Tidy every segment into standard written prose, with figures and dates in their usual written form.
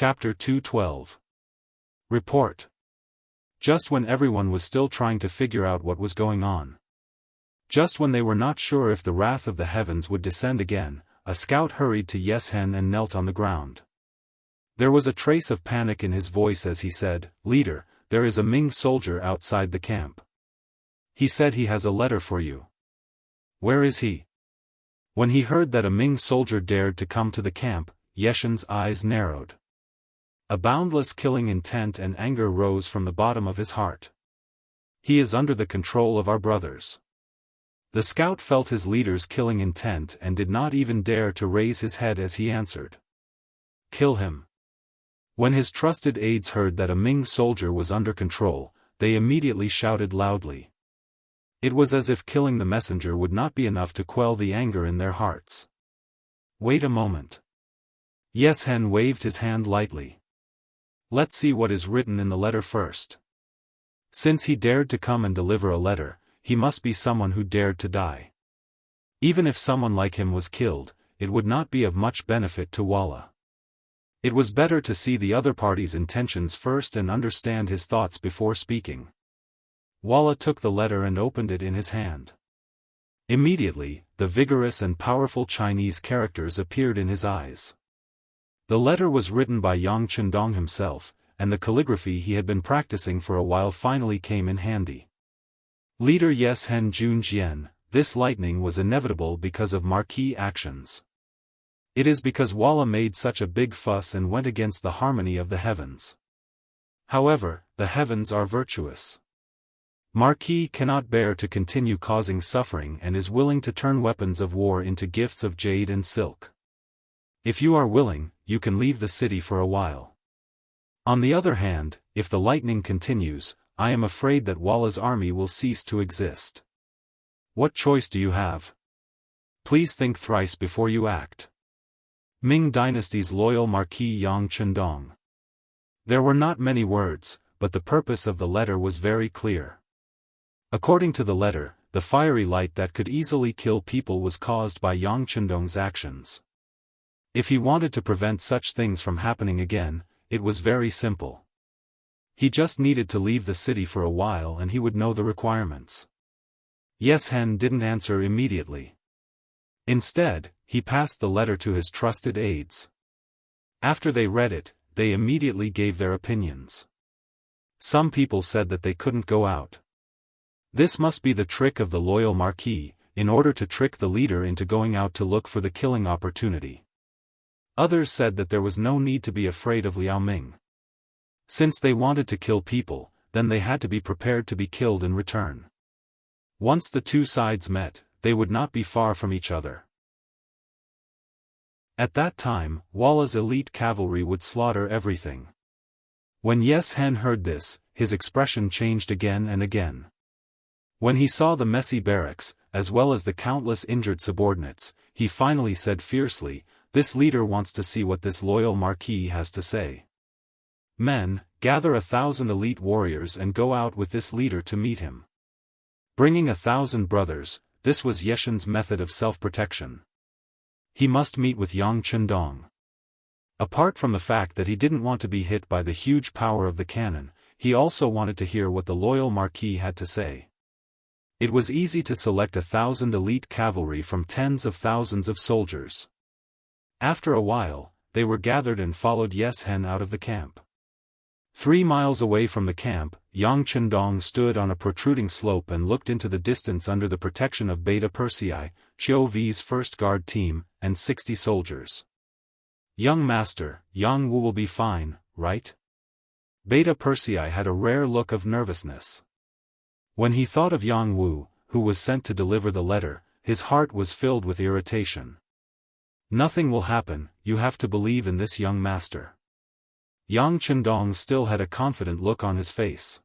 Chapter 212. Report. Just when everyone was still trying to figure out what was going on. Just when they were not sure if the wrath of the heavens would descend again, a scout hurried to Yeshen and knelt on the ground. There was a trace of panic in his voice as he said, "Leader, there is a Ming soldier outside the camp. He said he has a letter for you." "Where is he?" When he heard that a Ming soldier dared to come to the camp, Yeshen's eyes narrowed. A boundless killing intent and anger rose from the bottom of his heart. "He is under the control of our brothers." The scout felt his leader's killing intent and did not even dare to raise his head as he answered. "Kill him." When his trusted aides heard that a Ming soldier was under control, they immediately shouted loudly. It was as if killing the messenger would not be enough to quell the anger in their hearts. "Wait a moment." Yeshen waved his hand lightly. "Let's see what is written in the letter first." Since he dared to come and deliver a letter, he must be someone who dared to die. Even if someone like him was killed, it would not be of much benefit to Walla. It was better to see the other party's intentions first and understand his thoughts before speaking. Walla took the letter and opened it in his hand. Immediately, the vigorous and powerful Chinese characters appeared in his eyes. The letter was written by Yang Chendong himself, and the calligraphy he had been practicing for a while finally came in handy. Leader Yeshen Junjian, this lightning was inevitable because of marquee actions. It is because Walla made such a big fuss and went against the harmony of the heavens. However, the heavens are virtuous. Marquis cannot bear to continue causing suffering and is willing to turn weapons of war into gifts of jade and silk. If you are willing, you can leave the city for a while. On the other hand, if the lightning continues, I am afraid that Walla's army will cease to exist. What choice do you have? Please think thrice before you act. Ming Dynasty's loyal Marquis Yang Chendong. There were not many words, but the purpose of the letter was very clear. According to the letter, the fiery light that could easily kill people was caused by Yang Chendong's actions. If he wanted to prevent such things from happening again, it was very simple. He just needed to leave the city for a while and he would know the requirements. Yeshen didn't answer immediately. Instead, he passed the letter to his trusted aides. After they read it, they immediately gave their opinions. Some people said that they couldn't go out. This must be the trick of the loyal Marquis, in order to trick the leader into going out to look for the killing opportunity. Others said that there was no need to be afraid of Liao Ming. Since they wanted to kill people, then they had to be prepared to be killed in return. Once the two sides met, they would not be far from each other. At that time, Walla's elite cavalry would slaughter everything. When Yeshen heard this, his expression changed again and again. When he saw the messy barracks, as well as the countless injured subordinates, he finally said fiercely, "This leader wants to see what this loyal Marquis has to say. Men, gather 1,000 elite warriors and go out with this leader to meet him." Bringing 1,000 brothers, this was Yeshen's method of self-protection. He must meet with Yang Chendong. Apart from the fact that he didn't want to be hit by the huge power of the cannon, he also wanted to hear what the loyal Marquis had to say. It was easy to select 1,000 elite cavalry from tens of thousands of soldiers. After a while, they were gathered and followed Yeshen out of the camp. 3 miles away from the camp, Yang Chendong stood on a protruding slope and looked into the distance under the protection of Beta Persei, Chiu V's first guard team, and 60 soldiers. "Young master, Yang Wu will be fine, right?" Beta Persei had a rare look of nervousness. When he thought of Yang Wu, who was sent to deliver the letter, his heart was filled with irritation. "Nothing will happen, you have to believe in this young master." Yang Chendong still had a confident look on his face.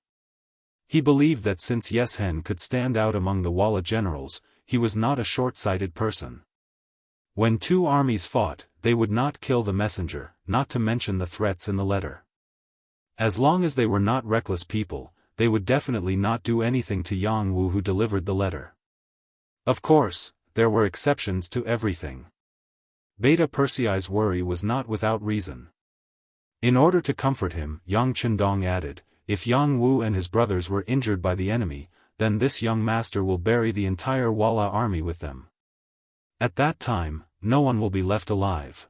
He believed that since Yeshen could stand out among the Walla generals, he was not a short-sighted person. When two armies fought, they would not kill the messenger, not to mention the threats in the letter. As long as they were not reckless people, they would definitely not do anything to Yang Wu who delivered the letter. Of course, there were exceptions to everything. Beta Persei's worry was not without reason. In order to comfort him, Yang Chendong added, if Yang Wu and his brothers were injured by the enemy, then this young master will bury the entire Walla army with them. At that time, no one will be left alive.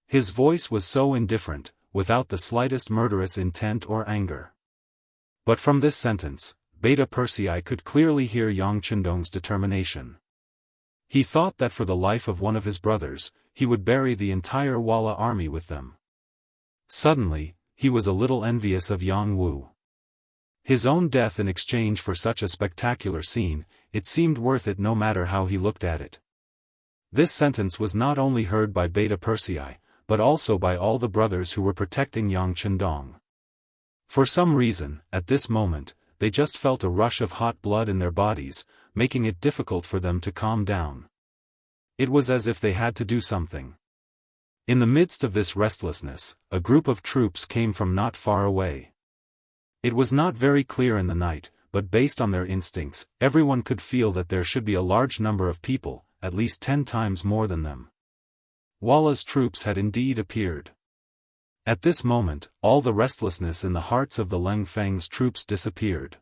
His voice was so indifferent, without the slightest murderous intent or anger. But from this sentence, Beta Persei could clearly hear Yang Chendong's determination. He thought that for the life of one of his brothers, he would bury the entire Walla army with them. Suddenly, he was a little envious of Yang Wu. His own death in exchange for such a spectacular scene, it seemed worth it no matter how he looked at it. This sentence was not only heard by Beta Persei, but also by all the brothers who were protecting Yang Chendong. For some reason, at this moment, they just felt a rush of hot blood in their bodies, making it difficult for them to calm down. It was as if they had to do something. In the midst of this restlessness, a group of troops came from not far away. It was not very clear in the night, but based on their instincts, everyone could feel that there should be a large number of people, at least 10 times more than them. Walla's troops had indeed appeared. At this moment, all the restlessness in the hearts of the Leng Feng's troops disappeared.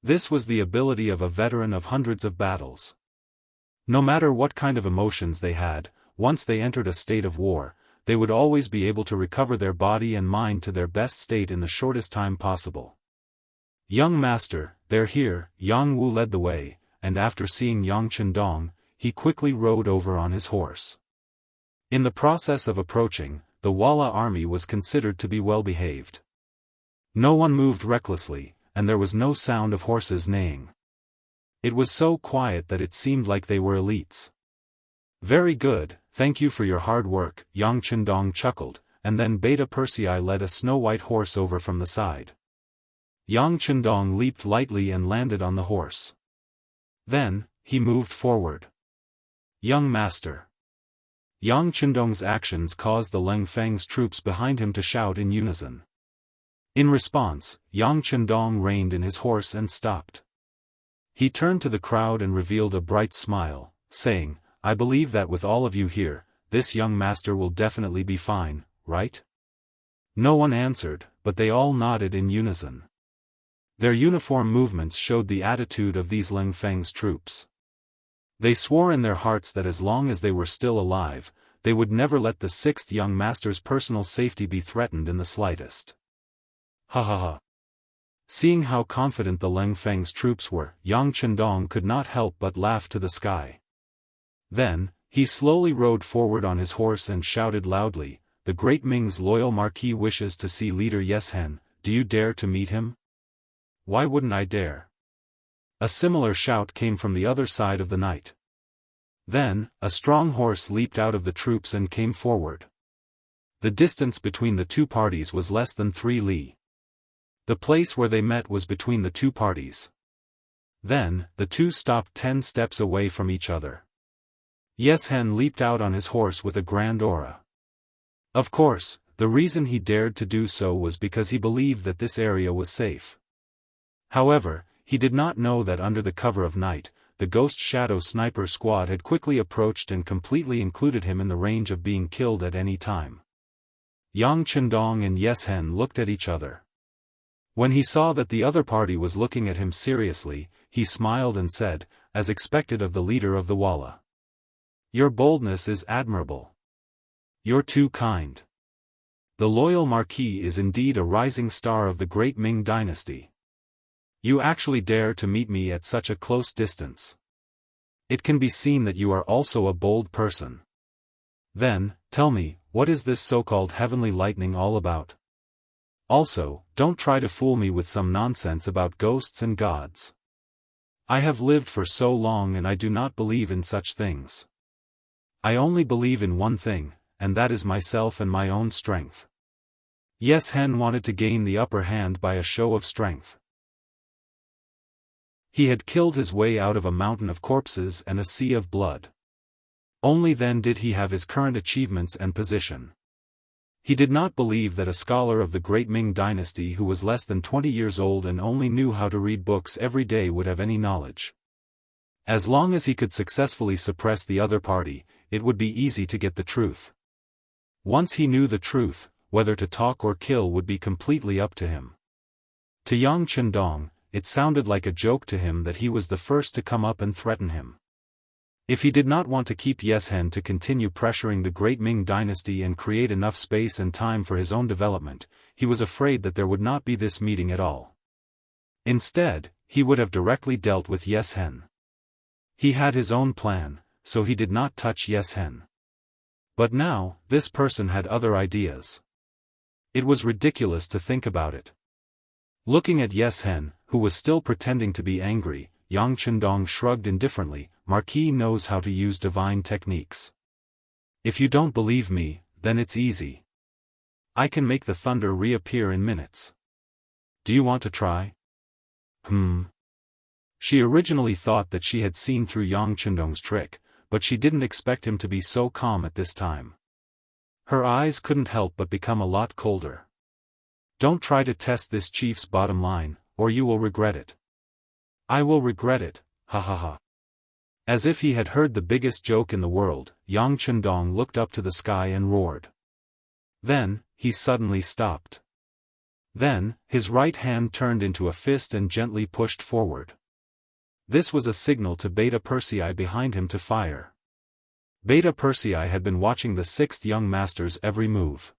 This was the ability of a veteran of hundreds of battles. No matter what kind of emotions they had, once they entered a state of war, they would always be able to recover their body and mind to their best state in the shortest time possible. Young master, they're here, Yang Wu led the way, and after seeing Yang Chendong, he quickly rode over on his horse. In the process of approaching, the Walla army was considered to be well behaved. No one moved recklessly, and there was no sound of horses neighing. It was so quiet that it seemed like they were elites. Very good, thank you for your hard work, Yang Chendong chuckled, and then Beta Persei led a snow-white horse over from the side. Yang Chendong leaped lightly and landed on the horse. Then, he moved forward. Young master. Yang Chendong's actions caused the Leng Feng's troops behind him to shout in unison. In response, Yang Chendong reined in his horse and stopped. He turned to the crowd and revealed a bright smile, saying, I believe that with all of you here, this young master will definitely be fine, right? No one answered, but they all nodded in unison. Their uniform movements showed the attitude of these Leng Feng's troops. They swore in their hearts that as long as they were still alive, they would never let the sixth young master's personal safety be threatened in the slightest. Ha ha ha. Seeing how confident the Leng Feng's troops were, Yang Chendong could not help but laugh to the sky. Then, he slowly rode forward on his horse and shouted loudly, the Great Ming's loyal marquis wishes to see leader Yeshen, do you dare to meet him? Why wouldn't I dare? A similar shout came from the other side of the night. Then, a strong horse leaped out of the troops and came forward. The distance between the two parties was less than 3 li. The place where they met was between the two parties. Then, the two stopped 10 steps away from each other. Yeshen leaped out on his horse with a grand aura. Of course, the reason he dared to do so was because he believed that this area was safe. However, he did not know that under the cover of night, the Ghost Shadow Sniper Squad had quickly approached and completely included him in the range of being killed at any time. Yang Chendong and Yeshen looked at each other. When he saw that the other party was looking at him seriously, he smiled and said, as expected of the leader of the Walla. Your boldness is admirable. You're too kind. The loyal marquis is indeed a rising star of the great Ming dynasty. You actually dare to meet me at such a close distance. It can be seen that you are also a bold person. Then, tell me, what is this so-called heavenly lightning all about? Also, don't try to fool me with some nonsense about ghosts and gods. I have lived for so long and I do not believe in such things. I only believe in one thing, and that is myself and my own strength. Yeshen wanted to gain the upper hand by a show of strength. He had killed his way out of a mountain of corpses and a sea of blood. Only then did he have his current achievements and position. He did not believe that a scholar of the great Ming dynasty who was less than 20 years old and only knew how to read books every day would have any knowledge. As long as he could successfully suppress the other party, it would be easy to get the truth. Once he knew the truth, whether to talk or kill would be completely up to him. To Yang Chendong, it sounded like a joke to him that he was the first to come up and threaten him. If he did not want to keep Yeshen to continue pressuring the great Ming dynasty and create enough space and time for his own development, he was afraid that there would not be this meeting at all. Instead, he would have directly dealt with Yeshen. He had his own plan, so he did not touch Yeshen. But now, this person had other ideas. It was ridiculous to think about it. Looking at Yeshen, who was still pretending to be angry, Yang Chendong shrugged indifferently. Marquis knows how to use divine techniques. If you don't believe me, then it's easy. I can make the thunder reappear in minutes. Do you want to try? She originally thought that she had seen through Yang Chendong's trick, but she didn't expect him to be so calm at this time. Her eyes couldn't help but become a lot colder. Don't try to test this chief's bottom line, or you will regret it. I will regret it, ha ha ha. As if he had heard the biggest joke in the world, Yang Chendong looked up to the sky and roared. Then, he suddenly stopped. Then, his right hand turned into a fist and gently pushed forward. This was a signal to Beta Persei behind him to fire. Beta Persei had been watching the sixth young master's every move.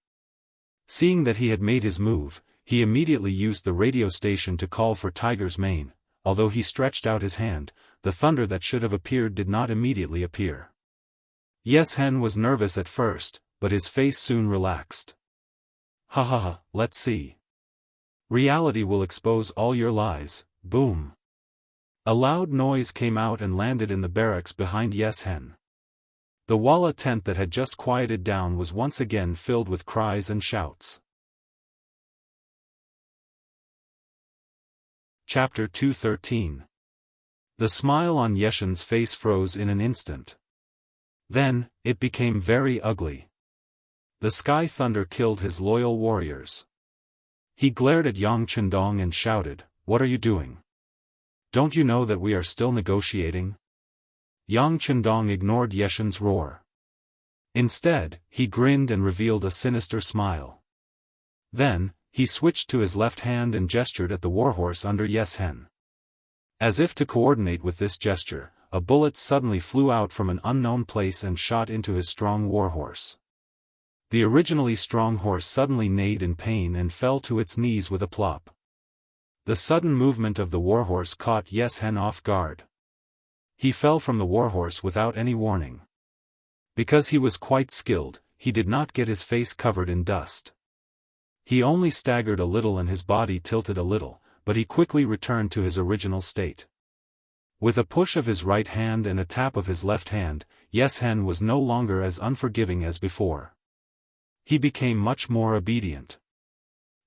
Seeing that he had made his move, he immediately used the radio station to call for Tiger's mane. Although he stretched out his hand, the thunder that should have appeared did not immediately appear. Yeshen was nervous at first, but his face soon relaxed. Ha ha ha, let's see. Reality will expose all your lies, boom. A loud noise came out and landed in the barracks behind Yeshen. The Walla tent that had just quieted down was once again filled with cries and shouts. Chapter 213. The smile on Yeshen's face froze in an instant. Then, it became very ugly. The sky thunder killed his loyal warriors. He glared at Yang Chendong and shouted, "What are you doing? Don't you know that we are still negotiating?" Yang Chendong ignored Yeshen's roar. Instead, he grinned and revealed a sinister smile. Then, he switched to his left hand and gestured at the warhorse under Yeshen. As if to coordinate with this gesture, a bullet suddenly flew out from an unknown place and shot into his strong warhorse. The originally strong horse suddenly neighed in pain and fell to its knees with a plop. The sudden movement of the warhorse caught Yeshen off guard. He fell from the warhorse without any warning. Because he was quite skilled, he did not get his face covered in dust. He only staggered a little and his body tilted a little, but he quickly returned to his original state. With a push of his right hand and a tap of his left hand, Yeshen was no longer as unforgiving as before. He became much more obedient.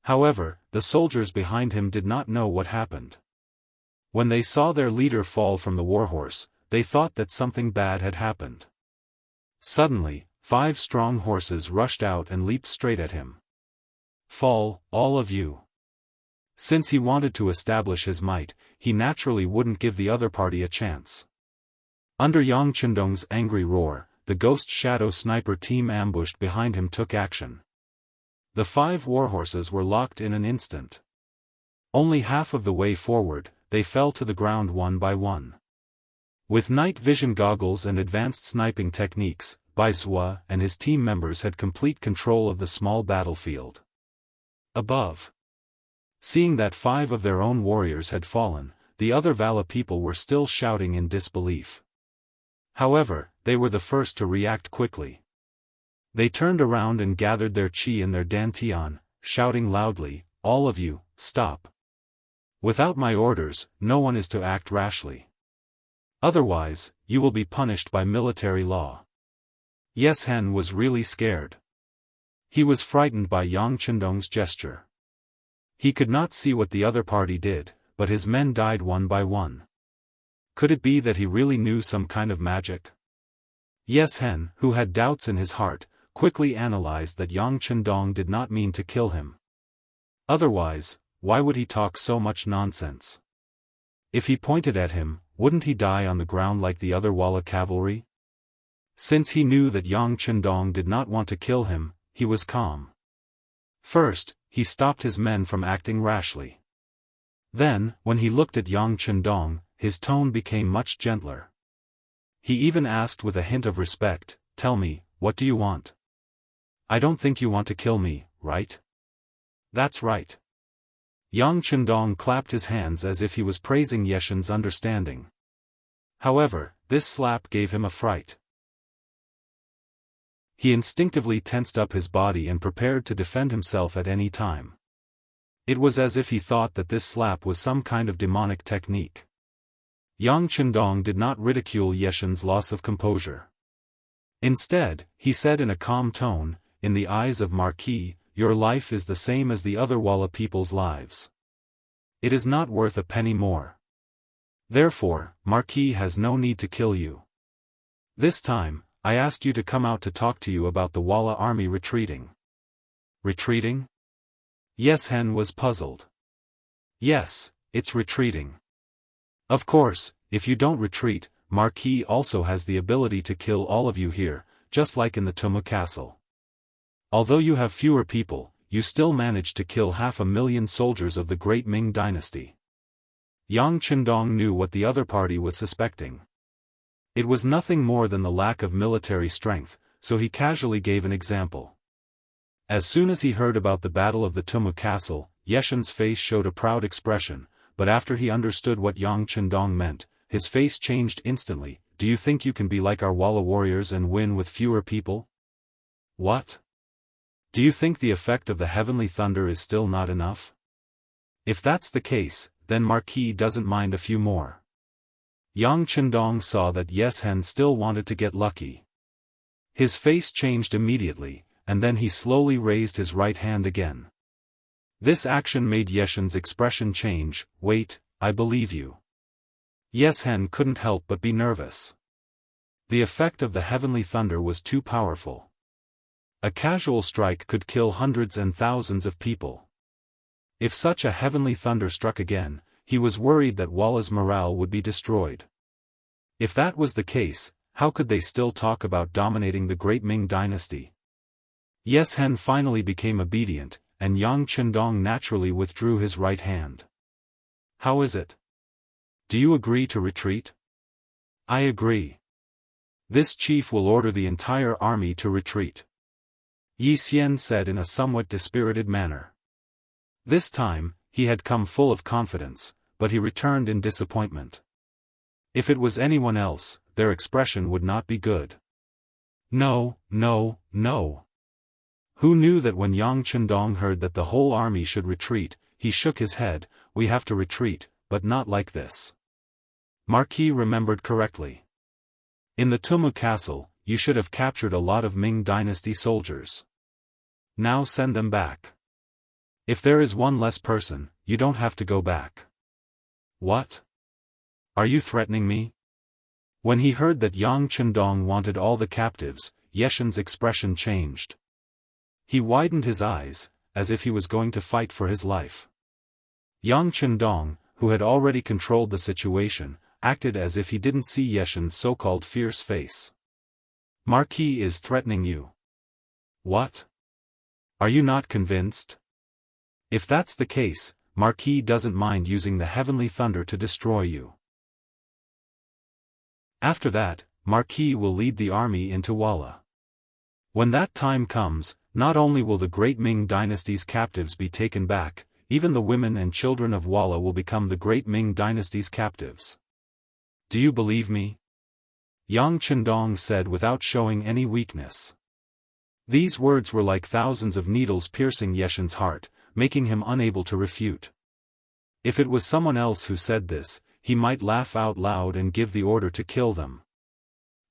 However, the soldiers behind him did not know what happened. When they saw their leader fall from the warhorse, they thought that something bad had happened. Suddenly, 5 strong horses rushed out and leaped straight at him. "Fall, all of you." Since he wanted to establish his might, he naturally wouldn't give the other party a chance. Under Yang Chendong's angry roar, the Ghost Shadow Sniper team ambushed behind him took action. The 5 warhorses were locked in an instant. Only half of the way forward, they fell to the ground one by one. With night vision goggles and advanced sniping techniques, Bai Zhua and his team members had complete control of the small battlefield. Above. Seeing that 5 of their own warriors had fallen, the other Vala people were still shouting in disbelief. However, they were the first to react quickly. They turned around and gathered their qi and their dantian, shouting loudly, "All of you, stop. Without my orders, no one is to act rashly. Otherwise, you will be punished by military law." Yeshen was really scared. He was frightened by Yang Chendong's gesture. He could not see what the other party did, but his men died one by one. Could it be that he really knew some kind of magic? Yeshen, who had doubts in his heart, quickly analyzed that Yang Chendong did not mean to kill him. Otherwise, why would he talk so much nonsense? If he pointed at him, wouldn't he die on the ground like the other Walla cavalry? Since he knew that Yang Chendong did not want to kill him, he was calm. First, he stopped his men from acting rashly. Then, when he looked at Yang Chendong, his tone became much gentler. He even asked with a hint of respect, "Tell me, what do you want? I don't think you want to kill me, right?" "That's right." Yang Chendong clapped his hands as if he was praising Yeshen's understanding. However, this slap gave him a fright. He instinctively tensed up his body and prepared to defend himself at any time. It was as if he thought that this slap was some kind of demonic technique. Yang Chendong did not ridicule Yeshen's loss of composure. Instead, he said in a calm tone, "In the eyes of Marquis, your life is the same as the other Walla people's lives. It is not worth a penny more. Therefore, Marquis has no need to kill you. This time, I asked you to come out to talk to you about the Walla army retreating." "Retreating?" Yeshen was puzzled. "Yes, it's retreating. Of course, if you don't retreat, Marquis also has the ability to kill all of you here, just like in the Tumu Castle. Although you have fewer people, you still managed to kill 500,000 soldiers of the Great Ming Dynasty." Yang Chendong knew what the other party was suspecting. It was nothing more than the lack of military strength, so he casually gave an example. As soon as he heard about the Battle of the Tumu Castle, Yeshen's face showed a proud expression, but after he understood what Yang Chendong meant, his face changed instantly. "Do you think you can be like our Walla warriors and win with fewer people? What? Do you think the effect of the heavenly thunder is still not enough? If that's the case, then Marquis doesn't mind a few more." Yang Chendong saw that Yeshen still wanted to get lucky. His face changed immediately, and then he slowly raised his right hand again. This action made Yeshen's expression change. "Wait, I believe you." Yeshen couldn't help but be nervous. The effect of the heavenly thunder was too powerful. A casual strike could kill hundreds and thousands of people. If such a heavenly thunder struck again, he was worried that Walla's morale would be destroyed. If that was the case, how could they still talk about dominating the Great Ming Dynasty? Yeshen finally became obedient, and Yang Chendong naturally withdrew his right hand. "How is it? Do you agree to retreat?" "I agree. This chief will order the entire army to retreat," Yi Xian said in a somewhat dispirited manner. This time, he had come full of confidence, but he returned in disappointment. If it was anyone else, their expression would not be good. No, no, no. Who knew that when Yang Chendong heard that the whole army should retreat, he shook his head. "We have to retreat, but not like this." Marquis remembered correctly. In the Tumu Castle, you should have captured a lot of Ming Dynasty soldiers. Now send them back. If there is one less person, you don't have to go back. What? Are you threatening me? When he heard that Yang Chendong wanted all the captives, Yeshen's expression changed. He widened his eyes, as if he was going to fight for his life. Yang Chendong, who had already controlled the situation, acted as if he didn't see Yeshen's so-called fierce face. "Marquis is threatening you." "What? Are you not convinced? If that's the case, Marquis doesn't mind using the heavenly thunder to destroy you. After that, Marquis will lead the army into Walla. When that time comes, not only will the Great Ming Dynasty's captives be taken back, even the women and children of Walla will become the Great Ming Dynasty's captives. Do you believe me?" Yang Chendong said without showing any weakness. These words were like thousands of needles piercing Yeshen's heart, making him unable to refute. If it was someone else who said this, he might laugh out loud and give the order to kill them.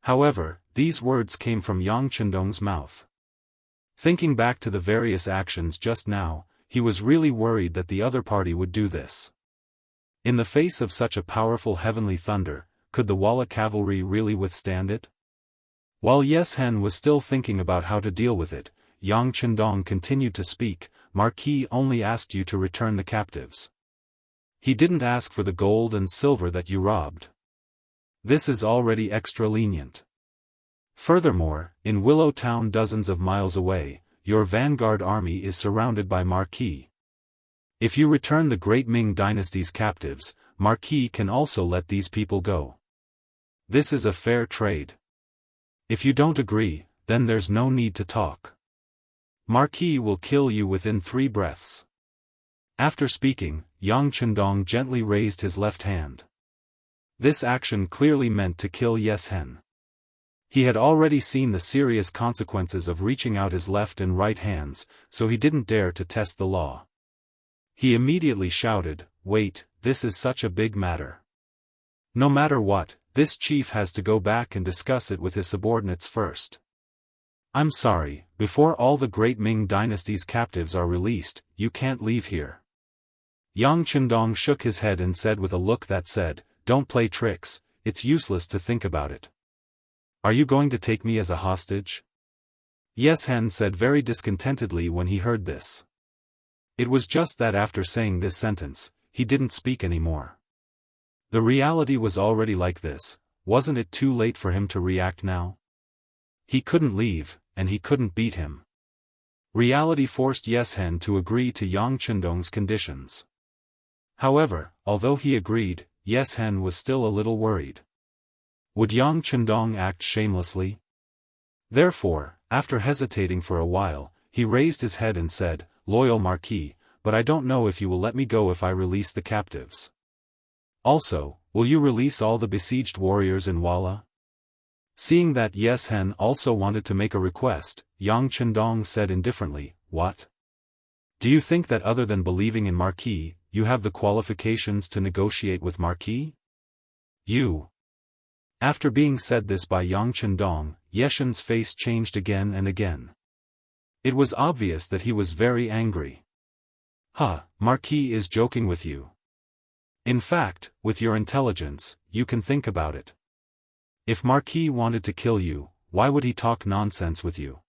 However, these words came from Yang Chendong's mouth. Thinking back to the various actions just now, he was really worried that the other party would do this. In the face of such a powerful heavenly thunder, could the Walla cavalry really withstand it? While Yeshen was still thinking about how to deal with it, Yang Chendong continued to speak. "Marquis only asked you to return the captives. He didn't ask for the gold and silver that you robbed. This is already extra lenient. Furthermore, in Willow Town dozens of miles away, your vanguard army is surrounded by Marquis. If you return the great Ming dynasty's captives, Marquis can also let these people go. This is a fair trade. If you don't agree, then there's no need to talk. Marquis will kill you within 3 breaths. After speaking, Yang Chendong gently raised his left hand. This action clearly meant to kill Yeshen. He had already seen the serious consequences of reaching out his left and right hands, so he didn't dare to test the law. He immediately shouted, "Wait, this is such a big matter. No matter what, this chief has to go back and discuss it with his subordinates first. I'm sorry, before all the great Ming dynasty's captives are released, you can't leave here." Yang Chendong shook his head and said with a look that said, "Don't play tricks, it's useless to think about it. Are you going to take me as a hostage?" Yeshen said very discontentedly when he heard this. It was just that after saying this sentence, he didn't speak anymore. The reality was already like this. Wasn't it too late for him to react now? He couldn't leave, and he couldn't beat him. Reality forced Yeshen to agree to Yang Chendong's conditions. However, although he agreed, Yeshen was still a little worried. Would Yang Chendong act shamelessly? Therefore, after hesitating for a while, he raised his head and said, "Loyal Marquis, but I don't know if you will let me go if I release the captives. Also, will you release all the besieged warriors in Walla?" Seeing that Yeshen also wanted to make a request, Yang Chendong said indifferently, "What? Do you think that other than believing in Marquis, you have the qualifications to negotiate with Marquis? You?" After being said this by Yang Chendong, Yeshen's face changed again and again. It was obvious that he was very angry. Marquis is joking with you. In fact, with your intelligence, you can think about it. If Marquis wanted to kill you, why would he talk nonsense with you?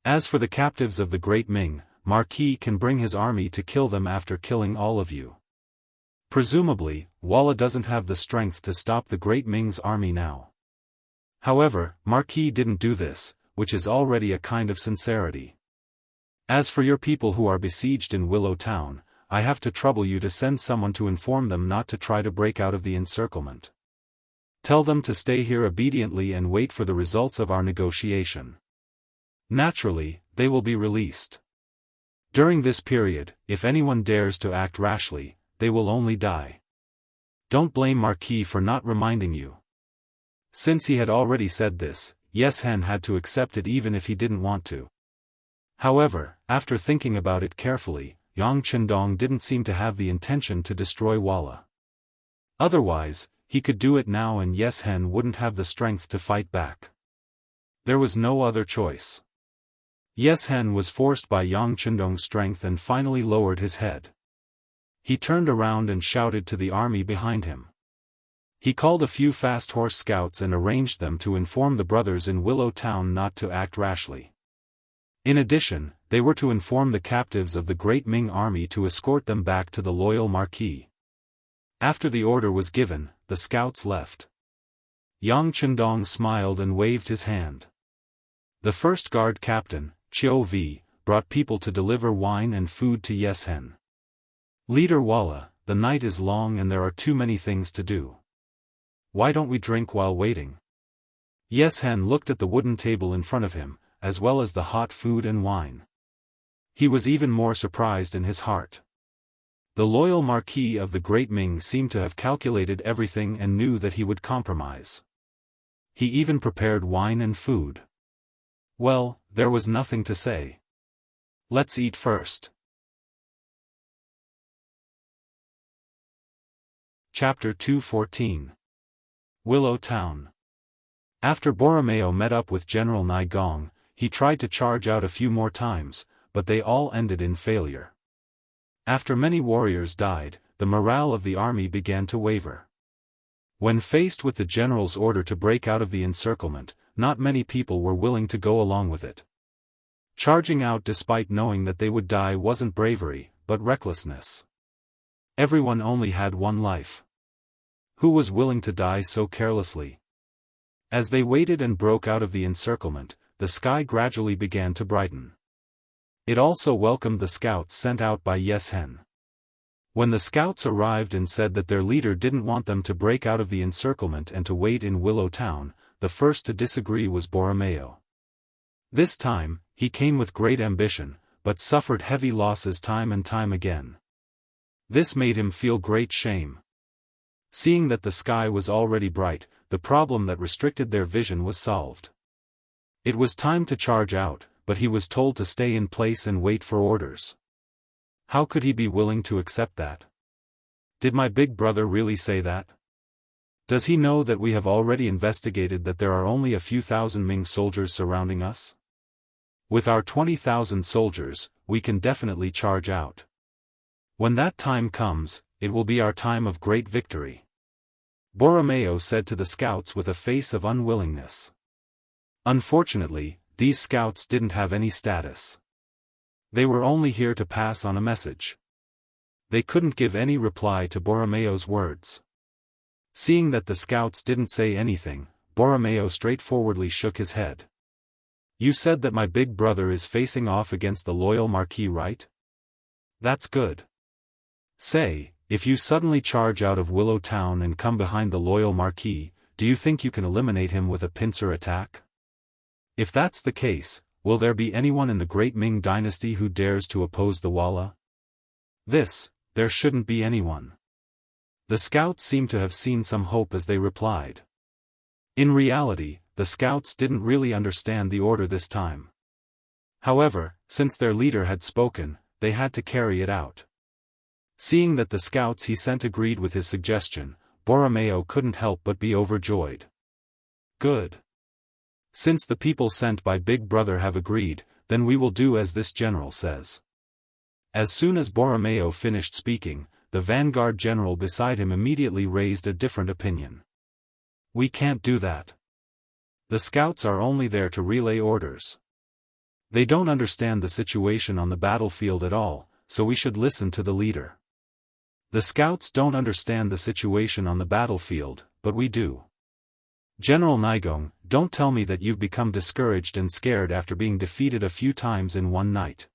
As for the captives of the Great Ming, Marquis can bring his army to kill them after killing all of you. Presumably, Walla doesn't have the strength to stop the Great Ming's army now. However, Marquis didn't do this, which is already a kind of sincerity. As for your people who are besieged in Willow Town, I have to trouble you to send someone to inform them not to try to break out of the encirclement. Tell them to stay here obediently and wait for the results of our negotiation. Naturally, they will be released. During this period, if anyone dares to act rashly, they will only die. Don't blame Marquis for not reminding you." Since he had already said this, Yeshen had to accept it even if he didn't want to. However, after thinking about it carefully, Yang Chendong didn't seem to have the intention to destroy Walla. Otherwise, he could do it now and Yeshen wouldn't have the strength to fight back. There was no other choice. Yeshen was forced by Yang Chendong's strength and finally lowered his head. He turned around and shouted to the army behind him. He called a few fast horse scouts and arranged them to inform the brothers in Willow Town not to act rashly. In addition, they were to inform the captives of the Great Ming army to escort them back to the loyal Marquis. After the order was given, the scouts left. Yang Chendong smiled and waved his hand. The first guard captain, Chiu Vi, brought people to deliver wine and food to Yeshen. "Leader Walla, the night is long and there are too many things to do. Why don't we drink while waiting?" Yeshen looked at the wooden table in front of him, as well as the hot food and wine. He was even more surprised in his heart. The loyal Marquis of the Great Ming seemed to have calculated everything and knew that he would compromise. He even prepared wine and food. Well, there was nothing to say. Let's eat first. Chapter 214. Willow Town. After Borromeo met up with General Nai Gong, he tried to charge out a few more times, but they all ended in failure. After many warriors died, the morale of the army began to waver. When faced with the general's order to break out of the encirclement, not many people were willing to go along with it. Charging out despite knowing that they would die wasn't bravery, but recklessness. Everyone only had one life. Who was willing to die so carelessly? As they waited and broke out of the encirclement, the sky gradually began to brighten. It also welcomed the scouts sent out by Yes Hen. When the scouts arrived and said that their leader didn't want them to break out of the encirclement and to wait in Willow Town, the first to disagree was Borromeo. This time, he came with great ambition, but suffered heavy losses time and time again. This made him feel great shame. Seeing that the sky was already bright, the problem that restricted their vision was solved. It was time to charge out, but he was told to stay in place and wait for orders. How could he be willing to accept that? Did my big brother really say that? Does he know that we have already investigated that there are only a few thousand Ming soldiers surrounding us? With our 20,000 soldiers, we can definitely charge out. When that time comes, it will be our time of great victory. Borromeo said to the scouts with a face of unwillingness. Unfortunately, these scouts didn't have any status. They were only here to pass on a message. They couldn't give any reply to Borromeo's words. Seeing that the scouts didn't say anything, Borromeo straightforwardly shook his head. You said that my big brother is facing off against the loyal Marquis, right? That's good. Say, if you suddenly charge out of Willow Town and come behind the loyal Marquis, do you think you can eliminate him with a pincer attack? If that's the case, will there be anyone in the great Ming dynasty who dares to oppose the Walla? There shouldn't be anyone. The scouts seemed to have seen some hope as they replied. In reality, the scouts didn't really understand the order this time. However, since their leader had spoken, they had to carry it out. Seeing that the scouts he sent agreed with his suggestion, Borromeo couldn't help but be overjoyed. Good. Since the people sent by Big Brother have agreed, then we will do as this general says. As soon as Borromeo finished speaking, the vanguard general beside him immediately raised a different opinion. We can't do that. The scouts are only there to relay orders. They don't understand the situation on the battlefield at all, so we should listen to the leader. The scouts don't understand the situation on the battlefield, but we do. General Nigong, don't tell me that you've become discouraged and scared after being defeated a few times in one night.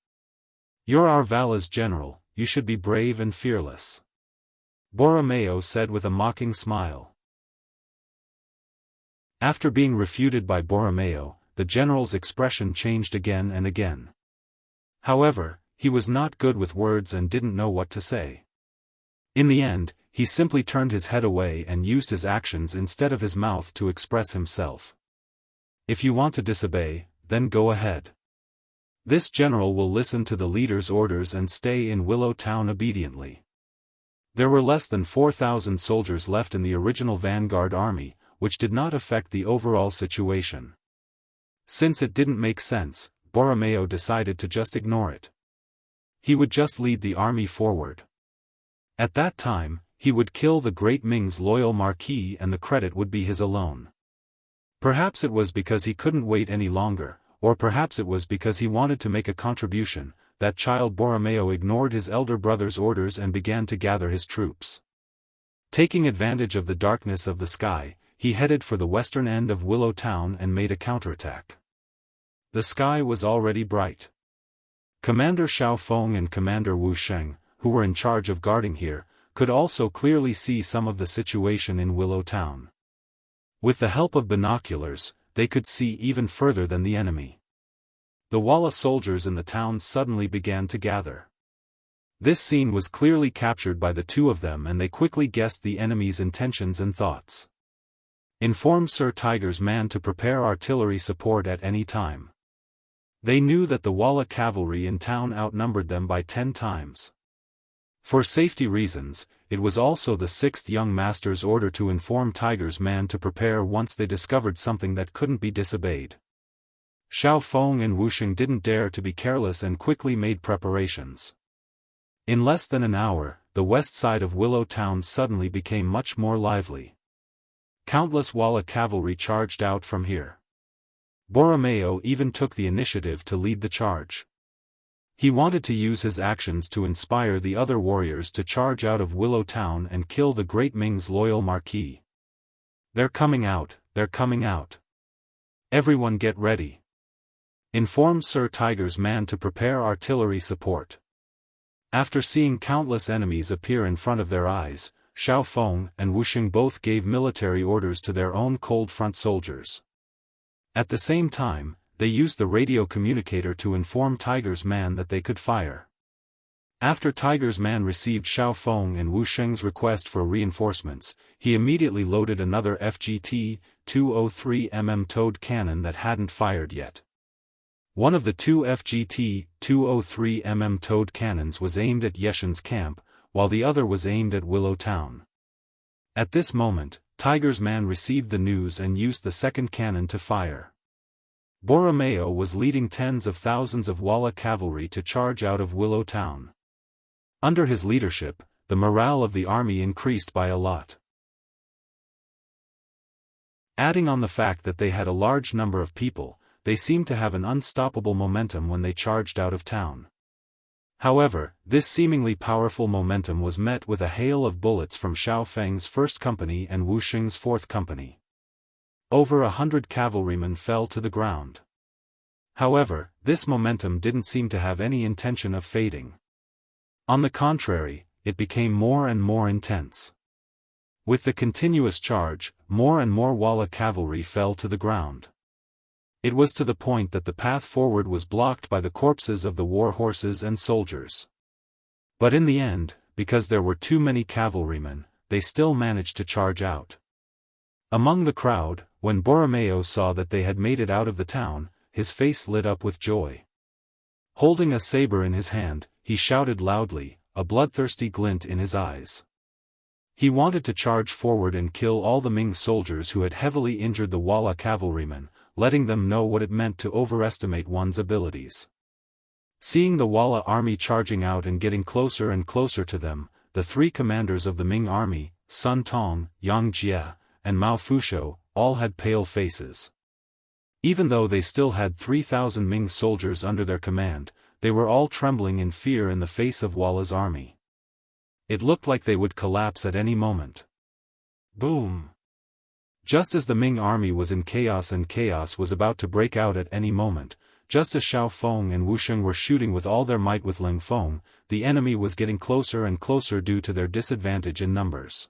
You're our Vala's general, you should be brave and fearless. Borromeo said with a mocking smile. After being refuted by Borromeo, the general's expression changed again and again. However, he was not good with words and didn't know what to say. In the end, he simply turned his head away and used his actions instead of his mouth to express himself. If you want to disobey, then go ahead. This general will listen to the leader's orders and stay in Willow Town obediently. There were less than 4,000 soldiers left in the original vanguard army, which did not affect the overall situation. Since it didn't make sense, Borromeo decided to just ignore it. He would just lead the army forward. At that time, he would kill the great Ming's loyal Marquis and the credit would be his alone. Perhaps it was because he couldn't wait any longer, or perhaps it was because he wanted to make a contribution, that child Borromeo ignored his elder brother's orders and began to gather his troops. Taking advantage of the darkness of the sky, he headed for the western end of Willow Town and made a counterattack. The sky was already bright. Commander Xiao Feng and Commander Wu Sheng, who were in charge of guarding here, could also clearly see some of the situation in Willow Town. With the help of binoculars, they could see even further than the enemy. The Walla soldiers in the town suddenly began to gather. This scene was clearly captured by the two of them and they quickly guessed the enemy's intentions and thoughts. Inform Sir Tiger's man to prepare artillery support at any time. They knew that the Walla cavalry in town outnumbered them by 10 times. For safety reasons, it was also the 6th young master's order to inform Tiger's man to prepare once they discovered something that couldn't be disobeyed. Xiao Feng and Wusheng didn't dare to be careless and quickly made preparations. In less than an hour, the west side of Willow Town suddenly became much more lively. Countless Walla cavalry charged out from here. Borromeo even took the initiative to lead the charge. He wanted to use his actions to inspire the other warriors to charge out of Willow Town and kill the great Ming's loyal Marquis. They're coming out, they're coming out. Everyone get ready. Inform Sir Tiger's man to prepare artillery support. After seeing countless enemies appear in front of their eyes, Xiao Feng and Wu Xing both gave military orders to their own cold front soldiers. At the same time, they used the radio communicator to inform Tiger's man that they could fire. After Tiger's man received Xiao Feng and Wu Xing's request for reinforcements, he immediately loaded another FGT 203mm towed cannon that hadn't fired yet. One of the two FGT 203mm towed cannons was aimed at Yeshen's camp, while the other was aimed at Willow Town. At this moment, Tiger's man received the news and used the second cannon to fire. Borromeo was leading tens of thousands of Walla cavalry to charge out of Willow Town. Under his leadership, the morale of the army increased by a lot. Adding on the fact that they had a large number of people, they seemed to have an unstoppable momentum when they charged out of town. However, this seemingly powerful momentum was met with a hail of bullets from Xiao Feng's 1st Company and Wu Xing's 4th Company. Over 100 cavalrymen fell to the ground. However, this momentum didn't seem to have any intention of fading. On the contrary, it became more and more intense. With the continuous charge, more and more Walla cavalry fell to the ground. It was to the point that the path forward was blocked by the corpses of the war horses and soldiers. But in the end, because there were too many cavalrymen, they still managed to charge out. Among the crowd, when Borromeo saw that they had made it out of the town, his face lit up with joy. Holding a saber in his hand, he shouted loudly, a bloodthirsty glint in his eyes. He wanted to charge forward and kill all the Ming soldiers who had heavily injured the Walla cavalrymen, letting them know what it meant to overestimate one's abilities. Seeing the Walla army charging out and getting closer and closer to them, the 3 commanders of the Ming army, Sun Tong, Yang Jie, and Mao Fushou, all had pale faces. Even though they still had 3,000 Ming soldiers under their command, they were all trembling in fear in the face of Walla's army. It looked like they would collapse at any moment. Boom! Just as the Ming army was in chaos and chaos was about to break out at any moment, just as Xiao Feng and Wu Xing were shooting with all their might with Ling Feng, the enemy was getting closer and closer due to their disadvantage in numbers.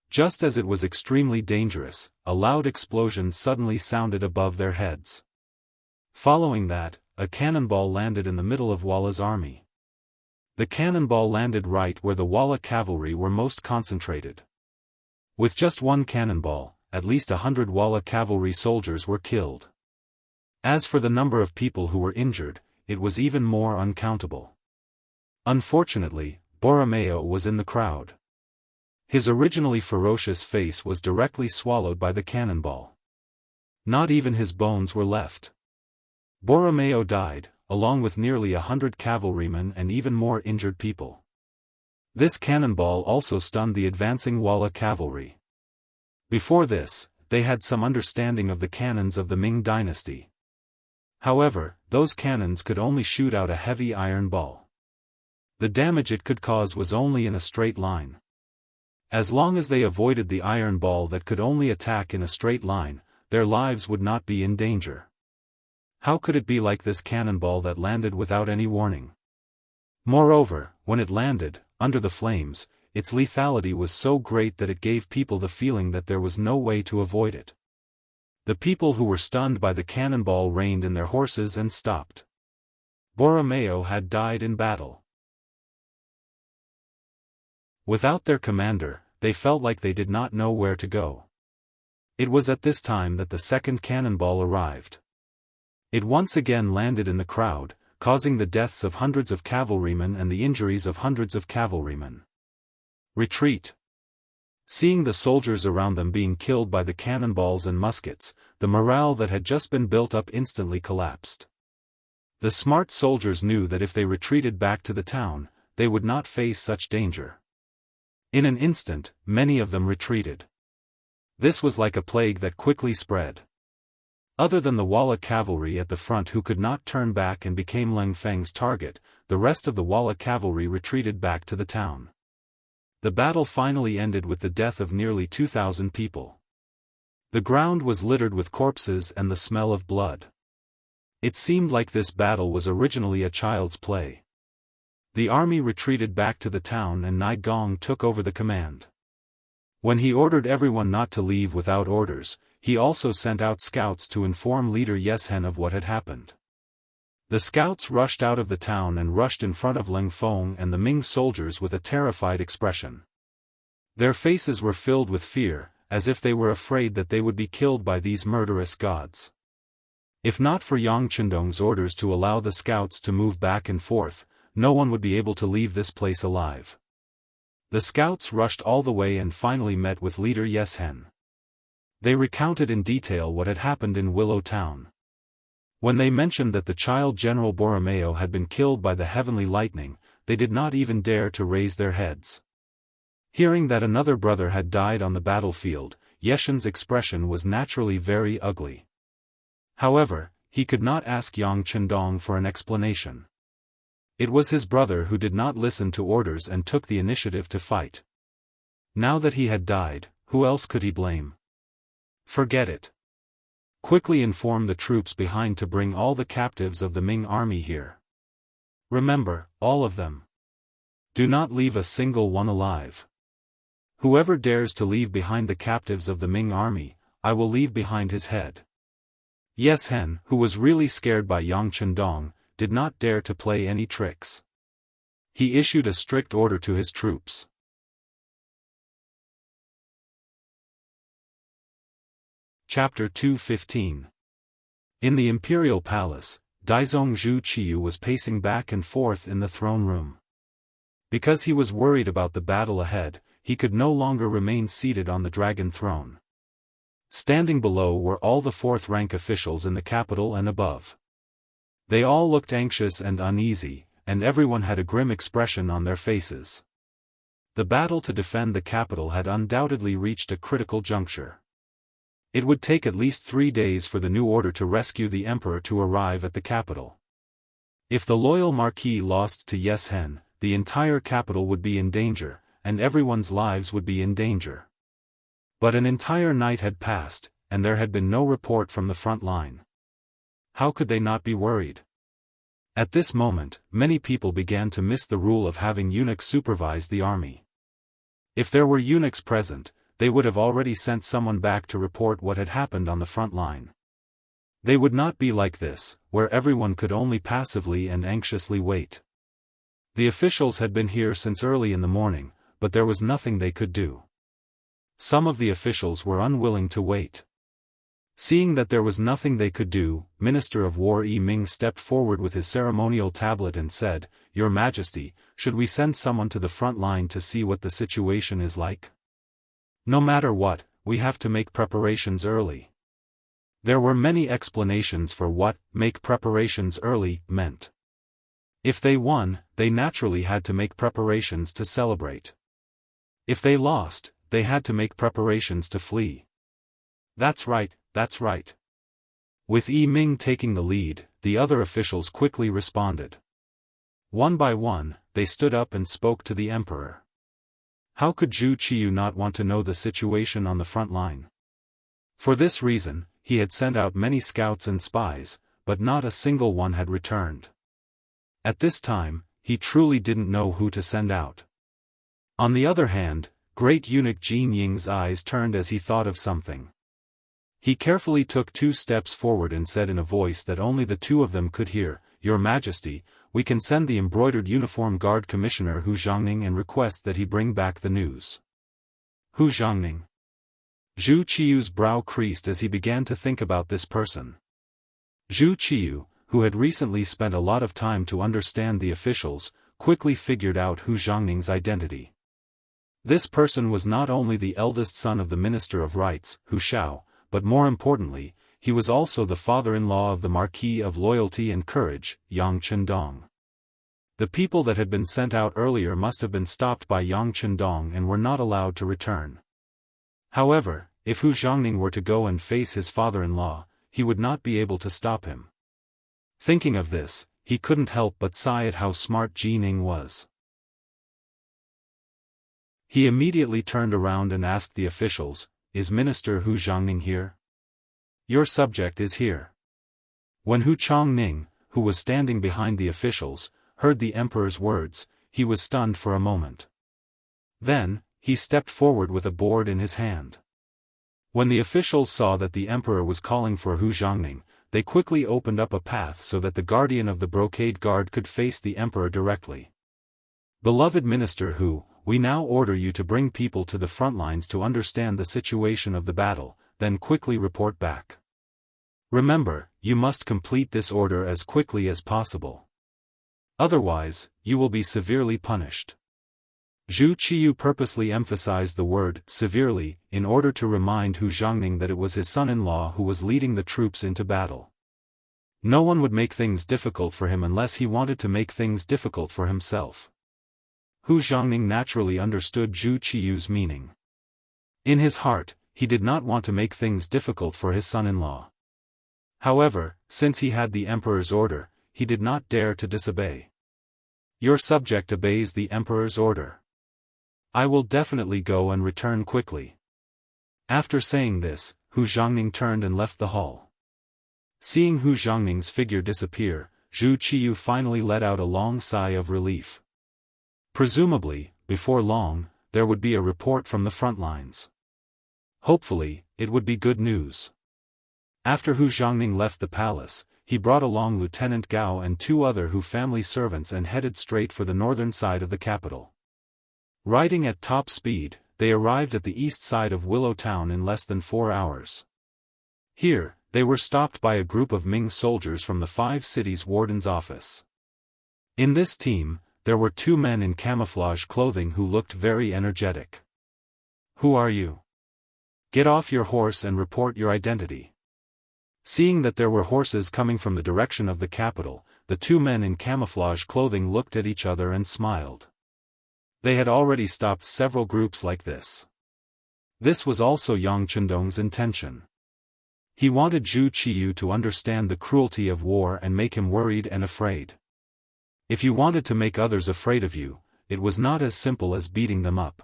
Just as it was extremely dangerous, a loud explosion suddenly sounded above their heads. Following that, a cannonball landed in the middle of Walla's army. The cannonball landed right where the Walla cavalry were most concentrated. With just one cannonball, at least 100 Walla cavalry soldiers were killed. As for the number of people who were injured, it was even more uncountable. Unfortunately, Borromeo was in the crowd. His originally ferocious face was directly swallowed by the cannonball. Not even his bones were left. Borromeo died, along with nearly 100 cavalrymen and even more injured people. This cannonball also stunned the advancing Walla cavalry. Before this, they had some understanding of the cannons of the Ming Dynasty. However, those cannons could only shoot out a heavy iron ball. The damage it could cause was only in a straight line. As long as they avoided the iron ball that could only attack in a straight line, their lives would not be in danger. How could it be like this cannonball that landed without any warning? Moreover, when it landed, under the flames, its lethality was so great that it gave people the feeling that there was no way to avoid it. The people who were stunned by the cannonball reined in their horses and stopped. Borromeo had died in battle. Without their commander, they felt like they did not know where to go. It was at this time that the second cannonball arrived. It once again landed in the crowd, causing the deaths of hundreds of cavalrymen and the injuries of hundreds of cavalrymen. Retreat. Seeing the soldiers around them being killed by the cannonballs and muskets, the morale that had just been built up instantly collapsed. The smart soldiers knew that if they retreated back to the town, they would not face such danger. In an instant, many of them retreated. This was like a plague that quickly spread. Other than the Walla cavalry at the front who could not turn back and became Leng Feng's target, the rest of the Walla cavalry retreated back to the town. The battle finally ended with the death of nearly 2,000 people. The ground was littered with corpses and the smell of blood. It seemed like this battle was originally a child's play. The army retreated back to the town and Nai Gong took over the command. When he ordered everyone not to leave without orders, he also sent out scouts to inform leader Yeshen of what had happened. The scouts rushed out of the town and rushed in front of Leng Feng and the Ming soldiers with a terrified expression. Their faces were filled with fear, as if they were afraid that they would be killed by these murderous gods. If not for Yang Chendong's orders to allow the scouts to move back and forth, no one would be able to leave this place alive. The scouts rushed all the way and finally met with leader Yeshen. They recounted in detail what had happened in Willow Town. When they mentioned that the child General Borromeo had been killed by the heavenly lightning, they did not even dare to raise their heads. Hearing that another brother had died on the battlefield, Yeshen's expression was naturally very ugly. However, he could not ask Yang Chendong for an explanation. It was his brother who did not listen to orders and took the initiative to fight. Now that he had died, who else could he blame? Forget it. Quickly inform the troops behind to bring all the captives of the Ming army here. Remember, all of them. Do not leave a single one alive. Whoever dares to leave behind the captives of the Ming army, I will leave behind his head. Yeshen, who was really scared by Yang Chendong, did not dare to play any tricks. He issued a strict order to his troops. Chapter 2:15. In the imperial palace, Daizong Zhu Qiyu was pacing back and forth in the throne room. Because he was worried about the battle ahead, he could no longer remain seated on the dragon throne. Standing below were all the fourth-rank officials in the capital and above. They all looked anxious and uneasy, and everyone had a grim expression on their faces. The battle to defend the capital had undoubtedly reached a critical juncture. It would take at least 3 days for the new order to rescue the emperor to arrive at the capital. If the loyal marquis lost to Yeshen, the entire capital would be in danger, and everyone's lives would be in danger. But an entire night had passed, and there had been no report from the front line. How could they not be worried? At this moment, many people began to miss the rule of having eunuchs supervise the army. If there were eunuchs present, they would have already sent someone back to report what had happened on the front line. They would not be like this, where everyone could only passively and anxiously wait. The officials had been here since early in the morning, but there was nothing they could do. Some of the officials were unwilling to wait. Seeing that there was nothing they could do, Minister of War Yi Ming stepped forward with his ceremonial tablet and said, "Your Majesty, should we send someone to the front line to see what the situation is like? No matter what, we have to make preparations early." There were many explanations for what "make preparations early" meant. If they won, they naturally had to make preparations to celebrate. If they lost, they had to make preparations to flee. That's right, that's right. With Yi Ming taking the lead, the other officials quickly responded. One by one, they stood up and spoke to the emperor. How could Zhu Qiyu not want to know the situation on the front line? For this reason, he had sent out many scouts and spies, but not a single one had returned. At this time, he truly didn't know who to send out. On the other hand, Great Eunuch Jin Ying's eyes turned as he thought of something. He carefully took 2 steps forward and said in a voice that only the two of them could hear, "Your Majesty, we can send the embroidered uniform guard commissioner Hu Zhangning and request that he bring back the news." Hu Zhangning. Zhu Qiyu's brow creased as he began to think about this person. Zhu Qiyu, who had recently spent a lot of time to understand the officials, quickly figured out Hu Zhangning's identity. This person was not only the eldest son of the Minister of Rights, Hu Shao, but more importantly, he was also the father-in-law of the Marquis of Loyalty and Courage, Yang Chendong. The people that had been sent out earlier must have been stopped by Yang Chendong and were not allowed to return. However, if Hu Zhangning were to go and face his father-in-law, he would not be able to stop him. Thinking of this, he couldn't help but sigh at how smart Ji Ning was. He immediately turned around and asked the officials, "Is Minister Hu Zhangning here?" "Your subject is here." When Hu Chongning, who was standing behind the officials, heard the emperor's words, he was stunned for a moment. Then, he stepped forward with a board in his hand. When the officials saw that the emperor was calling for Hu Zhongning, they quickly opened up a path so that the guardian of the brocade guard could face the emperor directly. Beloved Minister Hu, we now order you to bring people to the front lines to understand the situation of the battle, then quickly report back. Remember, you must complete this order as quickly as possible. Otherwise, you will be severely punished. Zhu Qiyu purposely emphasized the word severely in order to remind Hu Zhongning that it was his son-in-law who was leading the troops into battle. No one would make things difficult for him unless he wanted to make things difficult for himself. Hu Zhongning naturally understood Zhu Qiyu's meaning. In his heart, he did not want to make things difficult for his son-in-law. However, since he had the emperor's order, he did not dare to disobey. Your subject obeys the emperor's order. I will definitely go and return quickly. After saying this, Hu Zhongning turned and left the hall. Seeing Hu Zhongning's figure disappear, Zhu Qiyu finally let out a long sigh of relief. Presumably, before long, there would be a report from the front lines. Hopefully, it would be good news. After Hu Zhongning left the palace, he brought along Lieutenant Gao and 2 other Hu family servants and headed straight for the northern side of the capital. Riding at top speed, they arrived at the east side of Willow Town in less than 4 hours. Here, they were stopped by a group of Ming soldiers from the 5 cities' warden's office. In this team, there were 2 men in camouflage clothing who looked very energetic. Who are you? Get off your horse and report your identity. Seeing that there were horses coming from the direction of the capital, the 2 men in camouflage clothing looked at each other and smiled. They had already stopped several groups like this. This was also Yang Chendong's intention. He wanted Zhu Qiyu to understand the cruelty of war and make him worried and afraid. If you wanted to make others afraid of you, it was not as simple as beating them up.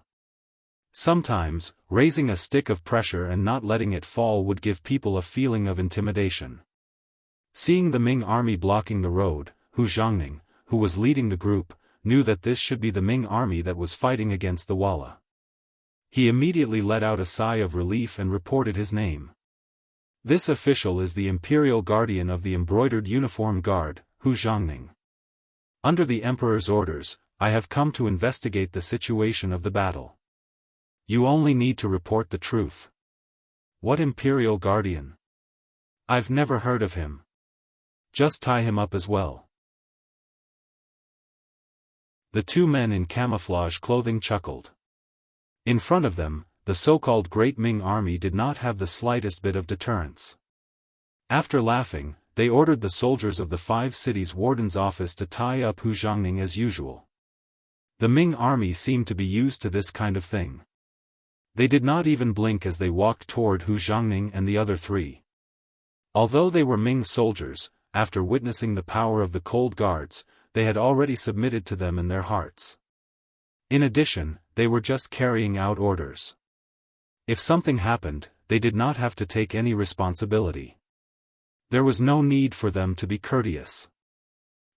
Sometimes, raising a stick of pressure and not letting it fall would give people a feeling of intimidation. Seeing the Ming army blocking the road, Hu Zhongning, who was leading the group, knew that this should be the Ming army that was fighting against the Walla. He immediately let out a sigh of relief and reported his name. This official is the Imperial Guardian of the Embroidered Uniform Guard, Hu Zhongning. Under the Emperor's orders, I have come to investigate the situation of the battle. You only need to report the truth. What Imperial Guardian? I've never heard of him. Just tie him up as well. The 2 men in camouflage clothing chuckled. In front of them, the so-called Great Ming army did not have the slightest bit of deterrence. After laughing, they ordered the soldiers of the 5 cities' warden's office to tie up Hu Zhongning as usual. The Ming army seemed to be used to this kind of thing. They did not even blink as they walked toward Hu Zhongning and the other 3. Although they were Ming soldiers, after witnessing the power of the Cold Guards, they had already submitted to them in their hearts. In addition, they were just carrying out orders. If something happened, they did not have to take any responsibility. There was no need for them to be courteous.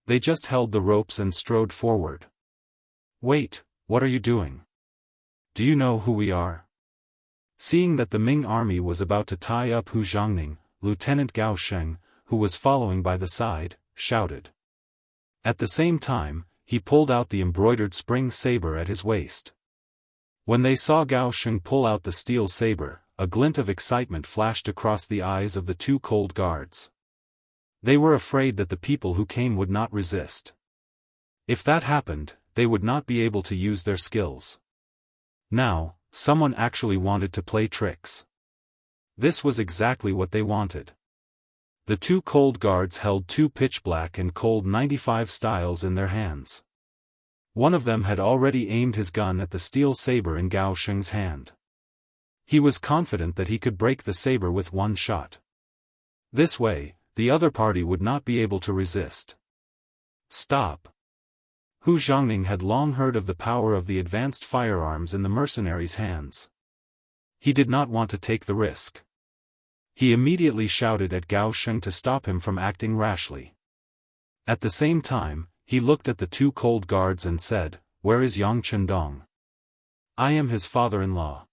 They just held the ropes and strode forward. Wait, what are you doing? Do you know who we are? Seeing that the Ming army was about to tie up Hu Zhongning, Lieutenant Gao Sheng, who was following by the side, shouted. At the same time, he pulled out the embroidered spring saber at his waist. When they saw Gao Sheng pull out the steel saber, a glint of excitement flashed across the eyes of the 2 Cold Guards. They were afraid that the people who came would not resist. If that happened, they would not be able to use their skills. Now, someone actually wanted to play tricks. This was exactly what they wanted. The 2 Cold Guards held 2 pitch-black and Cold 95 styles in their hands. One of them had already aimed his gun at the steel saber in Gao Sheng's hand. He was confident that he could break the saber with one shot. This way, the other party would not be able to resist. Stop! Hu Zhongning had long heard of the power of the advanced firearms in the mercenaries' hands. He did not want to take the risk. He immediately shouted at Gao Sheng to stop him from acting rashly. At the same time, he looked at the two cold guards and said, "Where is Yang Chendong? I am his father-in-law."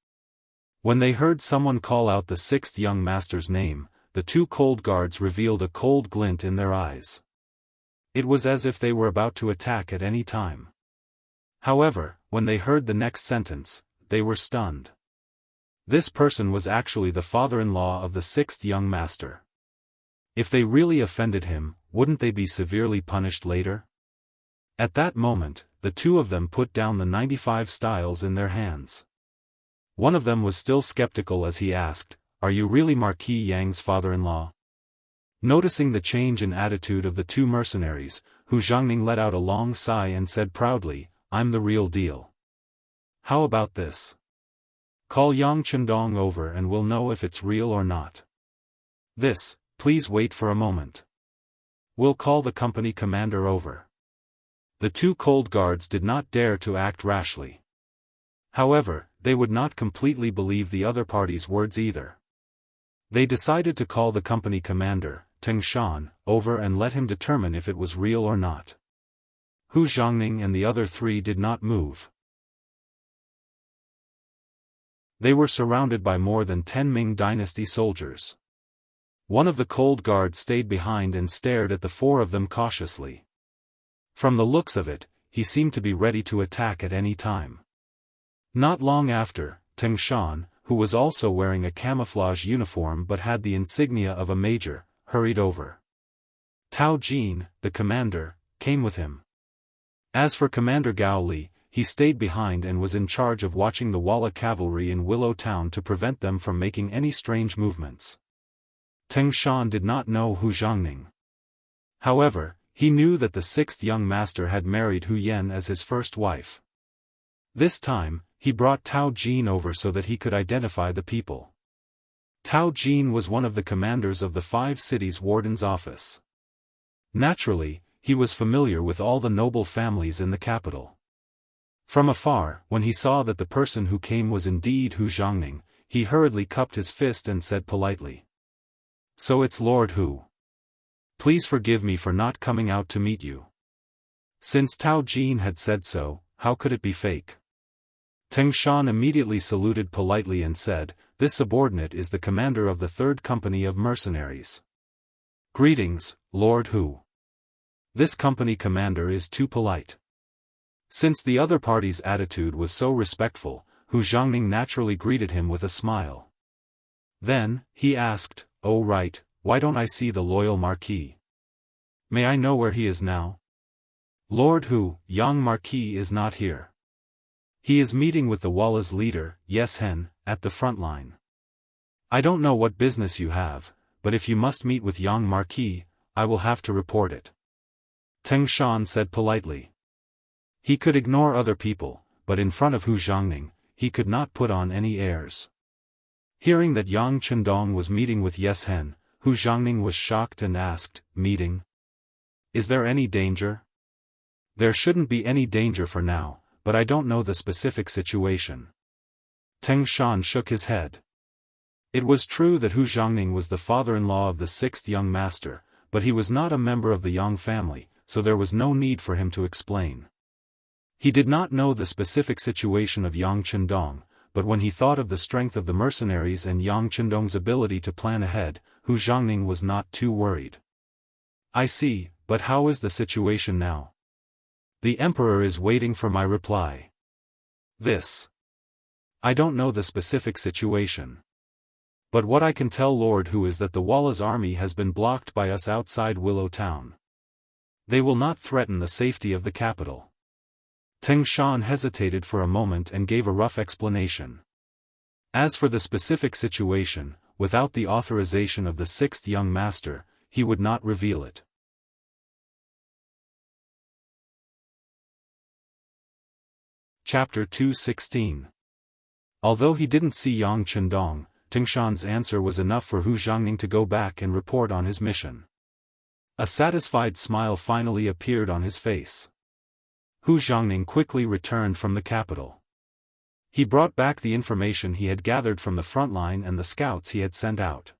When they heard someone call out the sixth young master's name, the two cold guards revealed a cold glint in their eyes. It was as if they were about to attack at any time. However, when they heard the next sentence, they were stunned. This person was actually the father-in-law of the sixth young master. If they really offended him, wouldn't they be severely punished later? At that moment, the two of them put down the 95 styles in their hands. One of them was still skeptical as he asked, "Are you really Marquis Yang's father-in-law?" Noticing the change in attitude of the two mercenaries, Hu Zhangning let out a long sigh and said proudly, "I'm the real deal. How about this? Call Yang Chendong over and we'll know if it's real or not." "This, please wait for a moment. We'll call the company commander over." The two cold guards did not dare to act rashly. However, they would not completely believe the other party's words either. They decided to call the company commander, Teng Shan, over and let him determine if it was real or not. Hu Zhangning and the other three did not move. They were surrounded by more than 10 Ming Dynasty soldiers. One of the cold guards stayed behind and stared at the four of them cautiously. From the looks of it, he seemed to be ready to attack at any time. Not long after, Teng Shan, who was also wearing a camouflage uniform but had the insignia of a major, hurried over. Tao Jin, the commander, came with him. As for Commander Gao Li, he stayed behind and was in charge of watching the Walla cavalry in Willow Town to prevent them from making any strange movements. Teng Shan did not know Hu Zhangning. However, he knew that the sixth young master had married Hu Yen as his first wife. This time, he brought Tao Jin over so that he could identify the people. Tao Jin was one of the commanders of the 5 cities' warden's office. Naturally, he was familiar with all the noble families in the capital. From afar, when he saw that the person who came was indeed Hu Zhangning, he hurriedly cupped his fist and said politely, "So it's Lord Hu. Please forgive me for not coming out to meet you." Since Tao Jin had said so, how could it be fake? Teng Shan immediately saluted politely and said, "This subordinate is the commander of the 3rd Company of Mercenaries. Greetings, Lord Hu. This company commander is too polite." Since the other party's attitude was so respectful, Hu Zhangning naturally greeted him with a smile. Then, he asked, "Oh right, why don't I see the loyal Marquis? May I know where he is now?" "Lord Hu, young Marquis is not here. He is meeting with the Walla's leader, Yes Hen, at the front line. I don't know what business you have, but if you must meet with young Marquis, I will have to report it." Teng Shan said politely. He could ignore other people, but in front of Hu Zhangning, he could not put on any airs. Hearing that Yang Chendong was meeting with Yes Hen, Hu Zhangning was shocked and asked, "Meeting? Is there any danger?" "There shouldn't be any danger for now, but I don't know the specific situation." Teng Shan shook his head. It was true that Hu Zhangning was the father-in-law of the 6th young master, but he was not a member of the Yang family, so there was no need for him to explain. He did not know the specific situation of Yang Chendong, but when he thought of the strength of the mercenaries and Yang Chendong's ability to plan ahead, Hu Zhangning was not too worried. "I see, but how is the situation now?" "The emperor is waiting for my reply." "This. I don't know the specific situation. But what I can tell Lord Hu is that the Walla's army has been blocked by us outside Willow Town. They will not threaten the safety of the capital." Teng Shan hesitated for a moment and gave a rough explanation. As for the specific situation, without the authorization of the 6th young master, he would not reveal it. Chapter 216. Although he didn't see Yang Chendong, Teng Shan's answer was enough for Hu Zhangning to go back and report on his mission. A satisfied smile finally appeared on his face. Hu Zhangning quickly returned from the capital. He brought back the information he had gathered from the front line and the scouts he had sent out.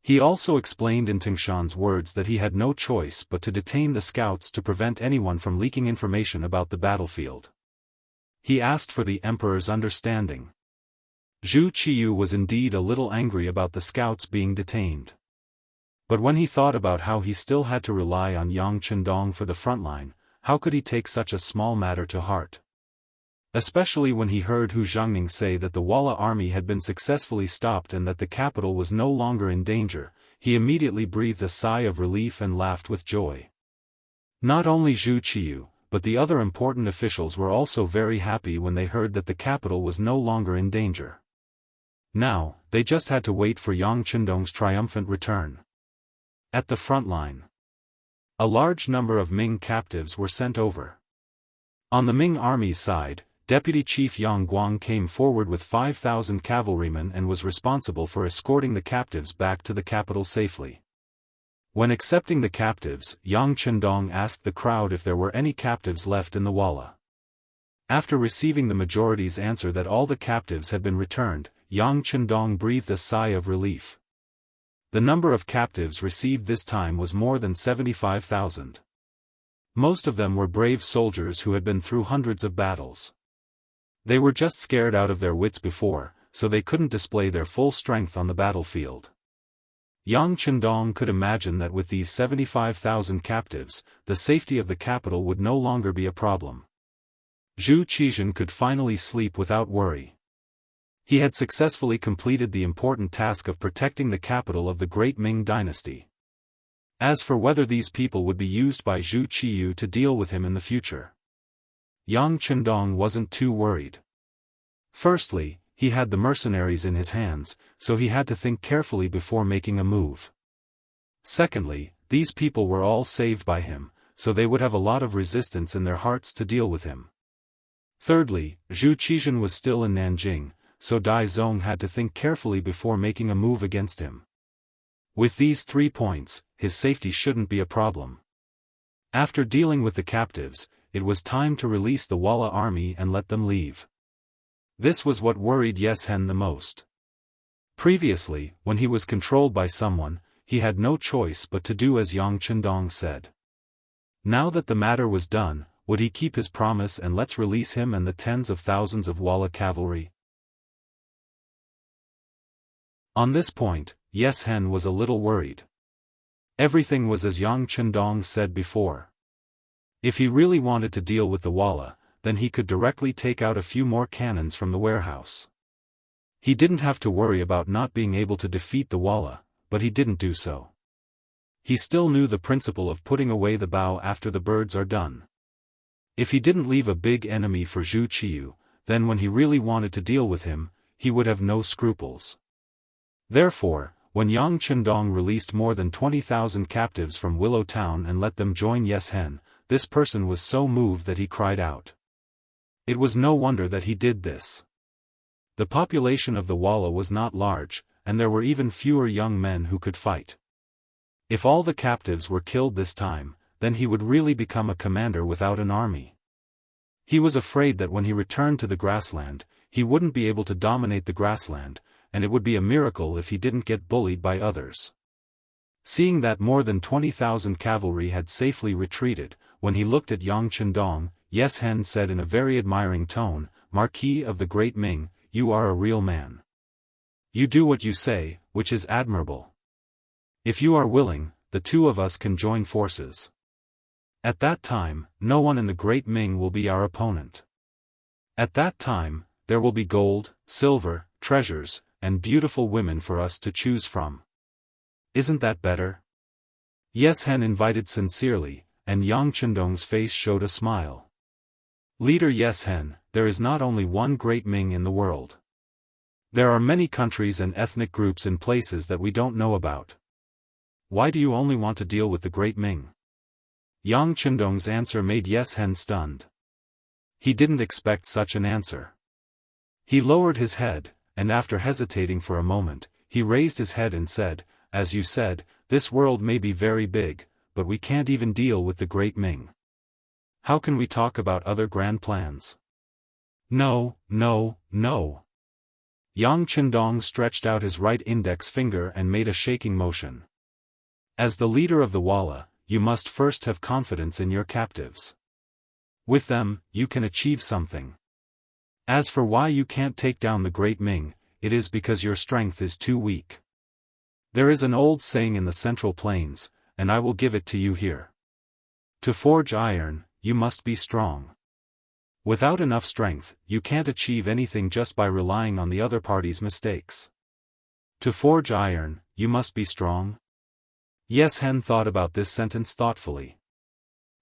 He also explained in Tingshan's words that he had no choice but to detain the scouts to prevent anyone from leaking information about the battlefield. He asked for the emperor's understanding. Zhu Qiyu was indeed a little angry about the scouts being detained. But when he thought about how he still had to rely on Yang Qindong for the frontline, how could he take such a small matter to heart? Especially when he heard Hu Zhangning say that the Walla army had been successfully stopped and that the capital was no longer in danger, he immediately breathed a sigh of relief and laughed with joy. Not only Zhu Qiyu, but the other important officials were also very happy when they heard that the capital was no longer in danger. Now, they just had to wait for Yang Qindong's triumphant return. At the front line, a large number of Ming captives were sent over. On the Ming army's side, Deputy Chief Yang Guang came forward with 5,000 cavalrymen and was responsible for escorting the captives back to the capital safely. When accepting the captives, Yang Qindong asked the crowd if there were any captives left in the Walla. After receiving the majority's answer that all the captives had been returned, Yang Qindong breathed a sigh of relief. The number of captives received this time was more than 75,000. Most of them were brave soldiers who had been through hundreds of battles. They were just scared out of their wits before, so they couldn't display their full strength on the battlefield. Yang Qindong could imagine that with these 75,000 captives, the safety of the capital would no longer be a problem. Zhu Qizhen could finally sleep without worry. He had successfully completed the important task of protecting the capital of the great Ming dynasty. As for whether these people would be used by Zhu Qiyu to deal with him in the future, Yang Qindong wasn't too worried. Firstly, he had the mercenaries in his hands, so he had to think carefully before making a move. Secondly, these people were all saved by him, so they would have a lot of resistance in their hearts to deal with him. Thirdly, Zhu Qizhen was still in Nanjing, so Dai Zong had to think carefully before making a move against him. With these 3 points, his safety shouldn't be a problem. After dealing with the captives, it was time to release the Walla army and let them leave. This was what worried Yes Hen the most. Previously, when he was controlled by someone, he had no choice but to do as Yang Qindong said. Now that the matter was done, would he keep his promise and let's release him and the tens of thousands of Walla cavalry? On this point, Yes Hen was a little worried. Everything was as Yang Qindong said before. If he really wanted to deal with the Walla, then he could directly take out a few more cannons from the warehouse. He didn't have to worry about not being able to defeat the Walla, but he didn't do so. He still knew the principle of putting away the bow after the birds are done. If he didn't leave a big enemy for Zhu Qiyu, then when he really wanted to deal with him, he would have no scruples. Therefore, when Yang Qindong released more than 20,000 captives from Willow Town and let them join Yes Hen, this person was so moved that he cried out. It was no wonder that he did this. The population of the Walla was not large, and there were even fewer young men who could fight. If all the captives were killed this time, then he would really become a commander without an army. He was afraid that when he returned to the grassland, he wouldn't be able to dominate the grassland, and it would be a miracle if he didn't get bullied by others. Seeing that more than 20,000 cavalry had safely retreated, when he looked at Yang Qindong, Yes Hen said in a very admiring tone, "Marquis of the Great Ming, you are a real man. You do what you say, which is admirable. If you are willing, the two of us can join forces. At that time, no one in the Great Ming will be our opponent. At that time, there will be gold, silver, treasures, and beautiful women for us to choose from. Isn't that better?" Yes Hen invited sincerely, and Yang Qindong's face showed a smile. Leader Yes Hen, there is not only one Great Ming in the world. There are many countries and ethnic groups in places that we don't know about. Why do you only want to deal with the Great Ming? Yang Qindong's answer made Yes Hen stunned. He didn't expect such an answer. He lowered his head, and after hesitating for a moment, he raised his head and said, "As you said, this world may be very big, but we can't even deal with the Great Ming. How can we talk about other grand plans? No, no, no. Yang Qindong stretched out his right index finger and made a shaking motion. As the leader of the Walla, you must first have confidence in your captives. With them, you can achieve something. As for why you can't take down the Great Ming, it is because your strength is too weak. There is an old saying in the Central Plains, and I will give it to you here. To forge iron, you must be strong. Without enough strength, you can't achieve anything just by relying on the other party's mistakes. To forge iron, you must be strong. Yes Hen thought about this sentence thoughtfully.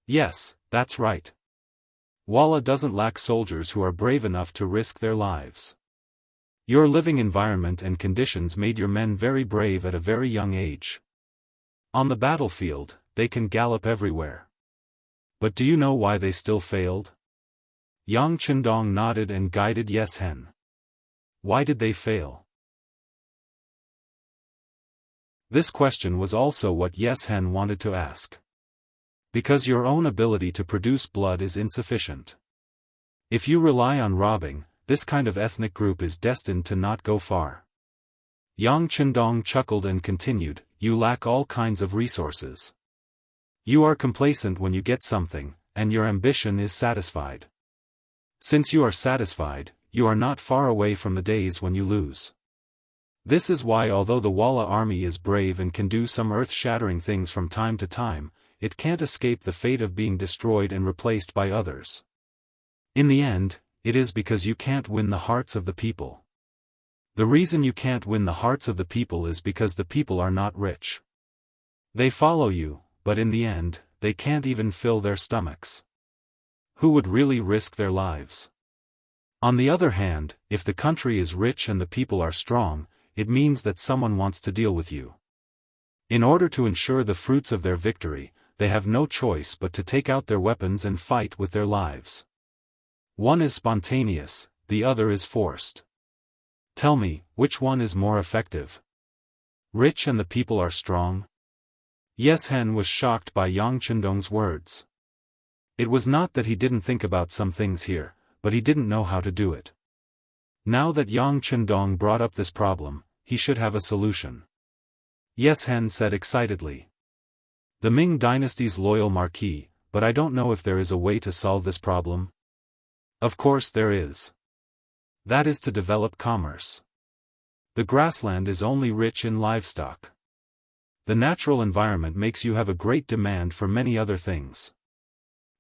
Yes, that's right. Walla doesn't lack soldiers who are brave enough to risk their lives. Your living environment and conditions made your men very brave at a very young age. On the battlefield, they can gallop everywhere. But do you know why they still failed? Yang Qindong nodded and guided Yes Hen. Why did they fail? This question was also what Yes Hen wanted to ask. Because your own ability to produce blood is insufficient. If you rely on robbing, this kind of ethnic group is destined to not go far. Yang Qindong chuckled and continued, you lack all kinds of resources. You are complacent when you get something, and your ambition is satisfied. Since you are satisfied, you are not far away from the days when you lose. This is why although the Walla army is brave and can do some earth-shattering things from time to time, it can't escape the fate of being destroyed and replaced by others. In the end, it is because you can't win the hearts of the people. The reason you can't win the hearts of the people is because the people are not rich. They follow you, but in the end, they can't even fill their stomachs. Who would really risk their lives? On the other hand, if the country is rich and the people are strong, it means that someone wants to deal with you. In order to ensure the fruits of their victory, they have no choice but to take out their weapons and fight with their lives. One is spontaneous, the other is forced. Tell me, which one is more effective? Rich and the people are strong? Yes Hen was shocked by Yang Qindong's words. It was not that he didn't think about some things here, but he didn't know how to do it. Now that Yang Qindong brought up this problem, he should have a solution. Yes Hen said excitedly. The Ming Dynasty's loyal marquis, but I don't know if there is a way to solve this problem. Of course there is. That is to develop commerce. The grassland is only rich in livestock. The natural environment makes you have a great demand for many other things.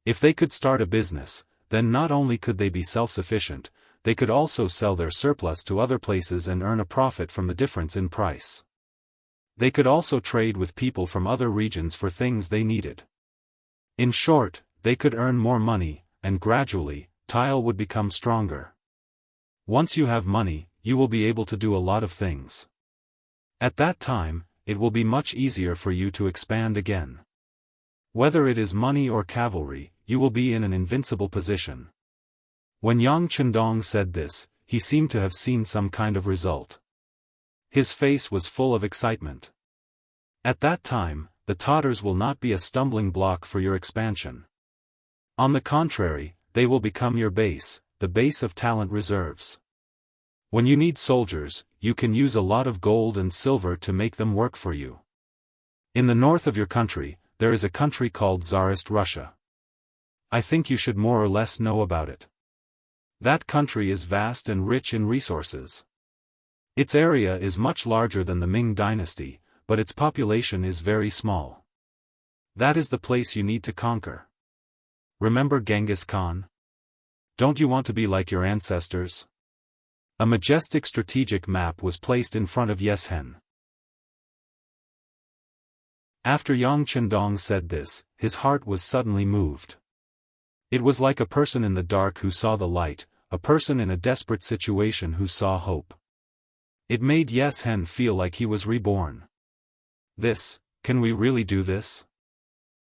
If they could start a business, then not only could they be self-sufficient, they could also sell their surplus to other places and earn a profit from the difference in price. They could also trade with people from other regions for things they needed. In short, they could earn more money, and gradually, Tile would become stronger. Once you have money, you will be able to do a lot of things. At that time, it will be much easier for you to expand again. Whether it is money or cavalry, you will be in an invincible position. When Yang Qindong said this, he seemed to have seen some kind of result. His face was full of excitement. At that time, the Tatars will not be a stumbling block for your expansion. On the contrary, they will become your base, the base of talent reserves. When you need soldiers, you can use a lot of gold and silver to make them work for you. In the north of your country, there is a country called Tsarist Russia. I think you should more or less know about it. That country is vast and rich in resources. Its area is much larger than the Ming Dynasty, but its population is very small. That is the place you need to conquer. Remember Genghis Khan? Don't you want to be like your ancestors? A majestic strategic map was placed in front of Yes Hen. After Yang Qindong said this, his heart was suddenly moved. It was like a person in the dark who saw the light, a person in a desperate situation who saw hope. It made Yes Hen feel like he was reborn. Can we really do this?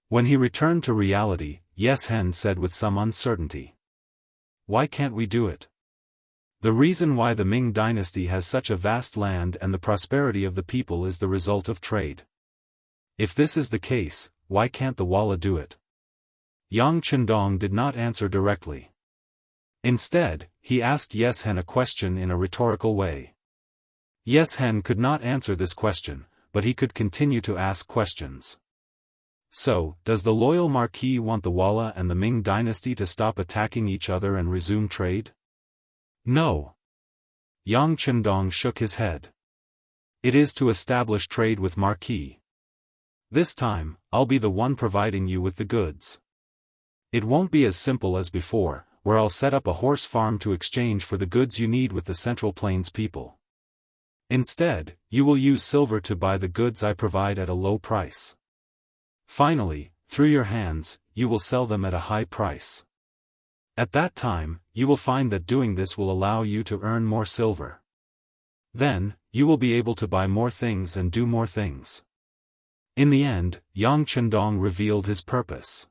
When he returned to reality, Yes Hen said with some uncertainty. Why can't we do it? The reason why the Ming Dynasty has such a vast land and the prosperity of the people is the result of trade. If this is the case, why can't the Walla do it? Yang Qindong did not answer directly. Instead, he asked Yes Hen a question in a rhetorical way. Yes Hen could not answer this question, but he could continue to ask questions. So, does the loyal Marquis want the Walla and the Ming dynasty to stop attacking each other and resume trade? No. Yang Chendong shook his head. It is to establish trade with Marquis. This time, I'll be the one providing you with the goods. It won't be as simple as before, where I'll set up a horse farm to exchange for the goods you need with the Central Plains people. Instead, you will use silver to buy the goods I provide at a low price. Finally, through your hands, you will sell them at a high price. At that time, you will find that doing this will allow you to earn more silver. Then, you will be able to buy more things and do more things. In the end, Yang Chendong revealed his purpose.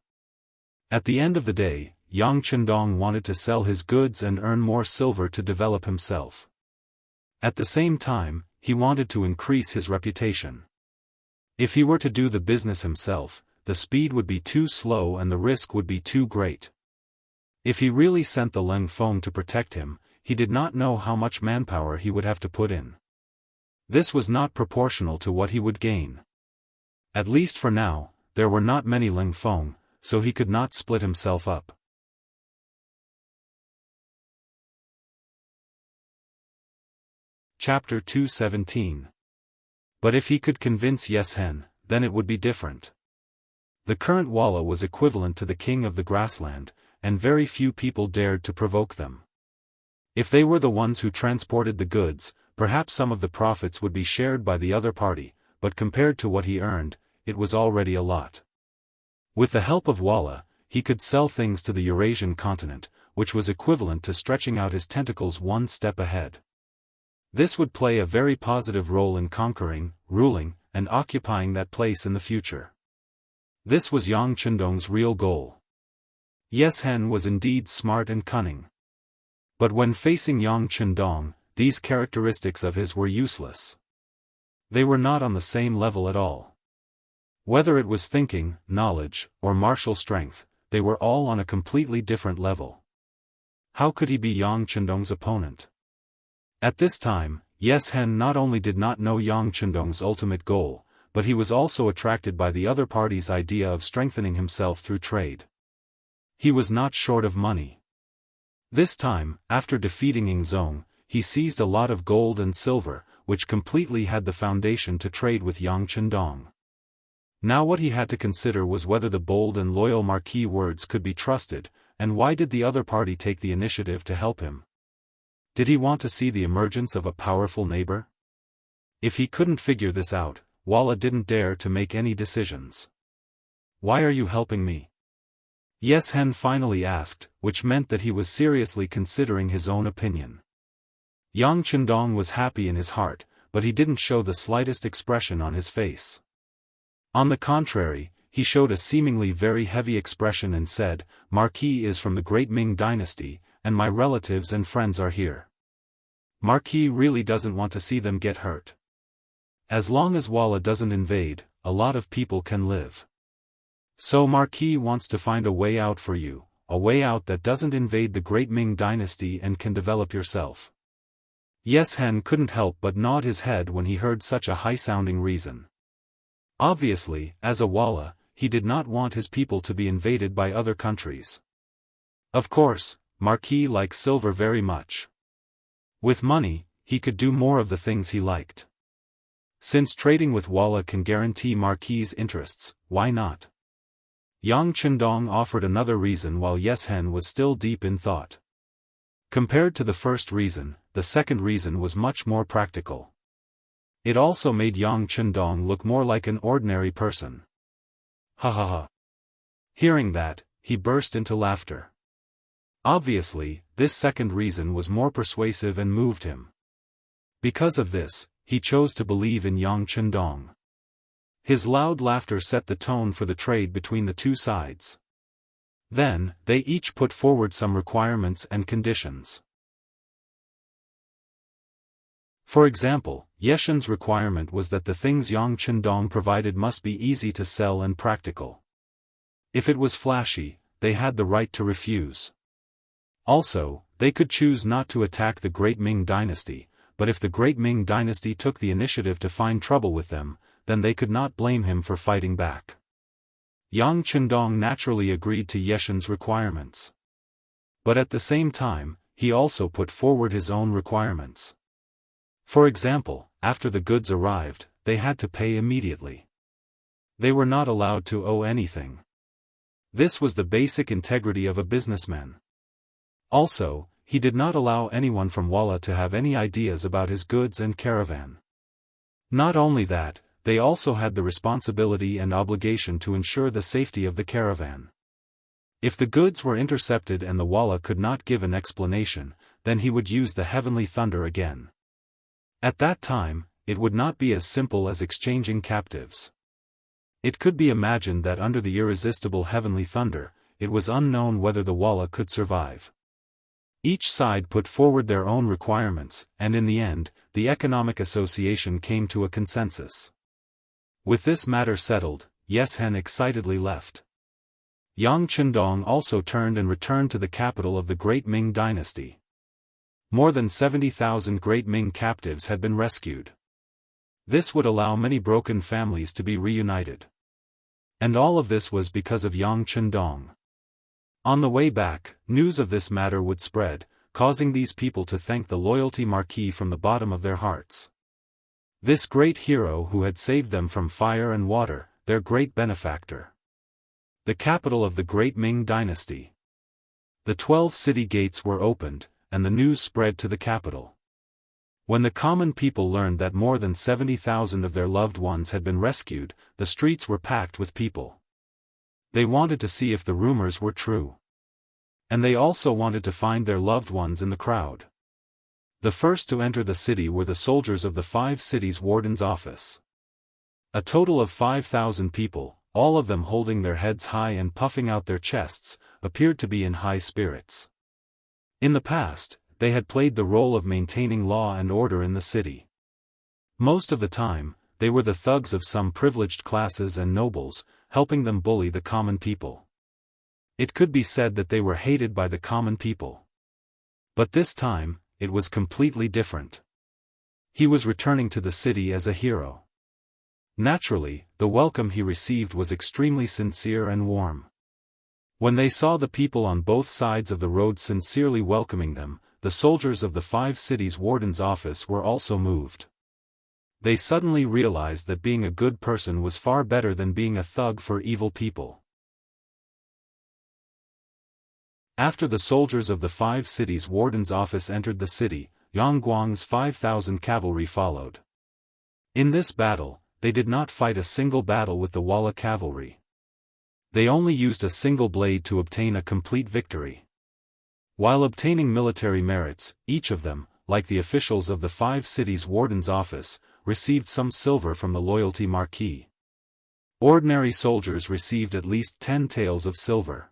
At the end of the day, Yang Chendong wanted to sell his goods and earn more silver to develop himself. At the same time, he wanted to increase his reputation. If he were to do the business himself, the speed would be too slow and the risk would be too great. If he really sent the Leng Feng to protect him, he did not know how much manpower he would have to put in. This was not proportional to what he would gain. At least for now, there were not many Leng Feng, so he could not split himself up. Chapter 217. But if he could convince Yes Hen, then it would be different. The current Walla was equivalent to the king of the grassland, and very few people dared to provoke them. If they were the ones who transported the goods, perhaps some of the profits would be shared by the other party, but compared to what he earned, it was already a lot. With the help of Walla, he could sell things to the Eurasian continent, which was equivalent to stretching out his tentacles one step ahead. This would play a very positive role in conquering, ruling, and occupying that place in the future. This was Yang Chendong's real goal. Yes Hen was indeed smart and cunning. But when facing Yang Chendong, these characteristics of his were useless. They were not on the same level at all. Whether it was thinking, knowledge, or martial strength, they were all on a completely different level. How could he be Yang Chendong's opponent? At this time, Yes Hen not only did not know Yang Chendong's ultimate goal, but he was also attracted by the other party's idea of strengthening himself through trade. He was not short of money. This time, after defeating Ying Zong, he seized a lot of gold and silver, which completely had the foundation to trade with Yang Chendong. Now what he had to consider was whether the bold and loyal Marquis words could be trusted, and why did the other party take the initiative to help him? Did he want to see the emergence of a powerful neighbor? If he couldn't figure this out, Walla didn't dare to make any decisions. Why are you helping me? Yes Hen finally asked, which meant that he was seriously considering his own opinion. Yang Chendong was happy in his heart, but he didn't show the slightest expression on his face. On the contrary, he showed a seemingly very heavy expression and said, "Marquis is from the great Ming dynasty, and my relatives and friends are here. Marquis really doesn't want to see them get hurt. As long as Walla doesn't invade, a lot of people can live. So Marquis wants to find a way out for you, a way out that doesn't invade the great Ming dynasty and can develop yourself." Yes Hen couldn't help but nod his head when he heard such a high-sounding reason. Obviously, as a Walla, he did not want his people to be invaded by other countries. Of course, Marquis likes silver very much. With money, he could do more of the things he liked. Since trading with Walla can guarantee Marquis's interests, why not? Yang Chendong offered another reason while Yes Hen was still deep in thought. Compared to the first reason, the second reason was much more practical. It also made Yang Chendong look more like an ordinary person. Ha ha ha. Hearing that, he burst into laughter. Obviously, this second reason was more persuasive and moved him. Because of this, he chose to believe in Yang Chendong. His loud laughter set the tone for the trade between the two sides. Then, they each put forward some requirements and conditions. For example, Yeshen's requirement was that the things Yang Chendong provided must be easy to sell and practical. If it was flashy, they had the right to refuse. Also, They could choose not to attack the Great Ming Dynasty, but if the Great Ming Dynasty took the initiative to find trouble with them, then they could not blame him for fighting back. Yang Chendong naturally agreed to Yeshen's requirements. But at the same time, he also put forward his own requirements. For example, after the goods arrived, they had to pay immediately. They were not allowed to owe anything. This was the basic integrity of a businessman. Also, he did not allow anyone from Walla to have any ideas about his goods and caravan. Not only that, they also had the responsibility and obligation to ensure the safety of the caravan. If the goods were intercepted and the Walla could not give an explanation, then he would use the heavenly thunder again. At that time, it would not be as simple as exchanging captives. It could be imagined that under the irresistible heavenly thunder, it was unknown whether the Walla could survive. Each side put forward their own requirements, and in the end, the Economic Association came to a consensus. With this matter settled, Yeshen excitedly left. Yang Chendong also turned and returned to the capital of the Great Ming Dynasty. More than 70,000 Great Ming captives had been rescued. This would allow many broken families to be reunited. And all of this was because of Yang Chendong. On the way back, news of this matter would spread, causing these people to thank the loyalty marquis from the bottom of their hearts. This great hero who had saved them from fire and water, their great benefactor. The capital of the Great Ming Dynasty. The 12 city gates were opened, and the news spread to the capital. When the common people learned that more than 70,000 of their loved ones had been rescued, the streets were packed with people. They wanted to see if the rumors were true. And they also wanted to find their loved ones in the crowd. The first to enter the city were the soldiers of the 5 cities' warden's office. A total of 5,000 people, all of them holding their heads high and puffing out their chests, appeared to be in high spirits. In the past, they had played the role of maintaining law and order in the city. Most of the time, they were the thugs of some privileged classes and nobles, helping them bully the common people. It could be said that they were hated by the common people. But this time, it was completely different. He was returning to the city as a hero. Naturally, the welcome he received was extremely sincere and warm. When they saw the people on both sides of the road sincerely welcoming them, the soldiers of the 5 cities' warden's office were also moved. They suddenly realized that being a good person was far better than being a thug for evil people. After the soldiers of the 5 cities' warden's office entered the city, Yang Guang's 5,000 cavalry followed. In this battle, they did not fight a single battle with the Walla cavalry. They only used a single blade to obtain a complete victory. While obtaining military merits, each of them, like the officials of the 5 cities' warden's office, received some silver from the loyalty marquis. Ordinary soldiers received at least 10 taels of silver.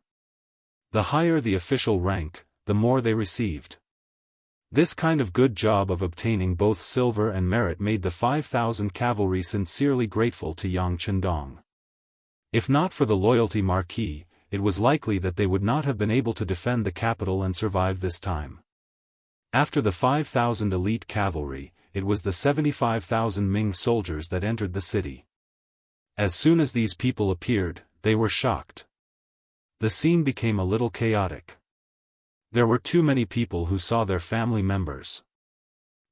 The higher the official rank, the more they received. This kind of good job of obtaining both silver and merit made the 5,000 cavalry sincerely grateful to Yang Chendong. If not for the loyalty marquis, it was likely that they would not have been able to defend the capital and survive this time. After the 5,000 elite cavalry, it was the 75,000 Ming soldiers that entered the city. As soon as these people appeared, they were shocked. The scene became a little chaotic. There were too many people who saw their family members.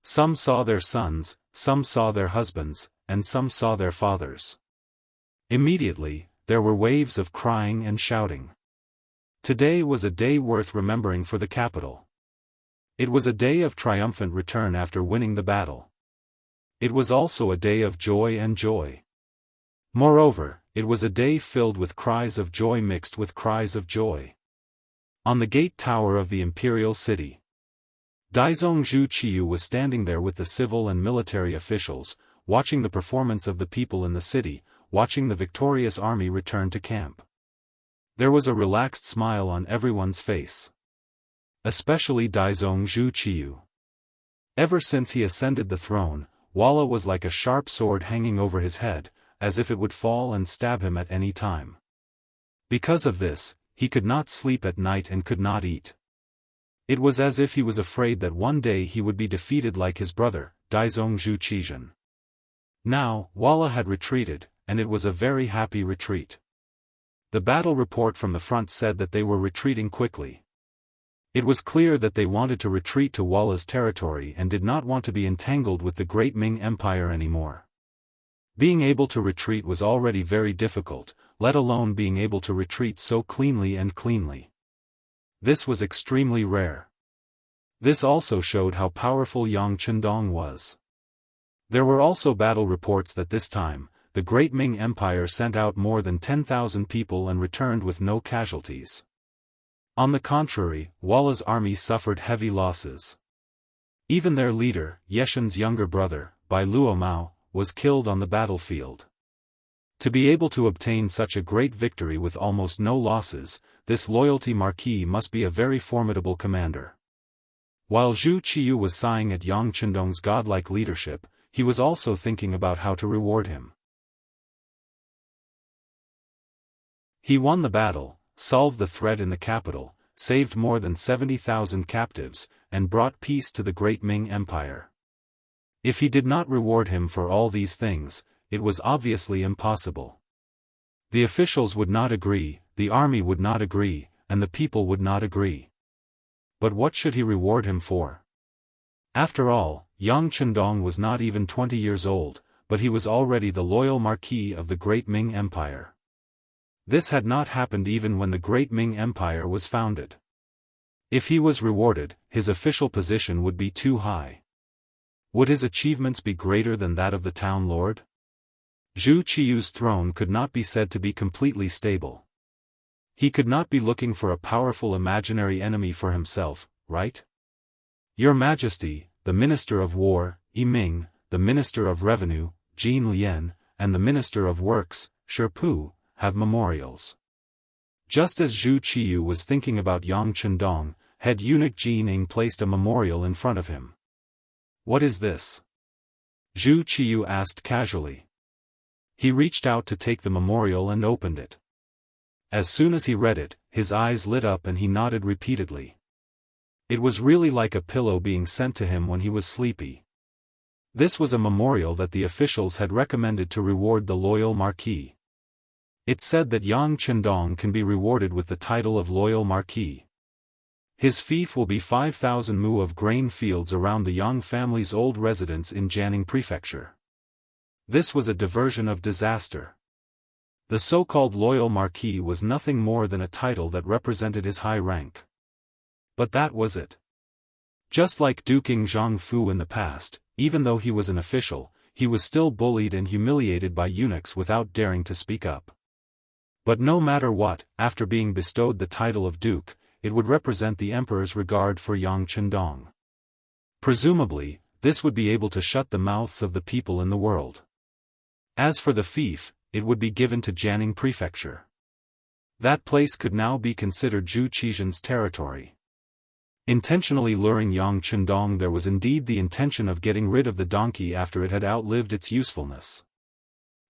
Some saw their sons, some saw their husbands, and some saw their fathers. Immediately, there were waves of crying and shouting. Today was a day worth remembering for the capital. It was a day of triumphant return after winning the battle. It was also a day of joy and joy. Moreover, it was a day filled with cries of joy mixed with cries of joy. On the gate tower of the imperial city, Daizong Zhu Qiyu was standing there with the civil and military officials, watching the performance of the people in the city, watching the victorious army return to camp. There was a relaxed smile on everyone's face. Especially Daizong Zhu Qiyu. Ever since he ascended the throne, Walla was like a sharp sword hanging over his head, as if it would fall and stab him at any time. Because of this, he could not sleep at night and could not eat. It was as if he was afraid that one day he would be defeated like his brother, Daizong Zhu Qizhen. Now, Walla had retreated, and it was a very happy retreat. The battle report from the front said that they were retreating quickly. It was clear that they wanted to retreat to Walla's territory and did not want to be entangled with the great Ming Empire anymore. Being able to retreat was already very difficult, let alone being able to retreat so cleanly. This was extremely rare. This also showed how powerful Yang Chendong was. There were also battle reports that this time, the Great Ming Empire sent out more than 10,000 people and returned with no casualties. On the contrary, Walla's army suffered heavy losses. Even their leader, Yeshen's younger brother, Bai Luo Mao, was killed on the battlefield. To be able to obtain such a great victory with almost no losses, this loyalty marquis must be a very formidable commander. While Zhu Qiyu was sighing at Yang Chendong's godlike leadership, he was also thinking about how to reward him. He won the battle, solved the threat in the capital, saved more than 70,000 captives, and brought peace to the great Ming Empire. If he did not reward him for all these things, it was obviously impossible. The officials would not agree, the army would not agree, and the people would not agree. But what should he reward him for? After all, Yang Chendong was not even 20 years old, but he was already the loyal marquis of the great Ming Empire. This had not happened even when the great Ming Empire was founded. If he was rewarded, his official position would be too high. Would his achievements be greater than that of the town lord? Zhu Qiyu's throne could not be said to be completely stable. He could not be looking for a powerful imaginary enemy for himself, right? Your Majesty, the Minister of War, Yi Ming, the Minister of Revenue, Jin Lian, and the Minister of Works, Shi Pu, have memorials. Just as Zhu Qiyu was thinking about Yang Chendong, head eunuch Jin Ing placed a memorial in front of him. What is this? Zhu Qiyu asked casually. He reached out to take the memorial and opened it. As soon as he read it, his eyes lit up and he nodded repeatedly. It was really like a pillow being sent to him when he was sleepy. This was a memorial that the officials had recommended to reward the loyal marquis. It said that Yang Chendong can be rewarded with the title of loyal marquis. His fief will be 5,000 mu of grain fields around the Yang family's old residence in Jianghu Prefecture. This was a diversion of disaster. The so-called loyal marquis was nothing more than a title that represented his high rank. But that was it. Just like Duking Zhangfu in the past, even though he was an official, he was still bullied and humiliated by eunuchs without daring to speak up. But no matter what, after being bestowed the title of duke, it would represent the emperor's regard for Yang Chendong. Presumably, this would be able to shut the mouths of the people in the world. As for the fief, it would be given to Jianghu Prefecture. That place could now be considered Zhu Qizhen's territory. Intentionally luring Yang Chendong, there was indeed the intention of getting rid of the donkey after it had outlived its usefulness.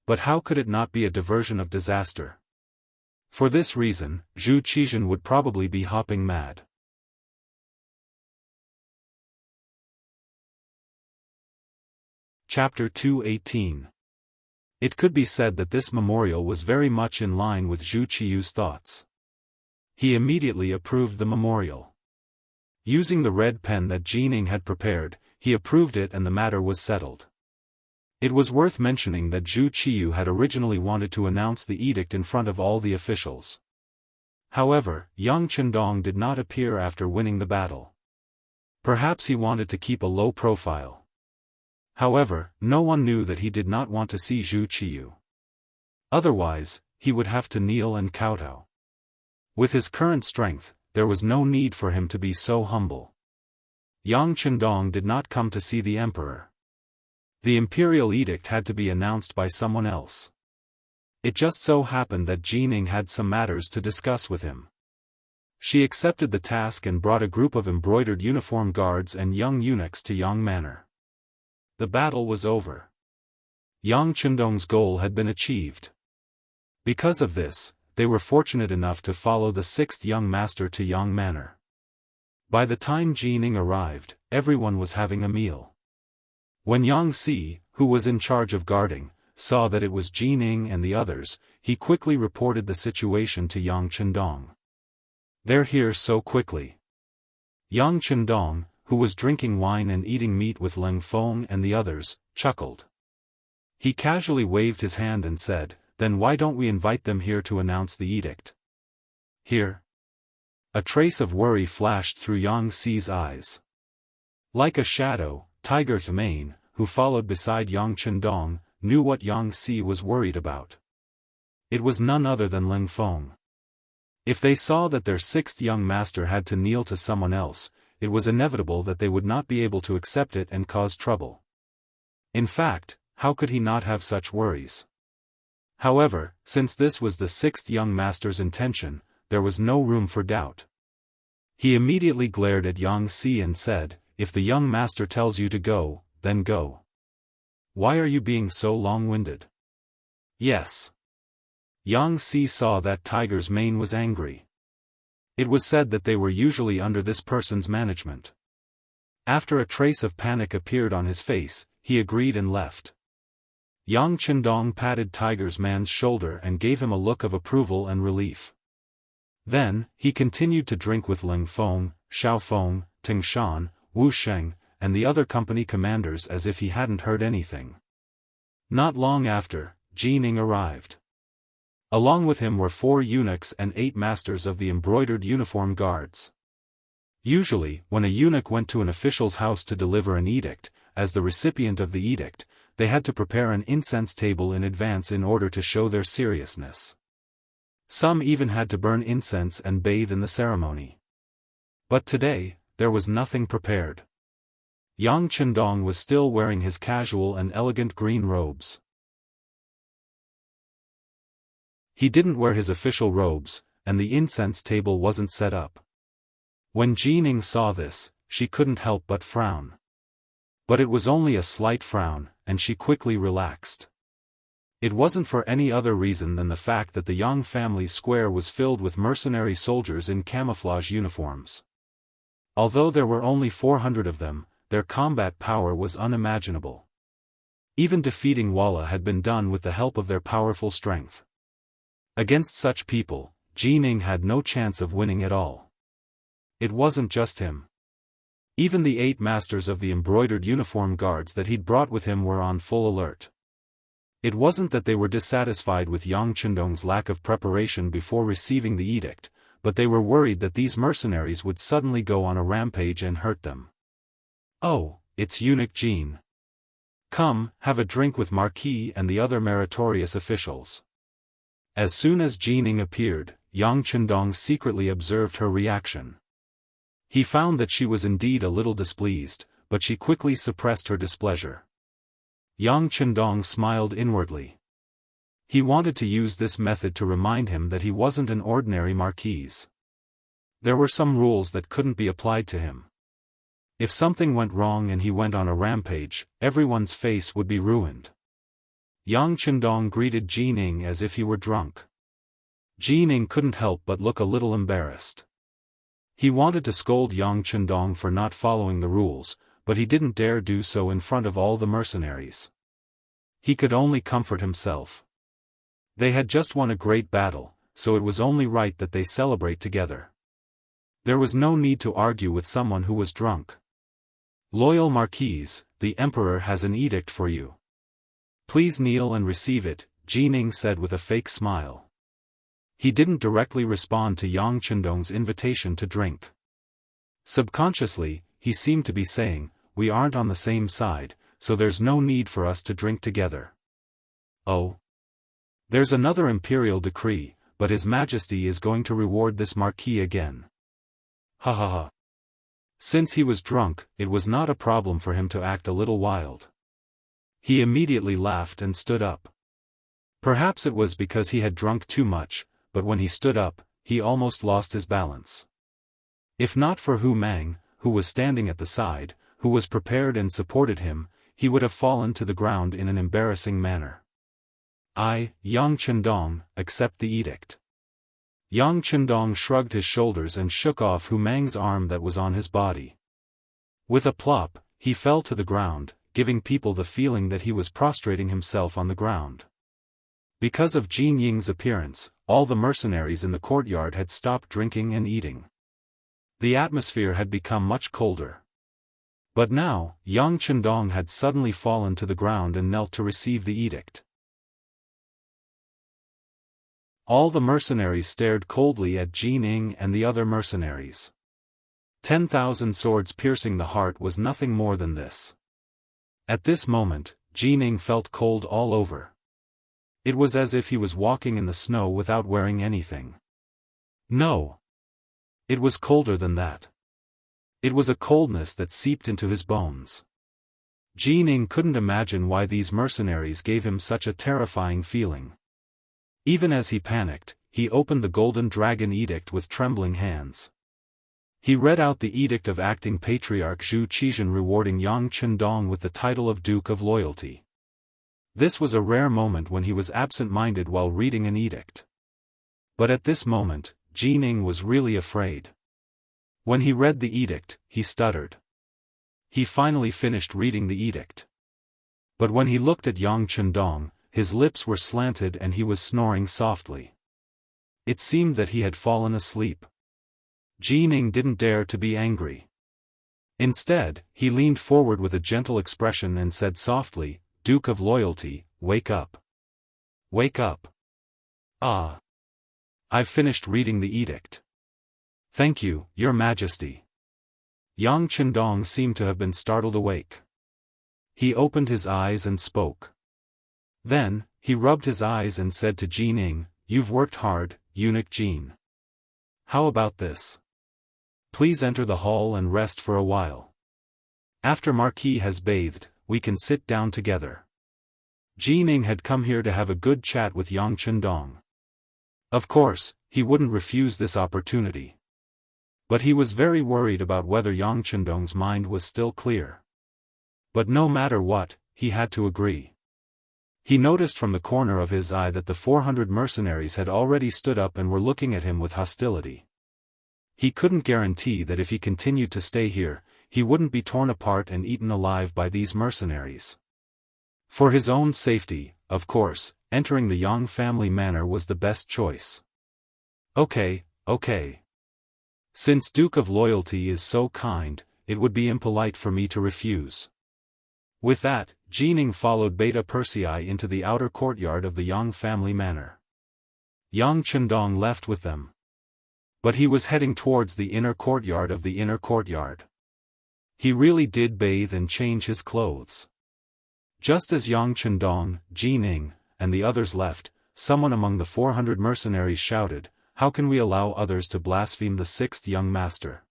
But how could it not be a diversion of disaster? For this reason, Zhu Qizhen would probably be hopping mad. Chapter 218. It could be said that this memorial was very much in line with Zhu Qiyu's thoughts. He immediately approved the memorial. Using the red pen that Jin Ing had prepared, he approved it and the matter was settled. It was worth mentioning that Zhu Qiyu had originally wanted to announce the edict in front of all the officials. However, Yang Chendong did not appear after winning the battle. Perhaps he wanted to keep a low profile. However, no one knew that he did not want to see Zhu Qiyu. Otherwise, he would have to kneel and kowtow. With his current strength, there was no need for him to be so humble. Yang Chendong did not come to see the emperor. The imperial edict had to be announced by someone else. It just so happened that Jin Ing had some matters to discuss with him. She accepted the task and brought a group of embroidered uniform guards and young eunuchs to Yang Manor. The battle was over. Yang Chendong's goal had been achieved. Because of this, they were fortunate enough to follow the sixth young master to Yang Manor. By the time Jining arrived, everyone was having a meal. When Yang Si, who was in charge of guarding, saw that it was Jining and the others, he quickly reported the situation to Yang Chendong. "They're here so quickly." Yang Chendong, who was drinking wine and eating meat with Leng Feng and the others, chuckled. He casually waved his hand and said, "Then why don't we invite them here to announce the edict?" "Here?" A trace of worry flashed through Yang Si's eyes. Like a shadow, Tiger Themain, who followed beside Yang Chendong, knew what Yang Si was worried about. It was none other than Leng Feng. If they saw that their sixth young master had to kneel to someone else, it was inevitable that they would not be able to accept it and cause trouble. In fact, how could he not have such worries? However, since this was the sixth young master's intention, there was no room for doubt. He immediately glared at Yang Si and said, "If the young master tells you to go, then go. Why are you being so long-winded?" "Yes." Yang Si saw that Tiger's mane was angry. It was said that they were usually under this person's management. After a trace of panic appeared on his face, he agreed and left. Yang Chendong patted Tiger's man's shoulder and gave him a look of approval and relief. Then, he continued to drink with Leng Feng, Xiao Feng, Ting Shan, Wu Sheng, and the other company commanders as if he hadn't heard anything. Not long after, Jining arrived. Along with him were 4 eunuchs and 8 masters of the embroidered uniform guards. Usually, when a eunuch went to an official's house to deliver an edict, as the recipient of the edict, they had to prepare an incense table in advance in order to show their seriousness. Some even had to burn incense and bathe in the ceremony. But today, there was nothing prepared. Yang Chendong was still wearing his casual and elegant green robes. He didn't wear his official robes, and the incense table wasn't set up. When Jining saw this, she couldn't help but frown. But it was only a slight frown, and she quickly relaxed. It wasn't for any other reason than the fact that the Yang family square was filled with mercenary soldiers in camouflage uniforms. Although there were only 400 of them, their combat power was unimaginable. Even defeating Walla had been done with the help of their powerful strength. Against such people, Jining had no chance of winning at all. It wasn't just him. Even the 8 masters of the embroidered uniform guards that he'd brought with him were on full alert. It wasn't that they were dissatisfied with Yang Chendong's lack of preparation before receiving the edict, but they were worried that these mercenaries would suddenly go on a rampage and hurt them. "Oh, it's Eunuch Jin. Come, have a drink with Marquis and the other meritorious officials." As soon as Jining appeared, Yang Chendong secretly observed her reaction. He found that she was indeed a little displeased, but she quickly suppressed her displeasure. Yang Chendong smiled inwardly. He wanted to use this method to remind him that he wasn't an ordinary marquis. There were some rules that couldn't be applied to him. If something went wrong and he went on a rampage, everyone's face would be ruined. Yang Chendong greeted Jining as if he were drunk. Jining couldn't help but look a little embarrassed. He wanted to scold Yang Chendong for not following the rules, but he didn't dare do so in front of all the mercenaries. He could only comfort himself. They had just won a great battle, so it was only right that they celebrate together. There was no need to argue with someone who was drunk. "Loyal Marquis, the Emperor has an edict for you. Please kneel and receive it," Jining said with a fake smile. He didn't directly respond to Yang Chendong's invitation to drink. Subconsciously, he seemed to be saying, "We aren't on the same side, so there's no need for us to drink together." "Oh. There's another imperial decree, but His Majesty is going to reward this marquis again." Ha ha ha. Since he was drunk, it was not a problem for him to act a little wild. He immediately laughed and stood up. Perhaps it was because he had drunk too much, but when he stood up, he almost lost his balance. If not for Hu Mang, who was standing at the side, who was prepared and supported him, he would have fallen to the ground in an embarrassing manner. "I, Yang Chendong, accept the edict." Yang Chendong shrugged his shoulders and shook off Hu Mang's arm that was on his body. With a plop, he fell to the ground, giving people the feeling that he was prostrating himself on the ground. Because of Jin Ying's appearance, all the mercenaries in the courtyard had stopped drinking and eating. The atmosphere had become much colder. But now, Yang Chendong had suddenly fallen to the ground and knelt to receive the edict. All the mercenaries stared coldly at Jin Ying and the other mercenaries. 10,000 swords piercing the heart was nothing more than this. At this moment, Jin Ying felt cold all over. It was as if he was walking in the snow without wearing anything. No. It was colder than that. It was a coldness that seeped into his bones. Jin Ying couldn't imagine why these mercenaries gave him such a terrifying feeling. Even as he panicked, he opened the Golden Dragon Edict with trembling hands. He read out the edict of acting patriarch Zhu Qizhen rewarding Yang Chendong with the title of Duke of Loyalty. This was a rare moment when he was absent-minded while reading an edict. But at this moment, Jin Ying was really afraid. When he read the edict, he stuttered. He finally finished reading the edict. But when he looked at Yang Chendong, his lips were slanted and he was snoring softly. It seemed that he had fallen asleep. Jin Ying didn't dare to be angry. Instead, he leaned forward with a gentle expression and said softly, "Duke of Loyalty, wake up. Wake up. Ah. I've finished reading the edict." "Thank you, Your Majesty." Yang Chendong seemed to have been startled awake. He opened his eyes and spoke. Then, he rubbed his eyes and said to Jin Ying, "You've worked hard, eunuch Jin. How about this? Please enter the hall and rest for a while. After Marquis has bathed, we can sit down together." Jin Ying had come here to have a good chat with Yang Chendong. Of course, he wouldn't refuse this opportunity. But he was very worried about whether Yang Chendong's mind was still clear. But no matter what, he had to agree. He noticed from the corner of his eye that the 400 mercenaries had already stood up and were looking at him with hostility. He couldn't guarantee that if he continued to stay here, he wouldn't be torn apart and eaten alive by these mercenaries. For his own safety, of course, entering the Yang family manor was the best choice. Okay. Since Duke of Loyalty is so kind, it would be impolite for me to refuse. With that, Jin Ying followed Beta Persei into the outer courtyard of the Yang family manor. Yang Chendong left with them. But he was heading towards the inner courtyard of the inner courtyard. He really did bathe and change his clothes. Just as Yang Chendong, Jin Ying, and the others left, someone among the 400 mercenaries shouted, "How can we allow others to blaspheme the 6th young master?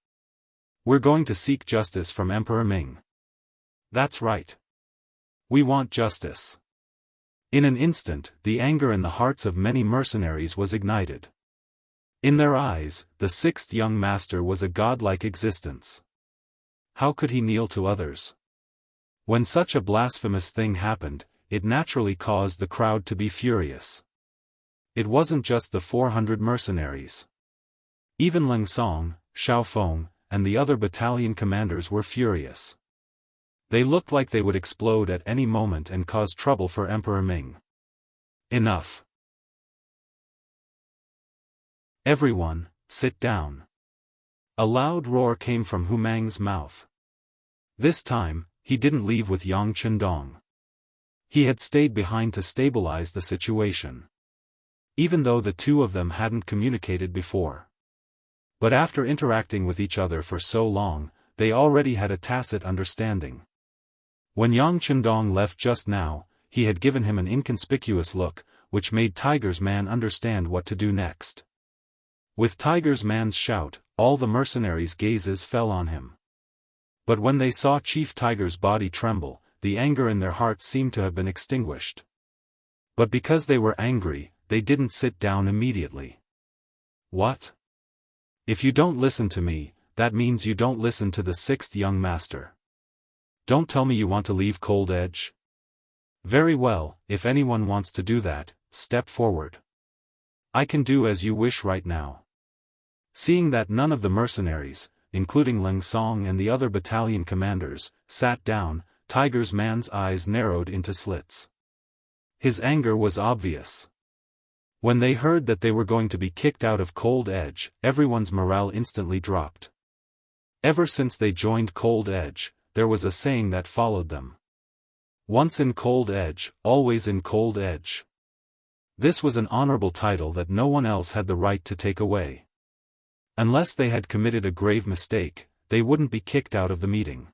We're going to seek justice from Emperor Ming." "That's right. We want justice." In an instant, the anger in the hearts of many mercenaries was ignited. In their eyes, the 6th young master was a godlike existence. How could he kneel to others? When such a blasphemous thing happened, it naturally caused the crowd to be furious. It wasn't just the 400 mercenaries. Even Ling Song, Xiao Feng, and the other battalion commanders were furious. They looked like they would explode at any moment and cause trouble for Emperor Ming. Enough. Everyone, sit down. A loud roar came from Hu Mang's mouth. This time, he didn't leave with Yang Chendong. He had stayed behind to stabilize the situation. Even though the two of them hadn't communicated before. But after interacting with each other for so long, they already had a tacit understanding. When Yang Chendong left just now, he had given him an inconspicuous look, which made Tiger's Man understand what to do next. With Tiger's Man's shout, all the mercenaries' gazes fell on him. But when they saw Chief Tiger's body tremble, the anger in their hearts seemed to have been extinguished. But because they were angry, they didn't sit down immediately. "What? If you don't listen to me, that means you don't listen to the 6th young master. Don't tell me you want to leave Cold Edge. Very well, if anyone wants to do that, step forward." I can do as you wish right now. Seeing that none of the mercenaries, including Ling Song and the other battalion commanders, sat down, Tiger's man's eyes narrowed into slits. His anger was obvious. When they heard that they were going to be kicked out of Cold Edge, everyone's morale instantly dropped. Ever since they joined Cold Edge, there was a saying that followed them. Once in Cold Edge, always in Cold Edge. This was an honorable title that no one else had the right to take away. Unless they had committed a grave mistake, they wouldn't be kicked out of the meeting.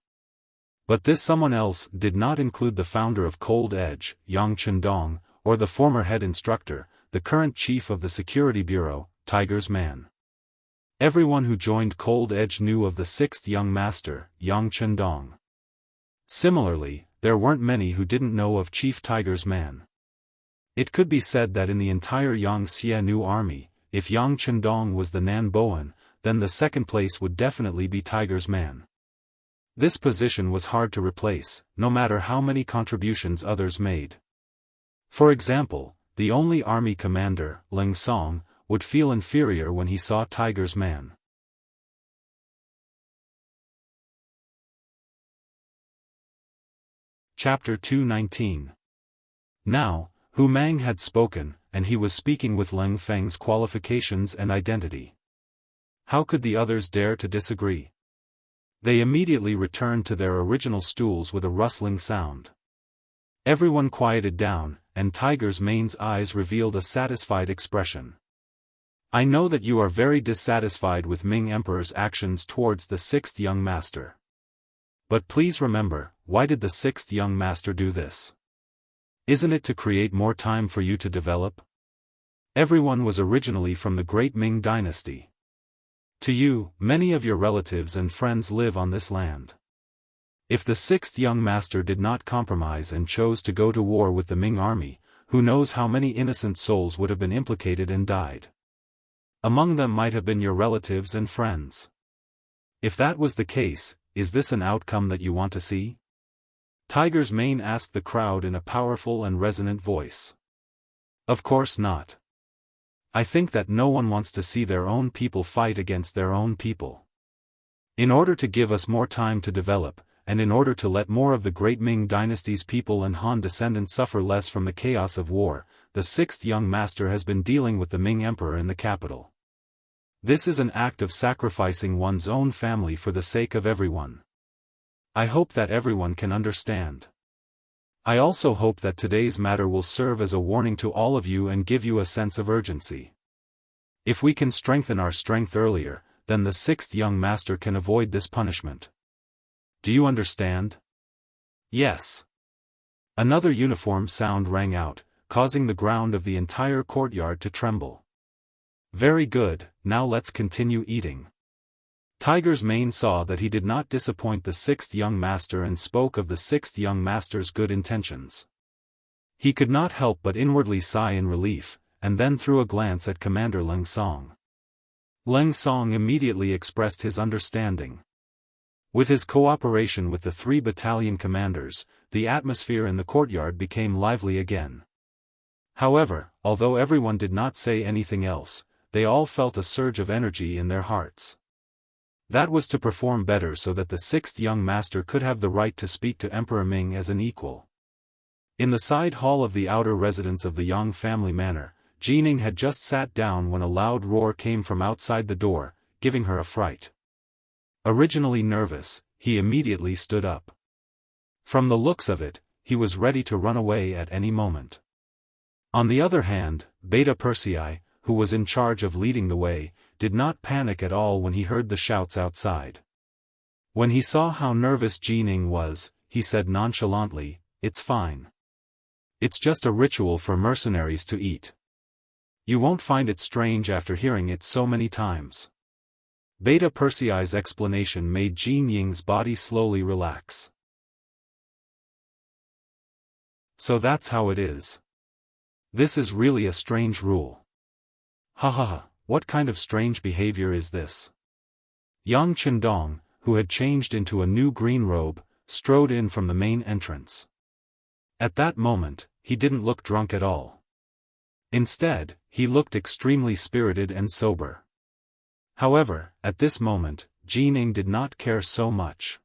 But this someone else did not include the founder of Cold Edge, Yang Chendong, or the former head instructor, the current chief of the security bureau, Tiger's man. Everyone who joined Cold Edge knew of the sixth young master, Yang Chendong. Similarly, there weren't many who didn't know of Chief Tiger's man. It could be said that in the entire Yang Xianu army, if Yang Chendong was the Nan Boan, then the second place would definitely be Tiger's man. This position was hard to replace, no matter how many contributions others made. For example, the only army commander, Ling Song, would feel inferior when he saw Tiger's man. Chapter 219. Now, Hu Mang had spoken, and he was speaking with Leng Feng's qualifications and identity. How could the others dare to disagree? They immediately returned to their original stools with a rustling sound. Everyone quieted down, and Tiger's mane's eyes revealed a satisfied expression. I know that you are very dissatisfied with Ming Emperor's actions towards the sixth young master. But please remember, why did the sixth young master do this? Isn't it to create more time for you to develop? Everyone was originally from the great Ming Dynasty. To you, many of your relatives and friends live on this land. If the sixth young master did not compromise and chose to go to war with the Ming army, who knows how many innocent souls would have been implicated and died. Among them might have been your relatives and friends. If that was the case, is this an outcome that you want to see? Tiger's mane asked the crowd in a powerful and resonant voice. Of course not. I think that no one wants to see their own people fight against their own people. In order to give us more time to develop, and in order to let more of the great Ming dynasty's people and Han descendants suffer less from the chaos of war, the sixth young master has been dealing with the Ming emperor in the capital. This is an act of sacrificing one's own family for the sake of everyone. I hope that everyone can understand. I also hope that today's matter will serve as a warning to all of you and give you a sense of urgency. If we can strengthen our strength earlier, then the sixth young master can avoid this punishment. Do you understand? Yes. Another uniform sound rang out, causing the ground of the entire courtyard to tremble. Very good, now let's continue eating. Tiger's mane saw that he did not disappoint the sixth young master and spoke of the sixth young master's good intentions. He could not help but inwardly sigh in relief, and then threw a glance at Commander Leng Song. Leng Song immediately expressed his understanding. With his cooperation with the 3 battalion commanders, the atmosphere in the courtyard became lively again. However, although everyone did not say anything else, they all felt a surge of energy in their hearts. That was to perform better so that the sixth young master could have the right to speak to Emperor Ming as an equal. In the side hall of the outer residence of the Yang family manor, Jining had just sat down when a loud roar came from outside the door, giving her a fright. Originally nervous, he immediately stood up. From the looks of it, he was ready to run away at any moment. On the other hand, Beta Persei, who was in charge of leading the way, did not panic at all when he heard the shouts outside. When he saw how nervous Jining was, he said nonchalantly, "It's fine. It's just a ritual for mercenaries to eat. You won't find it strange after hearing it so many times." Beta Persei's explanation made Jin Ying's body slowly relax. So that's how it is. This is really a strange rule. Ha ha ha, what kind of strange behavior is this? Yang Chendong, who had changed into a new green robe, strode in from the main entrance. At that moment, he didn't look drunk at all. Instead, he looked extremely spirited and sober. However, at this moment, Jining did not care so much.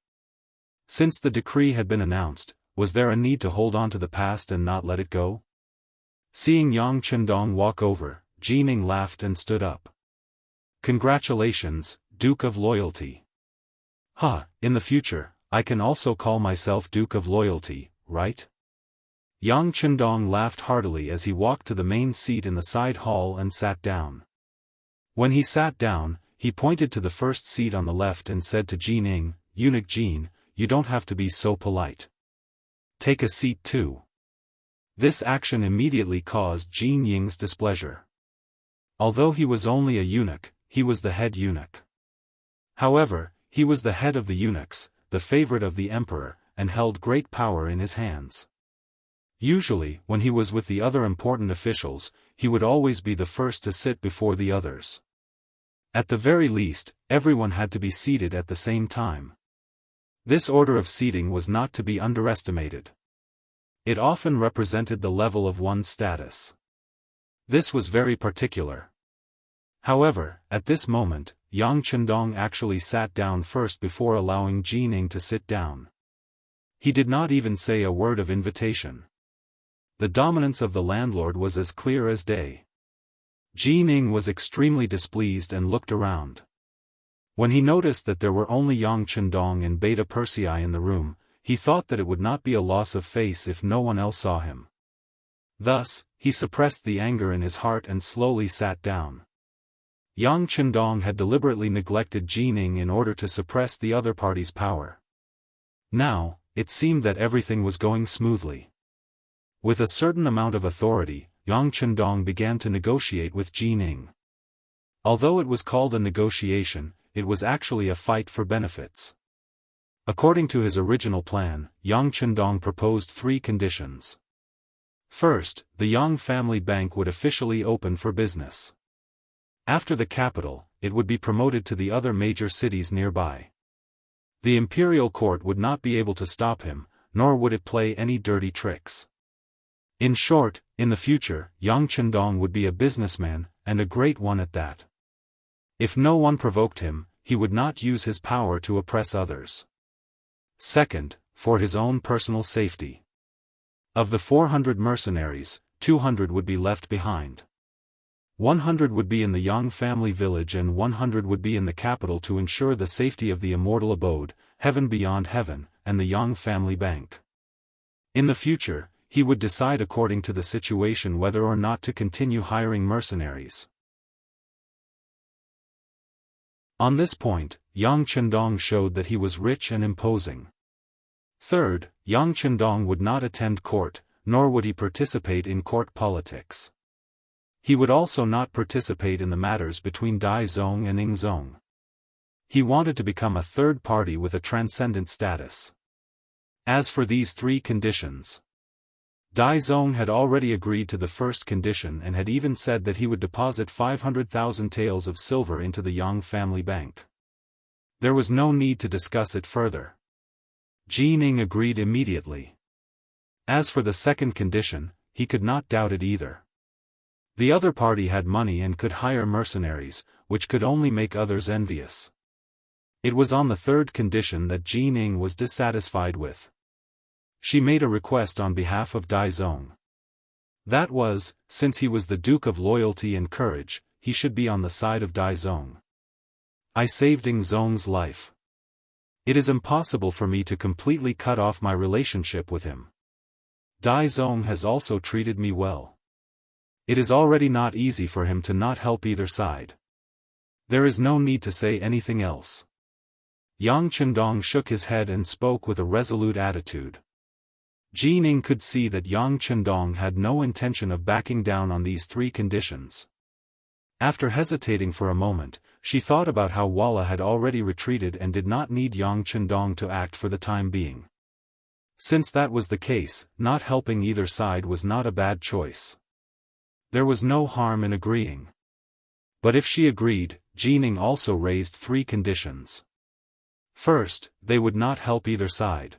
Since the decree had been announced, was there a need to hold on to the past and not let it go? Seeing Yang Chendong walk over, Jining laughed and stood up. Congratulations, Duke of Loyalty. In the future, I can also call myself Duke of Loyalty, right? Yang Chendong laughed heartily as he walked to the main seat in the side hall and sat down. When he sat down, he pointed to the first seat on the left and said to Jining, "Eunuch Jin, you don't have to be so polite. Take a seat too." This action immediately caused Jin Ying's displeasure. Although he was only a eunuch, he was the head eunuch. However, he was the head of the eunuchs, the favorite of the emperor, and held great power in his hands. Usually, when he was with the other important officials, he would always be the first to sit before the others. At the very least, everyone had to be seated at the same time. This order of seating was not to be underestimated. It often represented the level of one's status. This was very particular. However, at this moment, Yang Chendong actually sat down first before allowing Jining to sit down. He did not even say a word of invitation. The dominance of the landlord was as clear as day. Jining was extremely displeased and looked around. When he noticed that there were only Yang Chendong and Beta Persei in the room, he thought that it would not be a loss of face if no one else saw him. Thus, he suppressed the anger in his heart and slowly sat down. Yang Chendong had deliberately neglected Jining in order to suppress the other party's power. Now, it seemed that everything was going smoothly. With a certain amount of authority, Yang Chendong began to negotiate with Jining. Although it was called a negotiation, it was actually a fight for benefits. According to his original plan, Yang Chendong proposed 3 conditions. First, the Yang family bank would officially open for business. After the capital, it would be promoted to the other major cities nearby. The imperial court would not be able to stop him, nor would it play any dirty tricks. In short, in the future, Yang Chendong would be a businessman, and a great one at that. If no one provoked him, he would not use his power to oppress others. Second, for his own personal safety. Of the 400 mercenaries, 200 would be left behind. 100 would be in the Yang family village and 100 would be in the capital to ensure the safety of the immortal abode, heaven beyond heaven, and the Yang family bank. In the future, he would decide according to the situation whether or not to continue hiring mercenaries. On this point, Yang Chendong showed that he was rich and imposing. Third, Yang Chendong would not attend court, nor would he participate in court politics. He would also not participate in the matters between Dai Zong and Ing Zong. He wanted to become a third party with a transcendent status. As for these 3 conditions, Dai Zong had already agreed to the first condition and had even said that he would deposit 500,000 taels of silver into the Yang family bank. There was no need to discuss it further. Jining agreed immediately. As for the second condition, he could not doubt it either. The other party had money and could hire mercenaries, which could only make others envious. It was on the third condition that Jining was dissatisfied with. She made a request on behalf of Dai Zong. That was, since he was the Duke of Loyalty and Courage, he should be on the side of Dai Zong. I saved Ing Zong's life. It is impossible for me to completely cut off my relationship with him. Dai Zong has also treated me well. It is already not easy for him to not help either side. There is no need to say anything else. Yang Chendong shook his head and spoke with a resolute attitude. Jining could see that Yang Chendong had no intention of backing down on these 3 conditions. After hesitating for a moment, she thought about how Walla had already retreated and did not need Yang Chendong to act for the time being. Since that was the case, not helping either side was not a bad choice. There was no harm in agreeing. But if she agreed, Jining also raised 3 conditions. First, they would not help either side.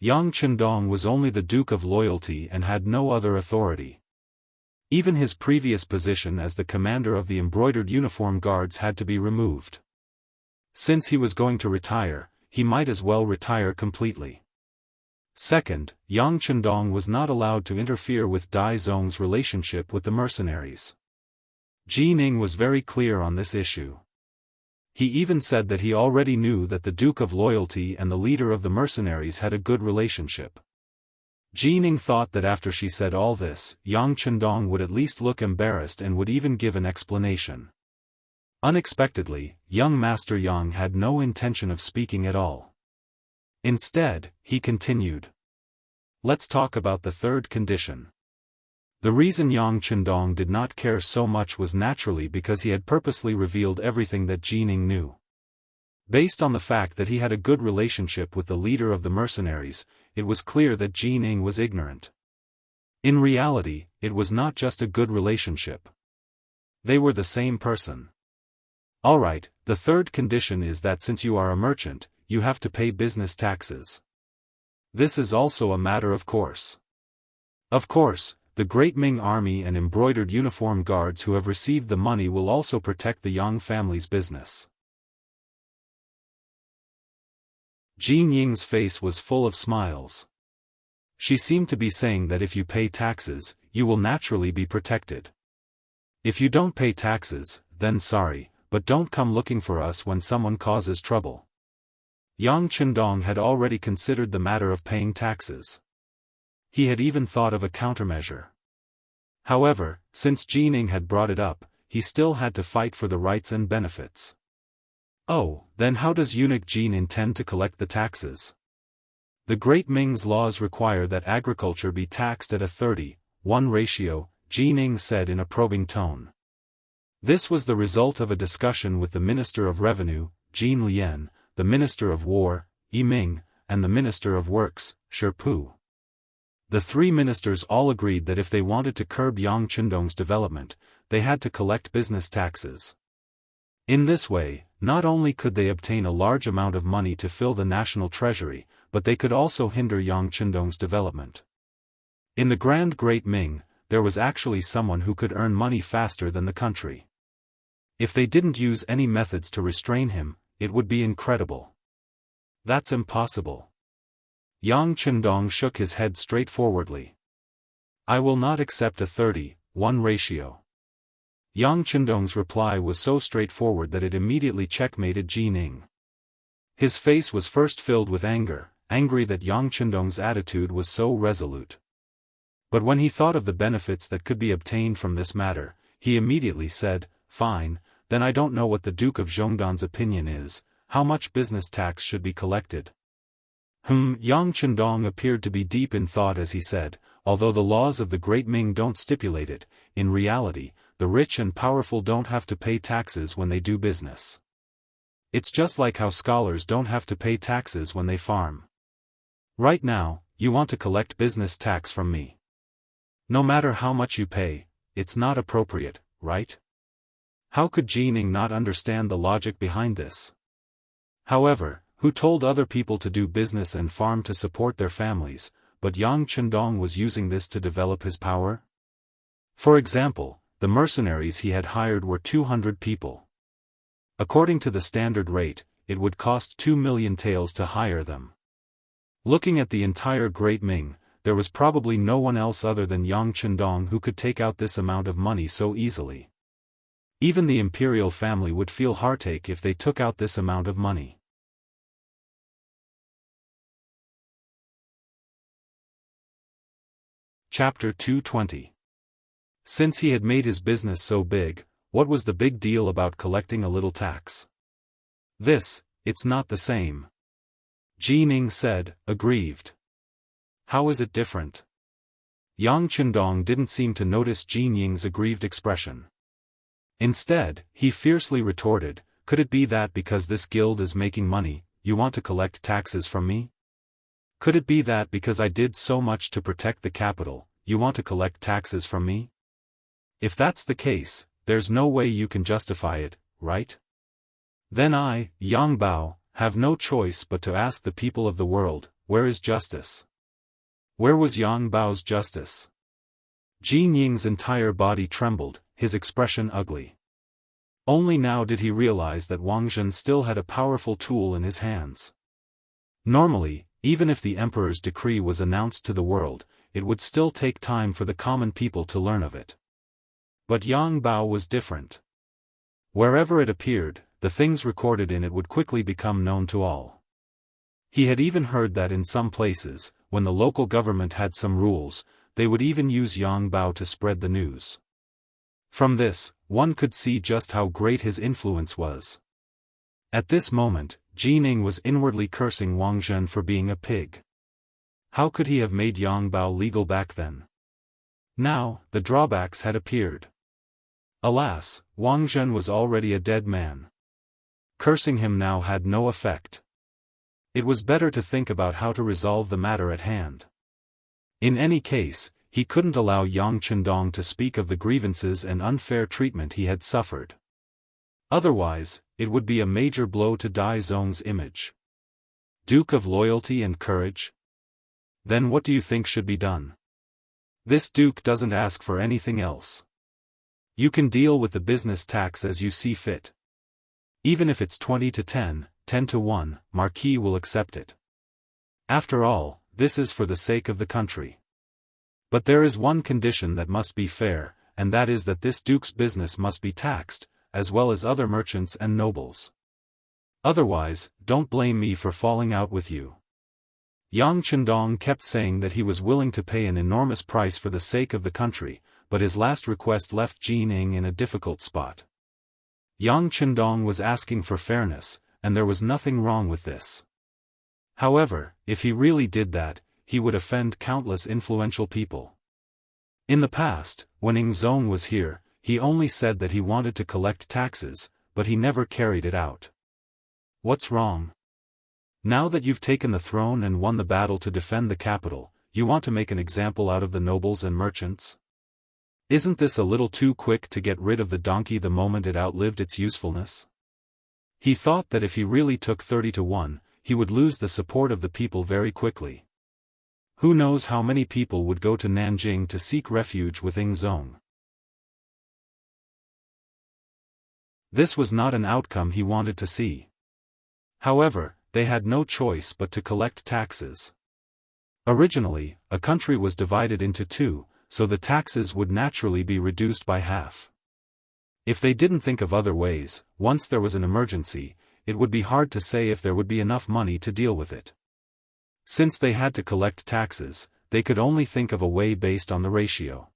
Yang Chendong was only the Duke of Loyalty and had no other authority. Even his previous position as the commander of the embroidered uniform guards had to be removed. Since he was going to retire, he might as well retire completely. Second, Yang Chendong was not allowed to interfere with Dai Zong's relationship with the mercenaries. Ji Ning was very clear on this issue. He even said that he already knew that the Duke of Loyalty and the leader of the mercenaries had a good relationship. Ji Ning thought that after she said all this, Yang Chendong would at least look embarrassed and would even give an explanation. Unexpectedly, young Master Yang had no intention of speaking at all. Instead, he continued. Let's talk about the third condition. The reason Yang Chendong did not care so much was naturally because he had purposely revealed everything that Ji Ning knew. Based on the fact that he had a good relationship with the leader of the mercenaries, it was clear that Ji Ning was ignorant. In reality, it was not just a good relationship. They were the same person. Alright, the third condition is that since you are a merchant, you have to pay business taxes. This is also a matter of course. Of course, the Great Ming Army and embroidered uniform guards who have received the money will also protect the Yang family's business. Jin Ying's face was full of smiles. She seemed to be saying that if you pay taxes, you will naturally be protected. If you don't pay taxes, then sorry, but don't come looking for us when someone causes trouble. Yang Chendong had already considered the matter of paying taxes. He had even thought of a countermeasure. However, since Ji Ning had brought it up, he still had to fight for the rights and benefits. Oh, then how does eunuch Jin intend to collect the taxes? The Great Ming's laws require that agriculture be taxed at a 30:1 ratio, Ji Ning said in a probing tone. This was the result of a discussion with the Minister of Revenue, Jin Lian, the Minister of War, Yi Ming, and the Minister of Works, Shi Pu. The three ministers all agreed that if they wanted to curb Yang Chendong's development, they had to collect business taxes. In this way, not only could they obtain a large amount of money to fill the national treasury, but they could also hinder Yang Chendong's development. In the Grand Great Ming, there was actually someone who could earn money faster than the country. If they didn't use any methods to restrain him, it would be incredible. That's impossible. Yang Chendong shook his head straightforwardly. I will not accept a 30:1 ratio. Yang Chendong's reply was so straightforward that it immediately checkmated Ji Ning. His face was first filled with anger, angry that Yang Chendong's attitude was so resolute. But when he thought of the benefits that could be obtained from this matter, he immediately said, fine, then I don't know what the Duke of Zhongdan's opinion is, how much business tax should be collected. Yang Chendong appeared to be deep in thought as he said, although the laws of the Great Ming don't stipulate it, in reality, the rich and powerful don't have to pay taxes when they do business. It's just like how scholars don't have to pay taxes when they farm. Right now, you want to collect business tax from me. No matter how much you pay, it's not appropriate, right? How could Ji Ning not understand the logic behind this? However, who told other people to do business and farm to support their families, but Yang Chendong was using this to develop his power? For example, the mercenaries he had hired were 200 people. According to the standard rate, it would cost 2 million taels to hire them. Looking at the entire Great Ming, there was probably no one else other than Yang Chendong who could take out this amount of money so easily. Even the imperial family would feel heartache if they took out this amount of money. Chapter 220. Since he had made his business so big, what was the big deal about collecting a little tax? It's not the same. Ji Ning said, aggrieved. How is it different? Yang Chendong didn't seem to notice Ji Ning's aggrieved expression. Instead, he fiercely retorted, could it be that because this guild is making money, you want to collect taxes from me? Could it be that because I did so much to protect the capital, you want to collect taxes from me? If that's the case, there's no way you can justify it, right? Then I, Yang Bao, have no choice but to ask the people of the world, where is justice? Where was Yang Bao's justice? Jin Ying's entire body trembled, his expression ugly. Only now did he realize that Wang Zhen still had a powerful tool in his hands. Normally, even if the emperor's decree was announced to the world, it would still take time for the common people to learn of it. But Yang Bao was different. Wherever it appeared, the things recorded in it would quickly become known to all. He had even heard that in some places, when the local government had some rules, they would even use Yang Bao to spread the news. From this, one could see just how great his influence was. At this moment, Jin Ying was inwardly cursing Wang Zhen for being a pig. How could he have made Yang Bao legal back then? Now, the drawbacks had appeared. Alas, Wang Zhen was already a dead man. Cursing him now had no effect. It was better to think about how to resolve the matter at hand. In any case, he couldn't allow Yang Chendong to speak of the grievances and unfair treatment he had suffered. Otherwise, it would be a major blow to Dai Zong's image. Duke of Loyalty and Courage? Then what do you think should be done? This duke doesn't ask for anything else. You can deal with the business tax as you see fit. Even if it's 20 to 10, 10 to 1, Marquis will accept it. After all, this is for the sake of the country. But there is one condition that must be fair, and that is that this duke's business must be taxed, as well as other merchants and nobles. Otherwise, don't blame me for falling out with you. Yang Chendong kept saying that he was willing to pay an enormous price for the sake of the country, but his last request left Jin Ying in a difficult spot. Yang Chendong was asking for fairness, and there was nothing wrong with this. However, if he really did that, he would offend countless influential people. In the past, when Ing Zong was here, he only said that he wanted to collect taxes, but he never carried it out. What's wrong? Now that you've taken the throne and won the battle to defend the capital, you want to make an example out of the nobles and merchants? Isn't this a little too quick to get rid of the donkey the moment it outlived its usefulness? He thought that if he really took 30 to 1, he would lose the support of the people very quickly. Who knows how many people would go to Nanjing to seek refuge with Ing Zong. This was not an outcome he wanted to see. However, they had no choice but to collect taxes. Originally, a country was divided into two, so the taxes would naturally be reduced by half. If they didn't think of other ways, once there was an emergency, it would be hard to say if there would be enough money to deal with it. Since they had to collect taxes, they could only think of a way based on the ratio.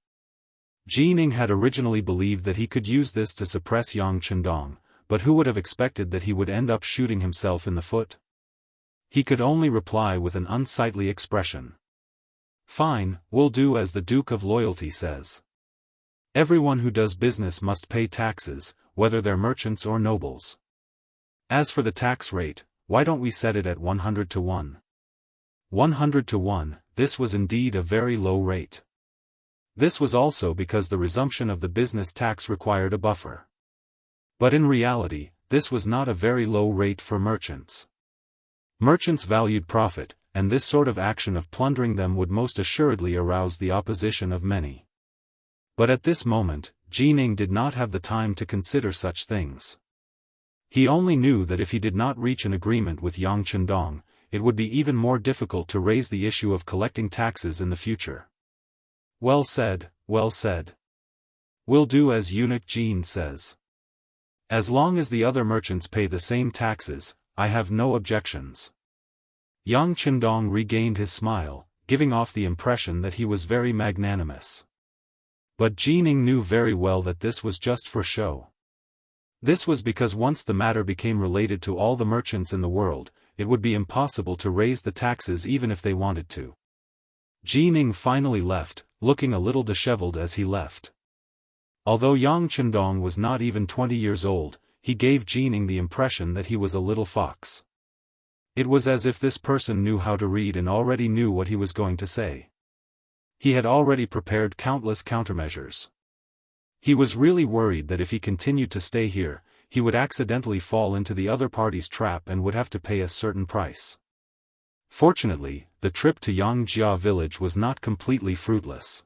Jin Ying had originally believed that he could use this to suppress Yang Chendong, but who would have expected that he would end up shooting himself in the foot? He could only reply with an unsightly expression. Fine, we'll do as the Duke of Loyalty says. Everyone who does business must pay taxes, whether they're merchants or nobles. As for the tax rate, why don't we set it at 100 to 1? 100 to 1, this was indeed a very low rate. This was also because the resumption of the business tax required a buffer. But in reality, this was not a very low rate for merchants. Merchants valued profit, and this sort of action of plundering them would most assuredly arouse the opposition of many. But at this moment, Jin Ying did not have the time to consider such things. He only knew that if he did not reach an agreement with Yang Chendong, it would be even more difficult to raise the issue of collecting taxes in the future. Well said, well said. We'll do as Eunuch Jin says. As long as the other merchants pay the same taxes, I have no objections. Yang Chendong regained his smile, giving off the impression that he was very magnanimous. But Jin Ying knew very well that this was just for show. This was because once the matter became related to all the merchants in the world, it would be impossible to raise the taxes even if they wanted to. Jin Ying finally left, looking a little disheveled as he left. Although Yang Chendong was not even 20 years old, he gave Jin Ying the impression that he was a little fox. It was as if this person knew how to read and already knew what he was going to say. He had already prepared countless countermeasures. He was really worried that if he continued to stay here, he would accidentally fall into the other party's trap and would have to pay a certain price. Fortunately, the trip to Yangjia village was not completely fruitless.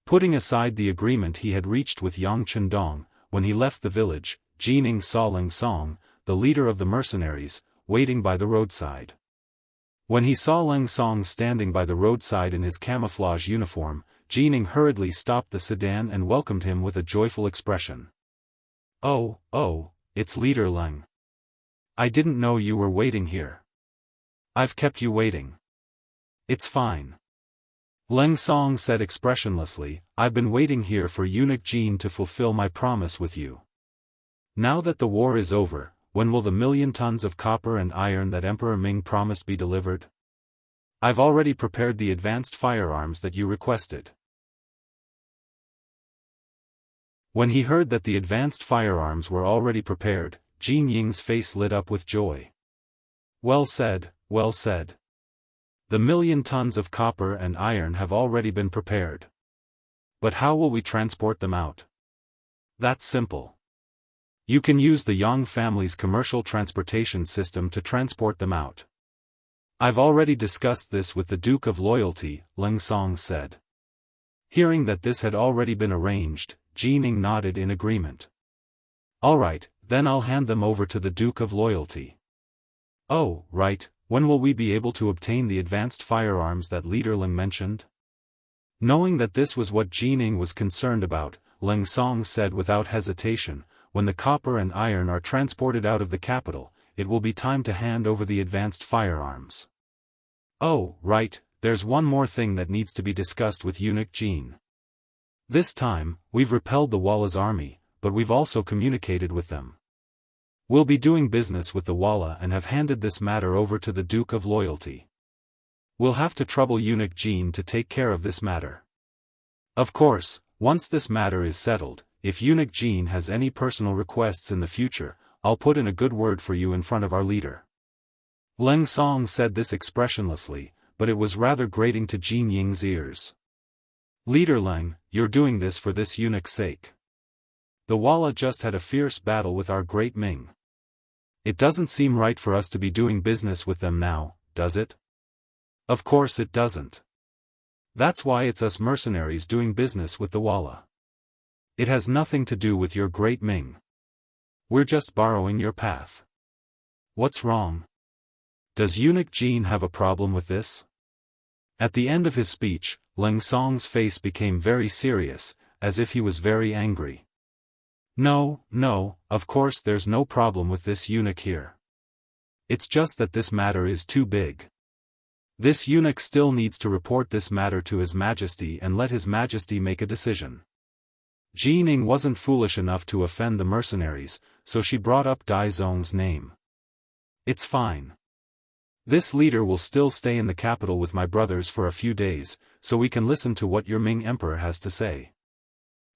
Putting aside the agreement he had reached with Yang Chendong, when he left the village, Jining saw Ling Song, the leader of the mercenaries, waiting by the roadside. When he saw Ling Song standing by the roadside in his camouflage uniform, Jining hurriedly stopped the sedan and welcomed him with a joyful expression. "Oh, it's Leader Ling. I didn't know you were waiting here. I've kept you waiting." "It's fine," Ling Song said expressionlessly. "I've been waiting here for Eunuch Jin to fulfill my promise with you. Now that the war is over, when will the 1,000,000 tons of copper and iron that Emperor Ming promised be delivered? I've already prepared the advanced firearms that you requested." When he heard that the advanced firearms were already prepared, Jin Ying's face lit up with joy. Well said, well said. The 1,000,000 tons of copper and iron have already been prepared. But how will we transport them out? That's simple. You can use the Yang family's commercial transportation system to transport them out. I've already discussed this with the Duke of Loyalty, Ling Song said. Hearing that this had already been arranged, Jining nodded in agreement. All right, then I'll hand them over to the Duke of Loyalty. Oh, right, when will we be able to obtain the advanced firearms that Leader Ling mentioned? Knowing that this was what Jining was concerned about, Ling Song said without hesitation, when the copper and iron are transported out of the capital, it will be time to hand over the advanced firearms. Oh, right, there's one more thing that needs to be discussed with Eunuch Jin. This time, we've repelled the Walla's army, but we've also communicated with them. We'll be doing business with the Walla and have handed this matter over to the Duke of Loyalty. We'll have to trouble Eunuch Jin to take care of this matter. Of course, once this matter is settled, if Eunuch Jin has any personal requests in the future, I'll put in a good word for you in front of our leader. Ling Song said this expressionlessly, but it was rather grating to Jin Ying's ears. Leader Ling, you're doing this for this eunuch's sake. The Walla just had a fierce battle with our great Ming. It doesn't seem right for us to be doing business with them now, does it? Of course it doesn't. That's why it's us mercenaries doing business with the Walla. It has nothing to do with your great Ming. We're just borrowing your path. What's wrong? Does Eunuch Jin have a problem with this? At the end of his speech, Ling Song's face became very serious, as if he was very angry. No, of course there's no problem with this eunuch here. It's just that this matter is too big. This eunuch still needs to report this matter to His Majesty and let His Majesty make a decision. Jining wasn't foolish enough to offend the mercenaries, so she brought up Dai Zong's name. It's fine. This leader will still stay in the capital with my brothers for a few days, so we can listen to what your Ming Emperor has to say.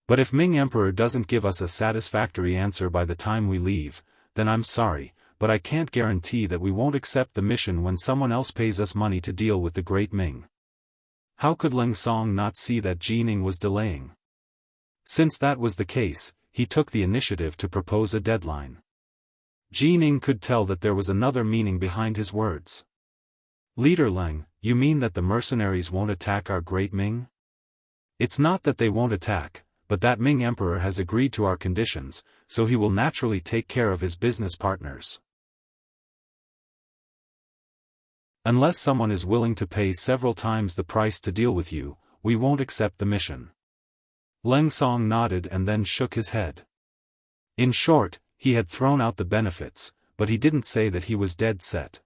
But if Ming Emperor doesn't give us a satisfactory answer by the time we leave, then I'm sorry, but I can't guarantee that we won't accept the mission when someone else pays us money to deal with the great Ming. How could Ling Song not see that Jining was delaying? Since that was the case, he took the initiative to propose a deadline. Jining could tell that there was another meaning behind his words. Leader Ling, you mean that the mercenaries won't attack our great Ming? It's not that they won't attack, but that Ming Emperor has agreed to our conditions, so he will naturally take care of his business partners. Unless someone is willing to pay several times the price to deal with you, we won't accept the mission. Ling Song nodded and then shook his head. In short, he had thrown out the benefits, but he didn't say that he was dead set.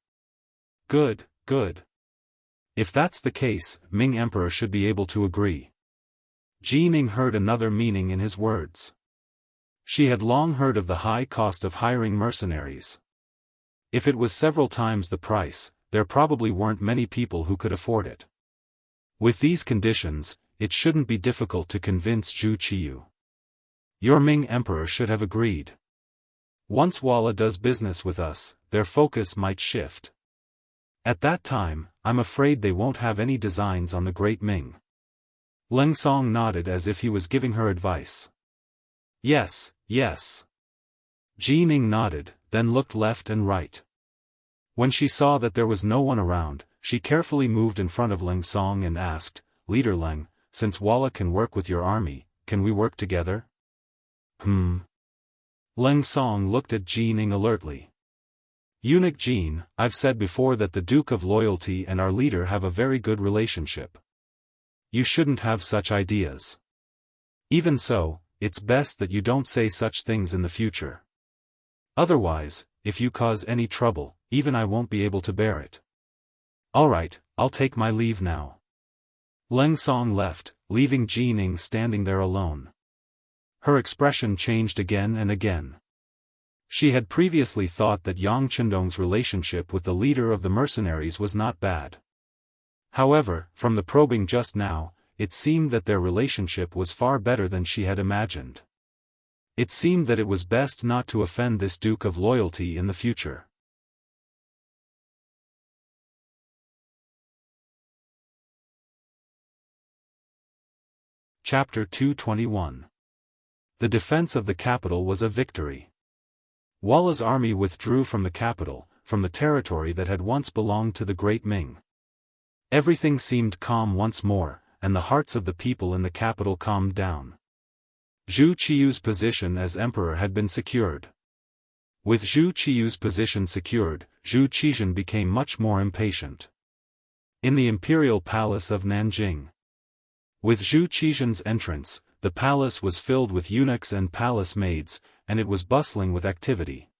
Good. If that's the case, Ming Emperor should be able to agree. Jining heard another meaning in his words. She had long heard of the high cost of hiring mercenaries. If it was several times the price, there probably weren't many people who could afford it. With these conditions, it shouldn't be difficult to convince Zhu Qiyu. Your Ming Emperor should have agreed. Once Walla does business with us, their focus might shift. At that time, I'm afraid they won't have any designs on the great Ming. Ling Song nodded as if he was giving her advice. Yes. Jining nodded, then looked left and right. When she saw that there was no one around, she carefully moved in front of Ling Song and asked, Leader Ling, since Walla can work with your army, can we work together? Leng Song looked at Jining alertly. Eunuch Jin, I've said before that the Duke of Loyalty and our leader have a very good relationship. You shouldn't have such ideas. Even so, it's best that you don't say such things in the future. Otherwise, if you cause any trouble, even I won't be able to bear it. Alright, I'll take my leave now. Leng Song left, leaving Jining standing there alone. Her expression changed again and again. She had previously thought that Yang Chendong's relationship with the leader of the mercenaries was not bad. However, from the probing just now, it seemed that their relationship was far better than she had imagined. It seemed that it was best not to offend this Duke of Loyalty in the future. Chapter 221. The defense of the capital was a victory. Walla's army withdrew from the capital, from the territory that had once belonged to the Great Ming. Everything seemed calm once more, and the hearts of the people in the capital calmed down. Zhu Qiyu's position as emperor had been secured. With Zhu Qiyu's position secured, Zhu Qizhen became much more impatient. In the imperial palace of Nanjing. With Zhu Qizhen's entrance, the palace was filled with eunuchs and palace maids, and it was bustling with activity.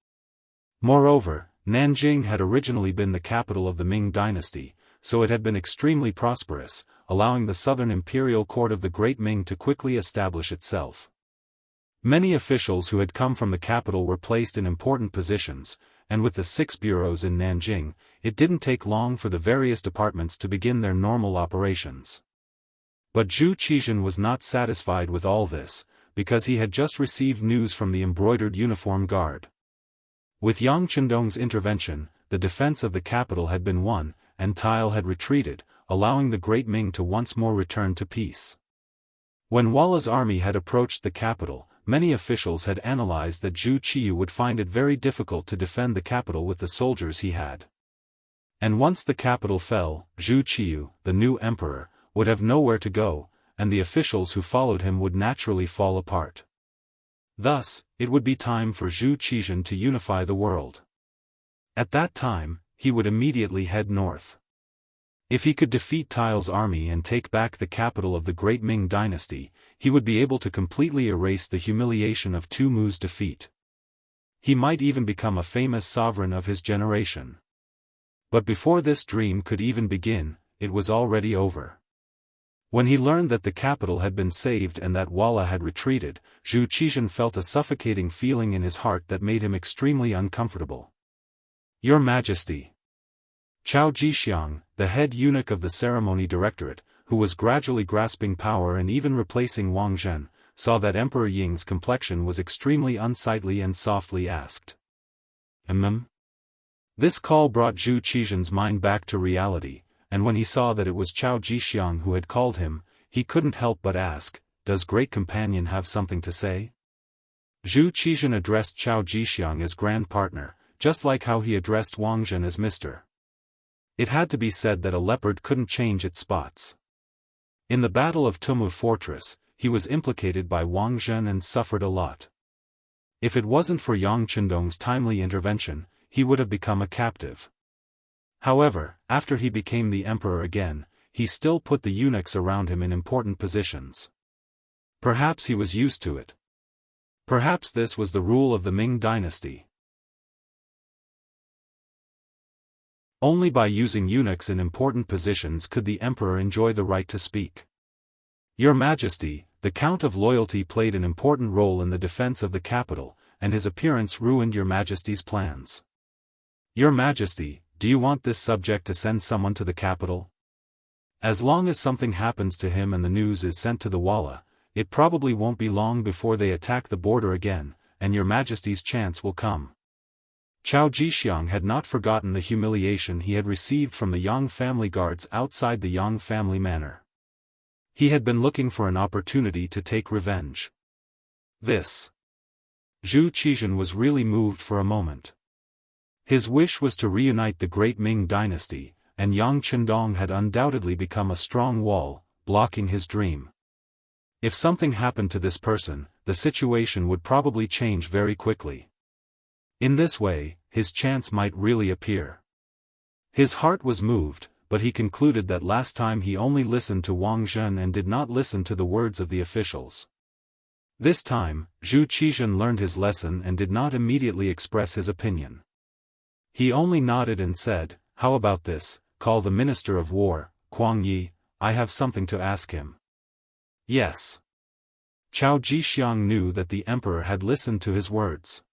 Moreover, Nanjing had originally been the capital of the Ming Dynasty, so it had been extremely prosperous, allowing the southern imperial court of the Great Ming to quickly establish itself. Many officials who had come from the capital were placed in important positions, and with the 6 bureaus in Nanjing, it didn't take long for the various departments to begin their normal operations. But Zhu Qizhen was not satisfied with all this, because he had just received news from the embroidered uniform guard. With Yang Chendong's intervention, the defense of the capital had been won, and Tile had retreated, allowing the Great Ming to once more return to peace. When Walla's army had approached the capital, many officials had analyzed that Zhu Qiyu would find it very difficult to defend the capital with the soldiers he had. And once the capital fell, Zhu Qiyu, the new emperor, would have nowhere to go, and the officials who followed him would naturally fall apart. Thus, it would be time for Zhu Qizhen to unify the world. At that time, he would immediately head north. If he could defeat Tile's army and take back the capital of the Great Ming Dynasty, he would be able to completely erase the humiliation of Tu Mu's defeat. He might even become a famous sovereign of his generation. But before this dream could even begin, it was already over. When he learned that the capital had been saved and that Walla had retreated, Zhu Qizhen felt a suffocating feeling in his heart that made him extremely uncomfortable. Your Majesty. Chao Jixiang, the head eunuch of the ceremony directorate, who was gradually grasping power and even replacing Wang Zhen, saw that Emperor Ying's complexion was extremely unsightly and softly asked. This call brought Zhu Qizhen's mind back to reality, and when he saw that it was Chao Jixiang who had called him, he couldn't help but ask, "Does Great Companion have something to say?" Zhu Qizhen addressed Chao Jixiang as Grand Partner, just like how he addressed Wang Zhen as Mr. It had to be said that a leopard couldn't change its spots. In the Battle of Tumu Fortress, he was implicated by Wang Zhen and suffered a lot. If it wasn't for Yang Chendong's timely intervention, he would have become a captive. However, after he became the emperor again, he still put the eunuchs around him in important positions. Perhaps he was used to it. Perhaps this was the rule of the Ming Dynasty. Only by using eunuchs in important positions could the emperor enjoy the right to speak. Your Majesty, the Count of Loyalty played an important role in the defense of the capital, and his appearance ruined Your Majesty's plans. Your Majesty, do you want this subject to send someone to the capital? As long as something happens to him and the news is sent to the Walla, it probably won't be long before they attack the border again, and Your Majesty's chance will come. Chao Jixiang had not forgotten the humiliation he had received from the Yang family guards outside the Yang family manor. He had been looking for an opportunity to take revenge. Zhu Qizhen was really moved for a moment. His wish was to reunite the Great Ming Dynasty, and Yang Chendong had undoubtedly become a strong wall, blocking his dream. If something happened to this person, the situation would probably change very quickly. In this way, his chance might really appear. His heart was moved, but he concluded that last time he only listened to Wang Zhen and did not listen to the words of the officials. This time, Zhu Qizhen learned his lesson and did not immediately express his opinion. He only nodded and said, "How about this, call the Minister of War, Kuang Yi, I have something to ask him." Yes. Chao Jixiang knew that the emperor had listened to his words.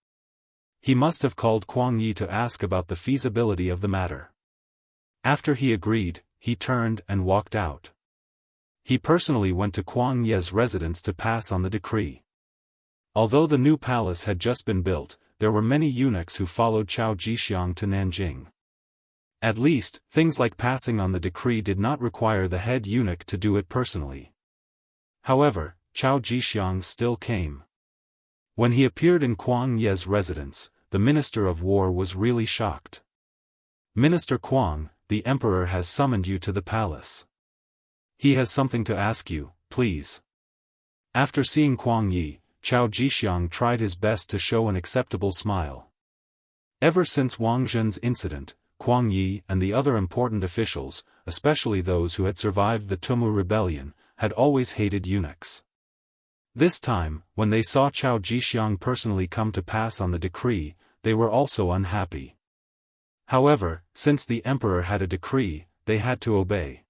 He must have called Kuang Yi to ask about the feasibility of the matter. After he agreed, he turned and walked out. He personally went to Kuang Ye's residence to pass on the decree. Although the new palace had just been built, there were many eunuchs who followed Chao Jixiang to Nanjing. At least, things like passing on the decree did not require the head eunuch to do it personally. However, Chao Jixiang still came. When he appeared in Kuang Ye's residence, the Minister of War was really shocked. "Minister Kuang, the emperor has summoned you to the palace. He has something to ask you, please." After seeing Kuang Yi, Chao Jixiang tried his best to show an acceptable smile. Ever since Wang Zhen's incident, Kuang Yi and the other important officials, especially those who had survived the Tumu rebellion, had always hated eunuchs. This time, when they saw Chao Jixiang personally come to pass on the decree, they were also unhappy. However, since the emperor had a decree, they had to obey.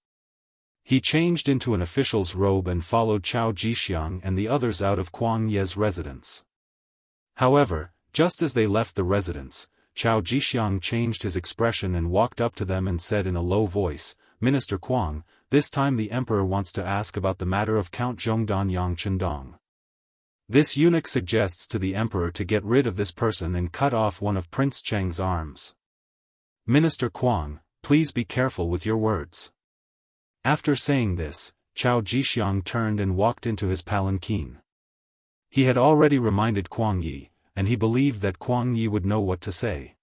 He changed into an official's robe and followed Chao Jixiang and the others out of Kuang Ye's residence. However, just as they left the residence, Chao Jixiang changed his expression and walked up to them and said in a low voice, "Minister Kuang, this time the emperor wants to ask about the matter of Count Zhongdan Yang Chendong. This eunuch suggests to the emperor to get rid of this person and cut off one of Prince Cheng's arms. Minister Kuang, please be careful with your words." After saying this, Chao Jixiang turned and walked into his palanquin. He had already reminded Kuang Yi, and he believed that Kuang Yi would know what to say.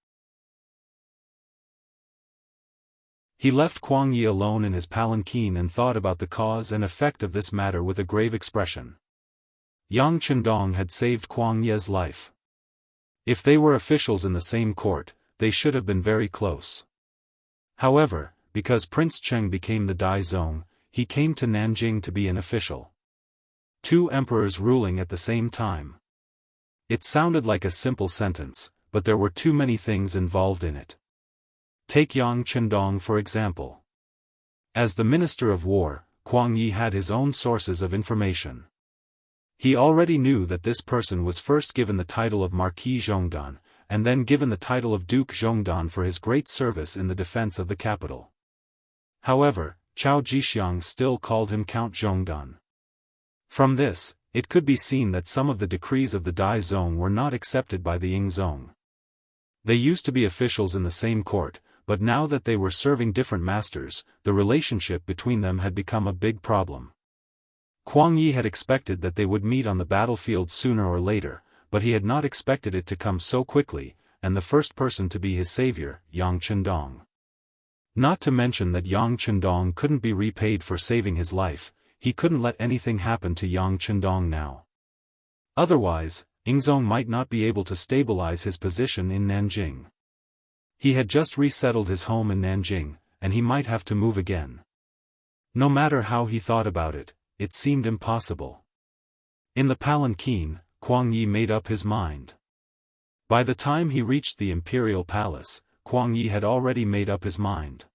He left Kuang Yi alone in his palanquin and thought about the cause and effect of this matter with a grave expression. Yang Chendong had saved Kuang Ye's life. If they were officials in the same court, they should have been very close. However, because Prince Cheng became the Dai Zong, he came to Nanjing to be an official. Two emperors ruling at the same time. It sounded like a simple sentence, but there were too many things involved in it. Take Yang Chendong for example. As the Minister of War, Kuang Yi had his own sources of information. He already knew that this person was first given the title of Marquis Zhongdan, and then given the title of Duke Zhongdan for his great service in the defense of the capital. However, Chao Jixiang still called him Count Zhongdan. From this, it could be seen that some of the decrees of the Dai Zong were not accepted by the Ying Zong. They used to be officials in the same court, but now that they were serving different masters, the relationship between them had become a big problem. Kuang Yi had expected that they would meet on the battlefield sooner or later, but he had not expected it to come so quickly, and the first person to be his savior, Yang Chendong. Not to mention that Yang Chendong couldn't be repaid for saving his life, he couldn't let anything happen to Yang Chendong now. Otherwise, Yingzong might not be able to stabilize his position in Nanjing. He had just resettled his home in Nanjing, and he might have to move again. No matter how he thought about it, it seemed impossible. In the palanquin, Kuang Yi made up his mind. By the time he reached the imperial palace, Kuang Yi had already made up his mind.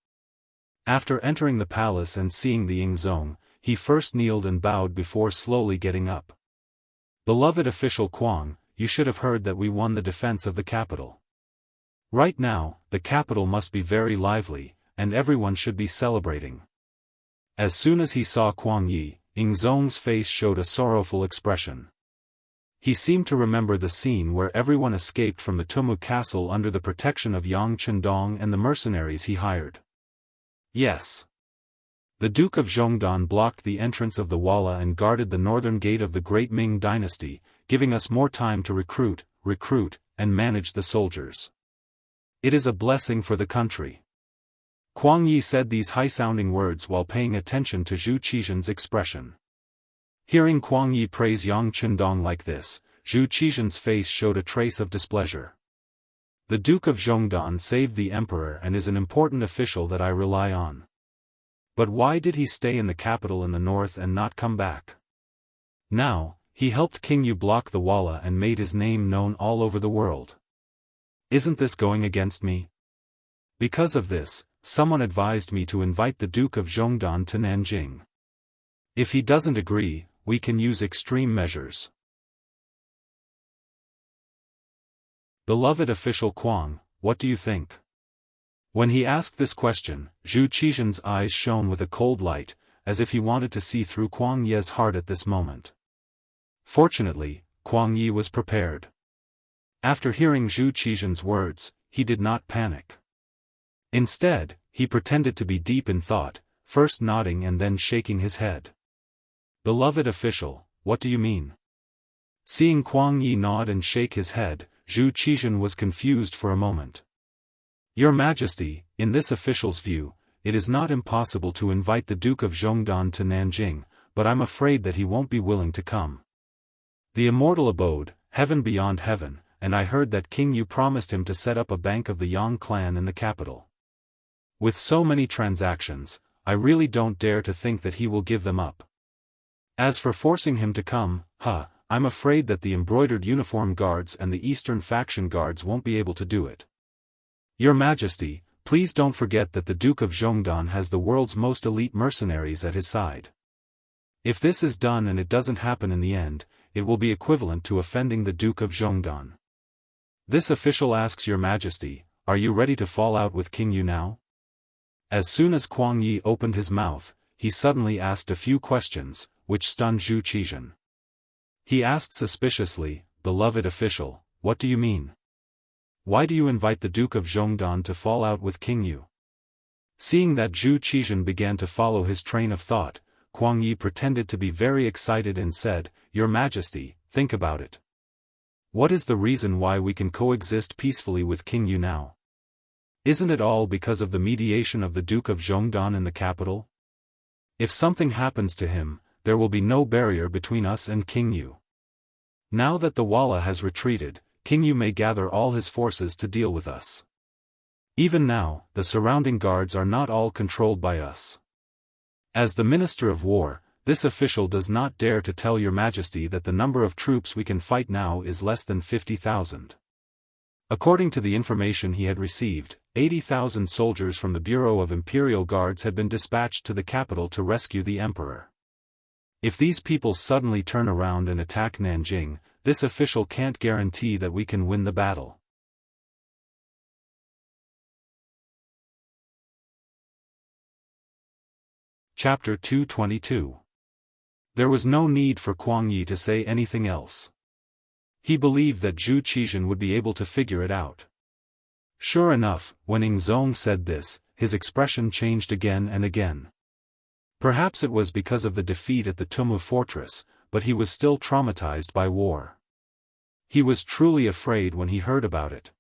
After entering the palace and seeing the Yingzong, he first kneeled and bowed before slowly getting up. "Beloved official Kuang, you should have heard that we won the defense of the capital. Right now, the capital must be very lively, and everyone should be celebrating." As soon as he saw Kuang Yi, Yingzong's face showed a sorrowful expression. He seemed to remember the scene where everyone escaped from the Tumu castle under the protection of Yang Chendong and the mercenaries he hired. Yes. The Duke of Zhongdan blocked the entrance of the Walla and guarded the northern gate of the Great Ming Dynasty, giving us more time to recruit, and manage the soldiers. It is a blessing for the country. Kuang Yi said these high-sounding words while paying attention to Zhu Qizhen's expression. Hearing Kuang Yi praise Yang Qindong like this, Zhu Qizhen's face showed a trace of displeasure. The Duke of Zhongdan saved the emperor and is an important official that I rely on. But why did he stay in the capital in the north and not come back? Now, he helped King Yu block the Walla and made his name known all over the world. Isn't this going against me? Because of this, someone advised me to invite the Duke of Zhongdan to Nanjing. If he doesn't agree, we can use extreme measures. Beloved official Kuang, what do you think? When he asked this question, Zhu Qizhen's eyes shone with a cold light, as if he wanted to see through Kuang Yi's heart at this moment. Fortunately, Kuang Yi was prepared. After hearing Zhu Qizhen's words, he did not panic. Instead, he pretended to be deep in thought, first nodding and then shaking his head. Beloved official, what do you mean? Seeing Kuang Yi nod and shake his head, Zhu Qizhen was confused for a moment. Your Majesty, in this official's view, it is not impossible to invite the Duke of Zhongdan to Nanjing, but I'm afraid that he won't be willing to come. The immortal abode, heaven beyond heaven, and I heard that King Yu promised him to set up a bank of the Yang clan in the capital. With so many transactions, I really don't dare to think that he will give them up. As for forcing him to come, I'm afraid that the embroidered uniform guards and the Eastern faction guards won't be able to do it. Your Majesty, please don't forget that the Duke of Zhongdan has the world's most elite mercenaries at his side. If this is done and it doesn't happen in the end, it will be equivalent to offending the Duke of Zhongdan. This official asks Your Majesty, are you ready to fall out with King Yu now? As soon as Kuang Yi opened his mouth, he suddenly asked a few questions, which stunned Zhu Qizhen. He asked suspiciously, Beloved official, what do you mean? Why do you invite the Duke of Zhongdan to fall out with King Yu? Seeing that Zhu Qizhen began to follow his train of thought, Kuang Yi pretended to be very excited and said, Your Majesty, think about it. What is the reason why we can coexist peacefully with King Yu now? Isn't it all because of the mediation of the Duke of Zhongdan in the capital? If something happens to him, there will be no barrier between us and King Yu. Now that the Walla has retreated, King Yu may gather all his forces to deal with us. Even now, the surrounding guards are not all controlled by us. As the Minister of War, this official does not dare to tell Your Majesty that the number of troops we can fight now is less than 50,000. According to the information he had received, 80,000 soldiers from the Bureau of Imperial Guards had been dispatched to the capital to rescue the emperor. If these people suddenly turn around and attack Nanjing, this official can't guarantee that we can win the battle. Chapter 222. There was no need for Kuang Yi to say anything else. He believed that Zhu Qizhen would be able to figure it out. Sure enough, when Ing Zong said this, his expression changed again and again. Perhaps it was because of the defeat at the Tumu fortress, but he was still traumatized by war. He was truly afraid when he heard about it.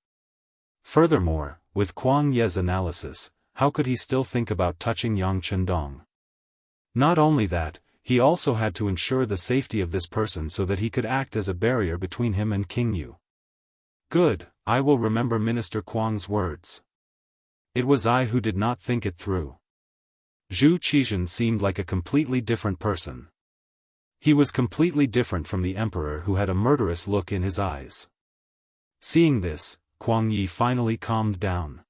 Furthermore, with Kuang Ye's analysis, how could he still think about touching Yang Qindong? Not only that, he also had to ensure the safety of this person so that he could act as a barrier between him and King Yu. Good, I will remember Minister Kuang's words. It was I who did not think it through. Zhu Qizhen seemed like a completely different person. He was completely different from the emperor who had a murderous look in his eyes. Seeing this, Kuang Yi finally calmed down.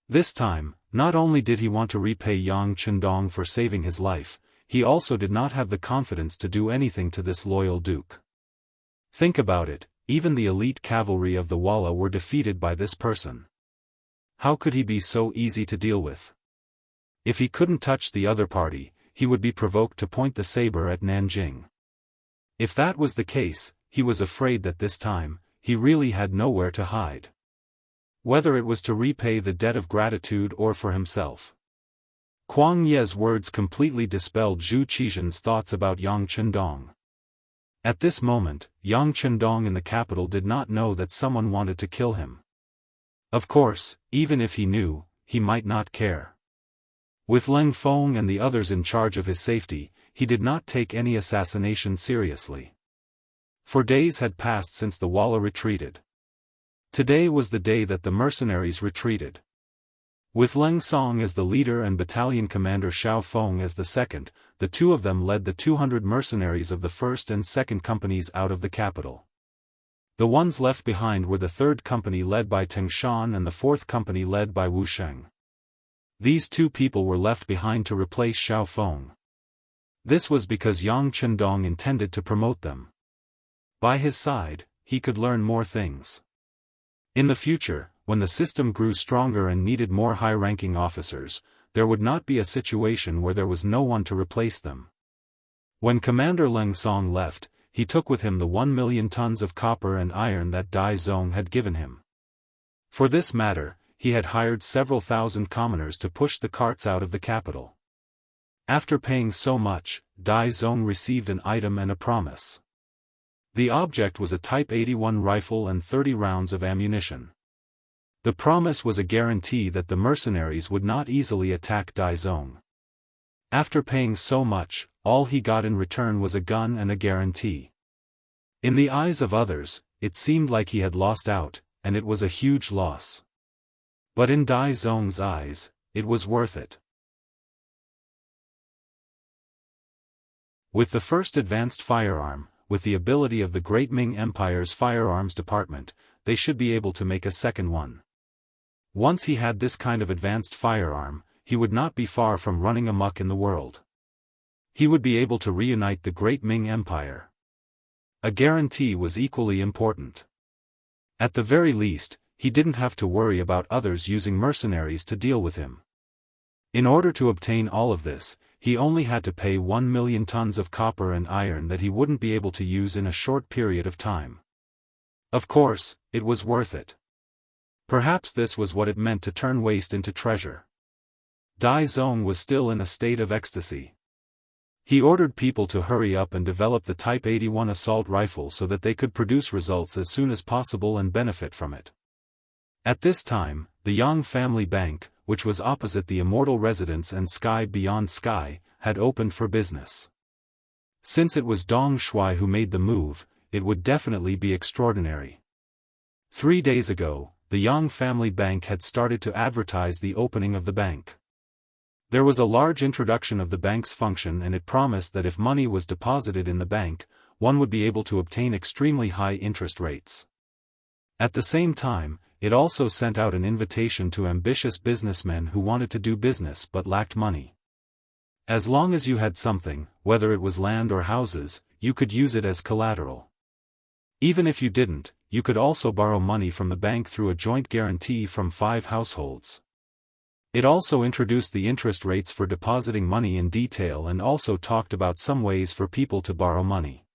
This time, not only did he want to repay Yang Qindong for saving his life, he also did not have the confidence to do anything to this loyal duke. Think about it, even the elite cavalry of the Walla were defeated by this person. How could he be so easy to deal with? If he couldn't touch the other party, he would be provoked to point the saber at Nanjing. If that was the case, he was afraid that this time, he really had nowhere to hide. Whether it was to repay the debt of gratitude or for himself. Kuang Ye's words completely dispelled Zhu Qizhen's thoughts about Yang Qindong. At this moment, Yang Qindong in the capital did not know that someone wanted to kill him. Of course, even if he knew, he might not care. With Leng Feng and the others in charge of his safety, he did not take any assassination seriously. For days had passed since the Walla retreated. Today was the day that the mercenaries retreated. With Leng Song as the leader and battalion commander Xiao Feng as the second, the two of them led the 200 mercenaries of the 1st and 2nd companies out of the capital. The ones left behind were the 3rd company led by Teng Shan and the 4th company led by Wu Sheng. These two people were left behind to replace Xiao Feng. This was because Yang Chendong intended to promote them. By his side, he could learn more things. In the future, when the system grew stronger and needed more high-ranking officers, there would not be a situation where there was no one to replace them. When Commander Leng Song left, he took with him the 1 million tons of copper and iron that Dai Zong had given him. For this matter, he had hired several thousand commoners to push the carts out of the capital. After paying so much, Dai Zong received an item and a promise. The object was a Type 81 rifle and 30 rounds of ammunition. The promise was a guarantee that the mercenaries would not easily attack Dai Zong. After paying so much, all he got in return was a gun and a guarantee. In the eyes of others, it seemed like he had lost out, and it was a huge loss. But in Dai Zong's eyes, it was worth it. With the first advanced firearm, with the ability of the Great Ming Empire's firearms department, they should be able to make a second one. Once he had this kind of advanced firearm, he would not be far from running amok in the world. He would be able to reunite the Great Ming Empire. A guarantee was equally important. At the very least, he didn't have to worry about others using mercenaries to deal with him. In order to obtain all of this, he only had to pay 1 million tons of copper and iron that he wouldn't be able to use in a short period of time. Of course, it was worth it. Perhaps this was what it meant to turn waste into treasure. Dai Zong was still in a state of ecstasy. He ordered people to hurry up and develop the Type 81 assault rifle so that they could produce results as soon as possible and benefit from it. At this time, the Yang family bank, which was opposite the Immortal residence and Sky Beyond Sky, had opened for business. Since it was Dong Shuai who made the move, it would definitely be extraordinary. 3 days ago, the Yang family bank had started to advertise the opening of the bank. There was a large introduction of the bank's function, and it promised that if money was deposited in the bank, one would be able to obtain extremely high interest rates. At the same time, it also sent out an invitation to ambitious businessmen who wanted to do business but lacked money. As long as you had something, whether it was land or houses, you could use it as collateral. Even if you didn't, you could also borrow money from the bank through a joint guarantee from 5 households. It also introduced the interest rates for depositing money in detail and also talked about some ways for people to borrow money.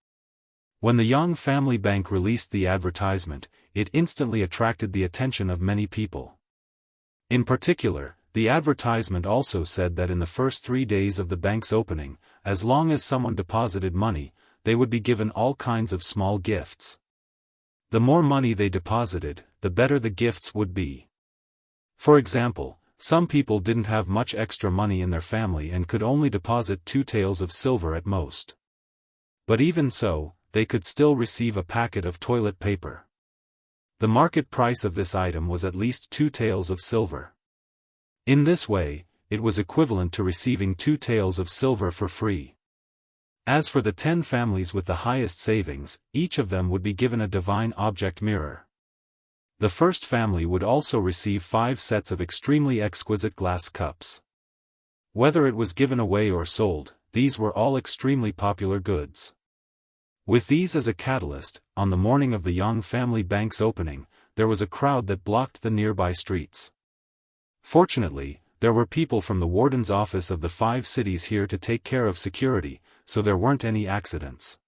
When the Yang family bank released the advertisement, it instantly attracted the attention of many people. In particular, the advertisement also said that in the first 3 days of the bank's opening, as long as someone deposited money, they would be given all kinds of small gifts. The more money they deposited, the better the gifts would be. For example, some people didn't have much extra money in their family and could only deposit 2 taels of silver at most. But even so, they could still receive a packet of toilet paper. The market price of this item was at least 2 taels of silver. In this way, it was equivalent to receiving 2 taels of silver for free. As for the 10 families with the highest savings, each of them would be given a divine object mirror. The first family would also receive 5 sets of extremely exquisite glass cups. Whether it was given away or sold, these were all extremely popular goods. With these as a catalyst, on the morning of the Yang family bank's opening, there was a crowd that blocked the nearby streets. Fortunately, there were people from the warden's office of the 5 cities here to take care of security, so there weren't any accidents.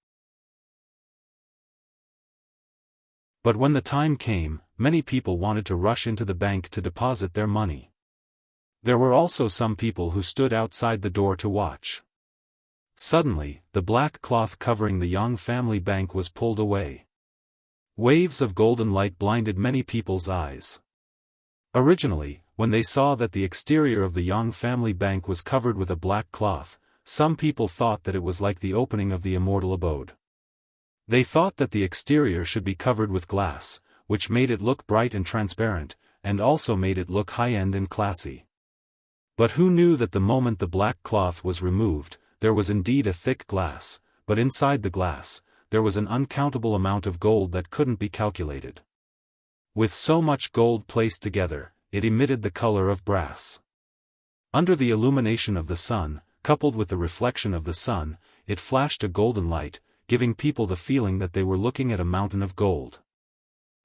But when the time came, many people wanted to rush into the bank to deposit their money. There were also some people who stood outside the door to watch. Suddenly, the black cloth covering the Yang family bank was pulled away. Waves of golden light blinded many people's eyes. Originally, when they saw that the exterior of the Yang family bank was covered with a black cloth, some people thought that it was like the opening of the immortal abode. They thought that the exterior should be covered with glass, which made it look bright and transparent, and also made it look high-end and classy. But who knew that the moment the black cloth was removed, there was indeed a thick glass, but inside the glass, there was an uncountable amount of gold that couldn't be calculated. With so much gold placed together, it emitted the color of brass. Under the illumination of the sun, coupled with the reflection of the sun, it flashed a golden light, giving people the feeling that they were looking at a mountain of gold.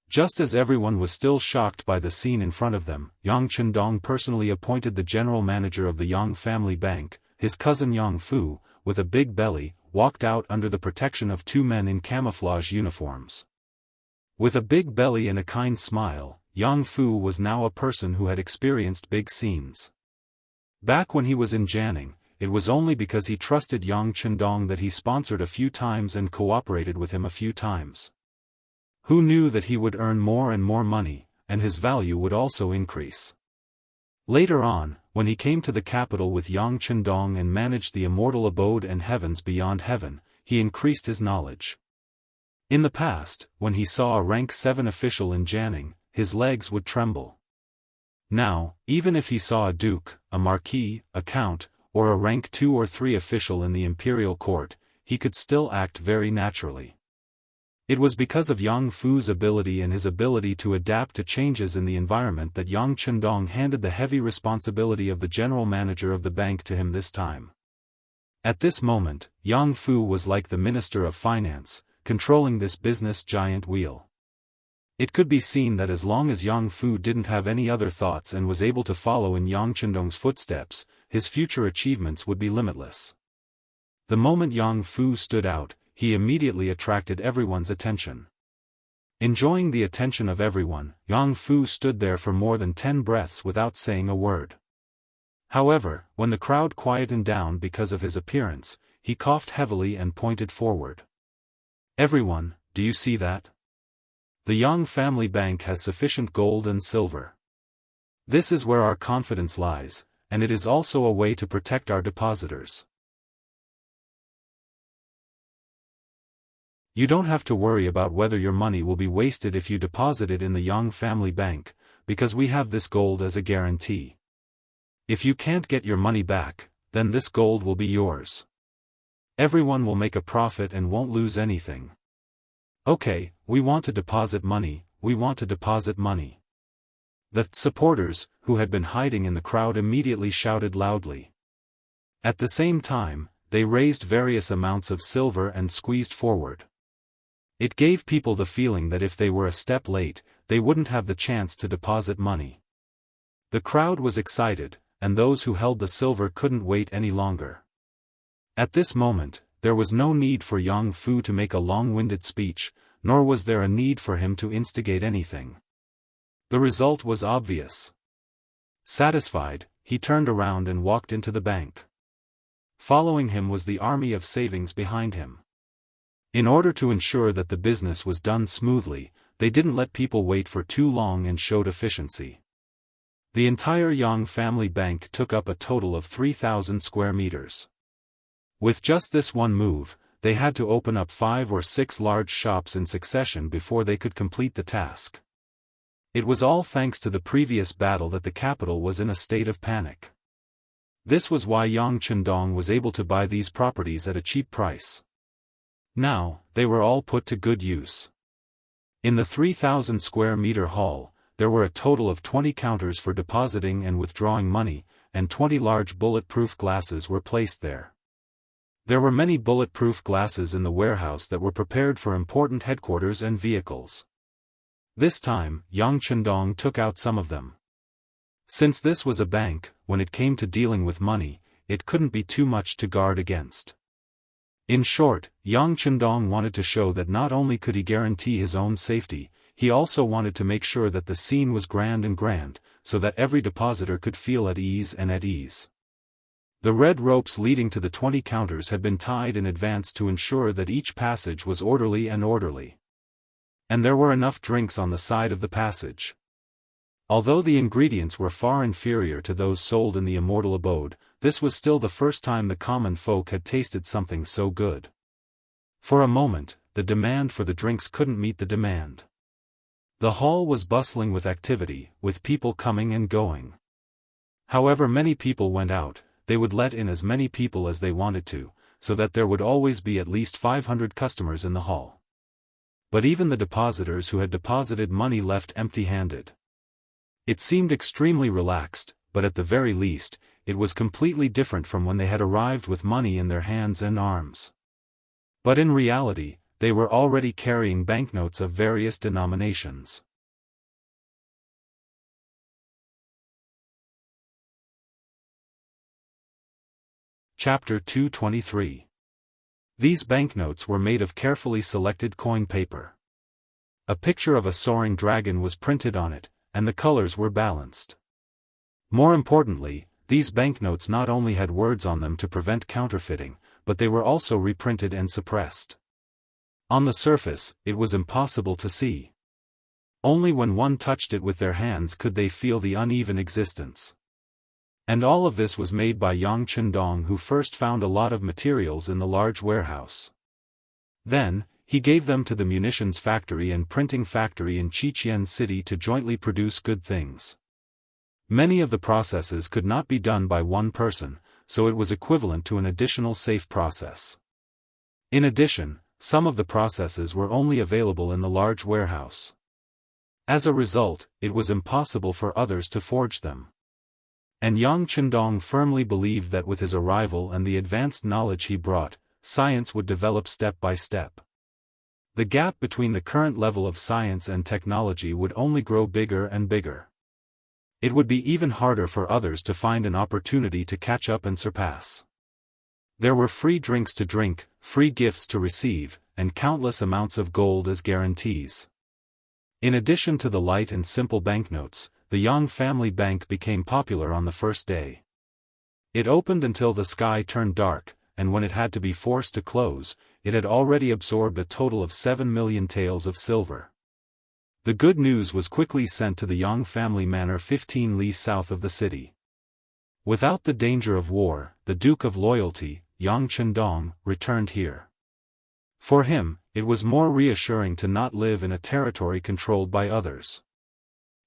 Just as everyone was still shocked by the scene in front of them, Yang Chendong personally appointed the general manager of the Yang family bank, his cousin Yang Fu, with a big belly, walked out under the protection of two men in camouflage uniforms. With a big belly and a kind smile, Yang Fu was now a person who had experienced big scenes. Back when he was in Jianghu, it was only because he trusted Yang Chendong that he sponsored a few times and cooperated with him a few times. Who knew that he would earn more and more money, and his value would also increase. Later on, when he came to the capital with Yang Chendong and managed the immortal abode and heavens beyond heaven, he increased his knowledge. In the past, when he saw a rank 7 official in Jianghu, his legs would tremble. Now, even if he saw a duke, a marquis, a count, or a rank 2 or 3 official in the imperial court, he could still act very naturally. It was because of Yang Fu's ability and his ability to adapt to changes in the environment that Yang Chendong handed the heavy responsibility of the general manager of the bank to him this time. At this moment, Yang Fu was like the Minister of Finance, controlling this business giant wheel. It could be seen that as long as Yang Fu didn't have any other thoughts and was able to follow in Yang Chendong's footsteps, his future achievements would be limitless. The moment Yang Fu stood out, he immediately attracted everyone's attention. Enjoying the attention of everyone, Yang Fu stood there for more than 10 breaths without saying a word. However, when the crowd quietened down because of his appearance, he coughed heavily and pointed forward. "Everyone, do you see that? The Yang family bank has sufficient gold and silver. This is where our confidence lies, and it is also a way to protect our depositors. You don't have to worry about whether your money will be wasted if you deposit it in the Yang family bank, because we have this gold as a guarantee. If you can't get your money back, then this gold will be yours. Everyone will make a profit and won't lose anything. Okay, we want to deposit money, we want to deposit money." The supporters, who had been hiding in the crowd, immediately shouted loudly. At the same time, they raised various amounts of silver and squeezed forward. It gave people the feeling that if they were a step late, they wouldn't have the chance to deposit money. The crowd was excited, and those who held the silver couldn't wait any longer. At this moment, there was no need for Yang Fu to make a long-winded speech, nor was there a need for him to instigate anything. The result was obvious. Satisfied, he turned around and walked into the bank. Following him was the army of savings behind him. In order to ensure that the business was done smoothly, they didn't let people wait for too long and showed efficiency. The entire Yang family bank took up a total of 3,000 square meters. With just this one move, they had to open up 5 or 6 large shops in succession before they could complete the task. It was all thanks to the previous battle that the capital was in a state of panic. This was why Yang Chendong was able to buy these properties at a cheap price. Now, they were all put to good use. In the 3,000 square meter hall, there were a total of 20 counters for depositing and withdrawing money, and 20 large bulletproof glasses were placed there. There were many bulletproof glasses in the warehouse that were prepared for important headquarters and vehicles. This time, Yang Chendong took out some of them. Since this was a bank, when it came to dealing with money, it couldn't be too much to guard against. In short, Yang Chendong wanted to show that not only could he guarantee his own safety, he also wanted to make sure that the scene was grand, so that every depositor could feel at ease and at ease. The red ropes leading to the 20 counters had been tied in advance to ensure that each passage was orderly. And there were enough drinks on the side of the passage. Although the ingredients were far inferior to those sold in the Immortal abode, this was still the first time the common folk had tasted something so good. For a moment, the demand for the drinks couldn't meet the demand. The hall was bustling with activity, with people coming and going. However many people went out, they would let in as many people as they wanted to, so that there would always be at least 500 customers in the hall. But even the depositors who had deposited money left empty-handed. It seemed extremely relaxed, but at the very least, it was completely different from when they had arrived with money in their hands and arms. But in reality, they were already carrying banknotes of various denominations. Chapter 223. These banknotes were made of carefully selected coin paper. A picture of a soaring dragon was printed on it, and the colors were balanced. More importantly, these banknotes not only had words on them to prevent counterfeiting, but they were also reprinted and suppressed. On the surface, it was impossible to see. Only when one touched it with their hands could they feel the uneven existence. And all of this was made by Yang Chendong, who first found a lot of materials in the large warehouse. Then, he gave them to the munitions factory and printing factory in Qiqian City to jointly produce good things. Many of the processes could not be done by one person, so it was equivalent to an additional safe process. In addition, some of the processes were only available in the large warehouse. As a result, it was impossible for others to forge them. And Yang Chendong firmly believed that with his arrival and the advanced knowledge he brought, science would develop step by step. The gap between the current level of science and technology would only grow bigger and bigger. It would be even harder for others to find an opportunity to catch up and surpass. There were free drinks to drink, free gifts to receive, and countless amounts of gold as guarantees. In addition to the light and simple banknotes, the Yang family bank became popular on the first day. It opened until the sky turned dark, and when it had to be forced to close, it had already absorbed a total of 7 million taels of silver. The good news was quickly sent to the Yang family manor 15 li south of the city. Without the danger of war, the Duke of Loyalty, Yang Chendong, returned here. For him, it was more reassuring to not live in a territory controlled by others.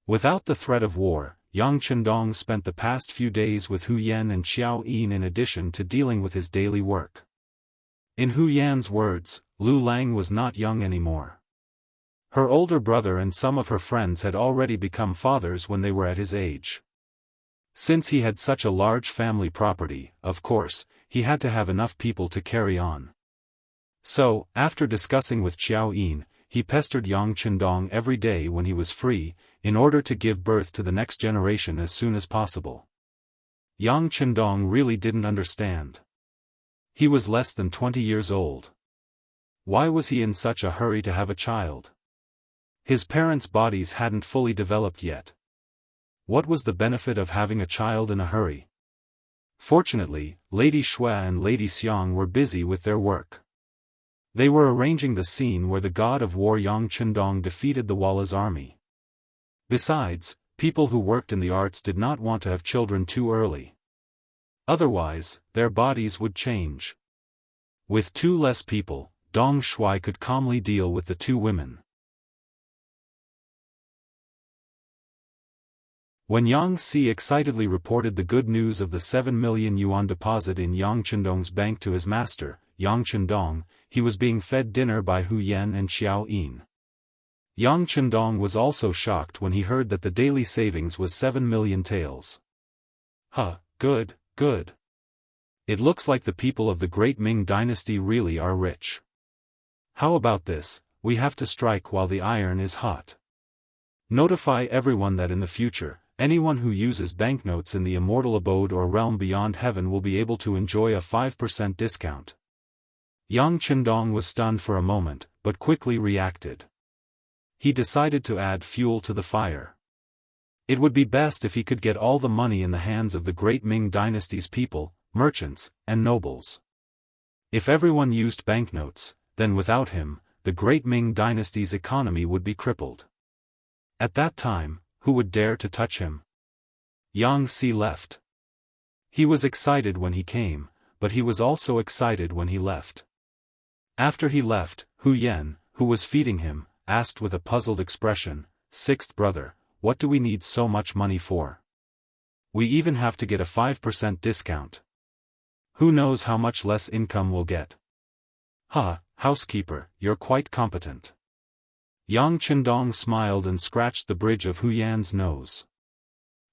Without the threat of war, Yang Chendong spent the past few days with Hu Yan and Xiao Yin in addition to dealing with his daily work. In Hu Yan's words, Lu Lang was not young anymore. Her older brother and some of her friends had already become fathers when they were at his age. Since he had such a large family property, of course, he had to have enough people to carry on. So, after discussing with Xiao Yin, he pestered Yang Chendong every day when he was free, in order to give birth to the next generation as soon as possible. Yang Chendong really didn't understand. He was less than 20 years old. Why was he in such a hurry to have a child? His parents' bodies hadn't fully developed yet. What was the benefit of having a child in a hurry? Fortunately, Lady Xue and Lady Xiang were busy with their work. They were arranging the scene where the god of war Yang Chendong defeated the Walla's army. Besides, people who worked in the arts did not want to have children too early. Otherwise, their bodies would change. With 2 less people, Dong Shui could calmly deal with the 2 women. When Yang Si excitedly reported the good news of the 7 million yuan deposit in Yang Chendong's bank to his master, Yang Chendong, he was being fed dinner by Hu Yan and Xiao Yin. Yang Chendong was also shocked when he heard that the daily savings was 7 million taels. Good, good. It looks like the people of the great Ming dynasty really are rich. How about this, we have to strike while the iron is hot. Notify everyone that in the future, anyone who uses banknotes in the immortal abode or realm beyond heaven will be able to enjoy a 5% discount. Yang Chendong was stunned for a moment, but quickly reacted. He decided to add fuel to the fire. It would be best if he could get all the money in the hands of the great Ming dynasty's people, merchants, and nobles. If everyone used banknotes, then without him, the great Ming dynasty's economy would be crippled. At that time, who would dare to touch him? Yang Si left. He was excited when he came, but he was also excited when he left. After he left, Hu Yan, who was feeding him, asked with a puzzled expression, "Sixth brother, what do we need so much money for? We even have to get a 5% discount. Who knows how much less income we'll get?" "Ha, housekeeper, you're quite competent." Yang Chendong smiled and scratched the bridge of Hu Yan's nose.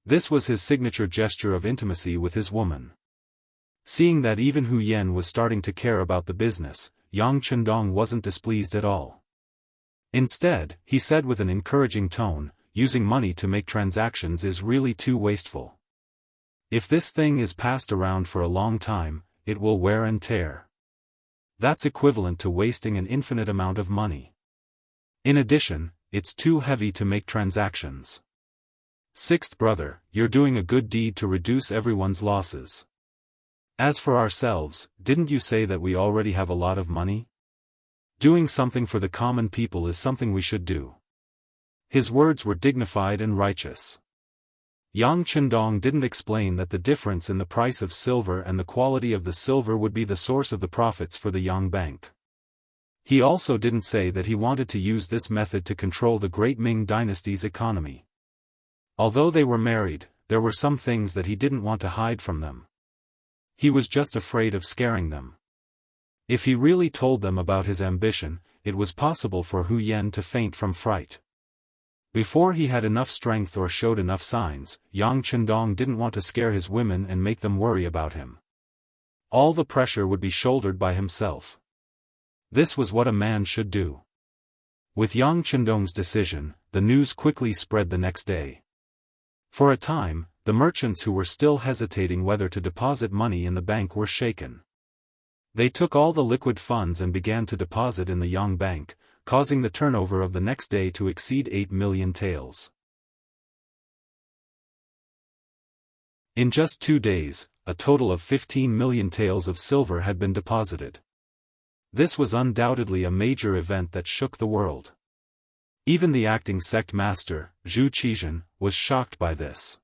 This was his signature gesture of intimacy with his woman. Seeing that even Hu Yan was starting to care about the business, Yang Chendong wasn't displeased at all. Instead, he said with an encouraging tone, "Using money to make transactions is really too wasteful. If this thing is passed around for a long time, it will wear and tear. That's equivalent to wasting an infinite amount of money. In addition, it's too heavy to make transactions. Sixth brother, you're doing a good deed to reduce everyone's losses. As for ourselves, didn't you say that we already have a lot of money? Doing something for the common people is something we should do." His words were dignified and righteous. Yang Chendong didn't explain that the difference in the price of silver and the quality of the silver would be the source of the profits for the Yang Bank. He also didn't say that he wanted to use this method to control the Great Ming Dynasty's economy. Although they were married, there were some things that he didn't want to hide from them. He was just afraid of scaring them. If he really told them about his ambition, it was possible for Hu Yan to faint from fright. Before he had enough strength or showed enough signs, Yang Chendong didn't want to scare his women and make them worry about him. All the pressure would be shouldered by himself. This was what a man should do. With Yang Chendong's decision, the news quickly spread the next day. For a time, the merchants who were still hesitating whether to deposit money in the bank were shaken. They took all the liquid funds and began to deposit in the Yang Bank, causing the turnover of the next day to exceed 8 million taels. In just 2 days, a total of 15 million taels of silver had been deposited. This was undoubtedly a major event that shook the world. Even the acting sect master, Zhu Qizhen, was shocked by this.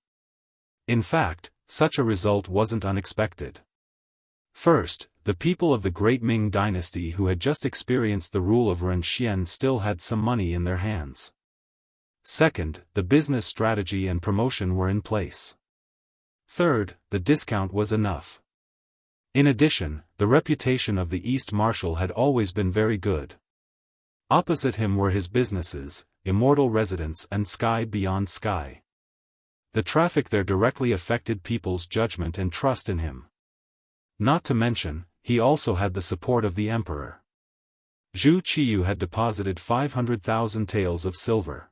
In fact, such a result wasn't unexpected. First, the people of the Great Ming Dynasty who had just experienced the rule of Ren Xian still had some money in their hands. Second, the business strategy and promotion were in place. Third, the discount was enough. In addition, the reputation of the East Marshal had always been very good. Opposite him were his businesses, Immortal Residence and Sky Beyond Sky. The traffic there directly affected people's judgment and trust in him. Not to mention, he also had the support of the emperor. Zhu Qiyu had deposited 500,000 taels of silver.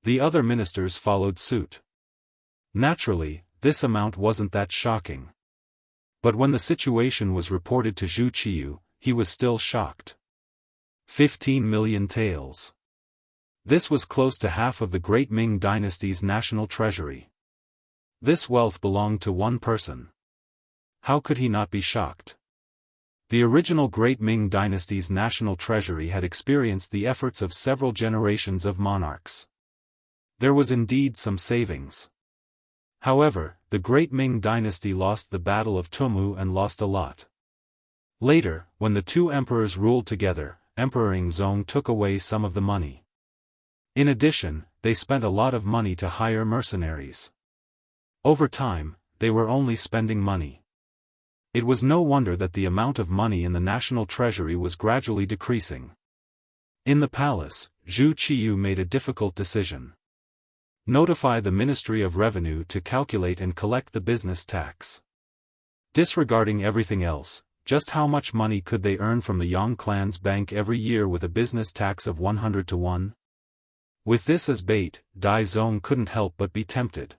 The other ministers followed suit. Naturally, this amount wasn't that shocking. But when the situation was reported to Zhu Qiyu, he was still shocked. 15 million taels. This was close to half of the Great Ming Dynasty's national treasury. This wealth belonged to one person. How could he not be shocked? The original Great Ming Dynasty's national treasury had experienced the efforts of several generations of monarchs. There was indeed some savings. However, the Great Ming Dynasty lost the Battle of Tumu and lost a lot. Later, when the two emperors ruled together, Emperor Yingzong took away some of the money. In addition, they spent a lot of money to hire mercenaries. Over time, they were only spending money. It was no wonder that the amount of money in the national treasury was gradually decreasing. In the palace, Zhu Qiyu made a difficult decision. Notify the Ministry of Revenue to calculate and collect the business tax. Disregarding everything else, just how much money could they earn from the Yang clan's bank every year with a business tax of 100 to 1? With this as bait, Dai Zong couldn't help but be tempted.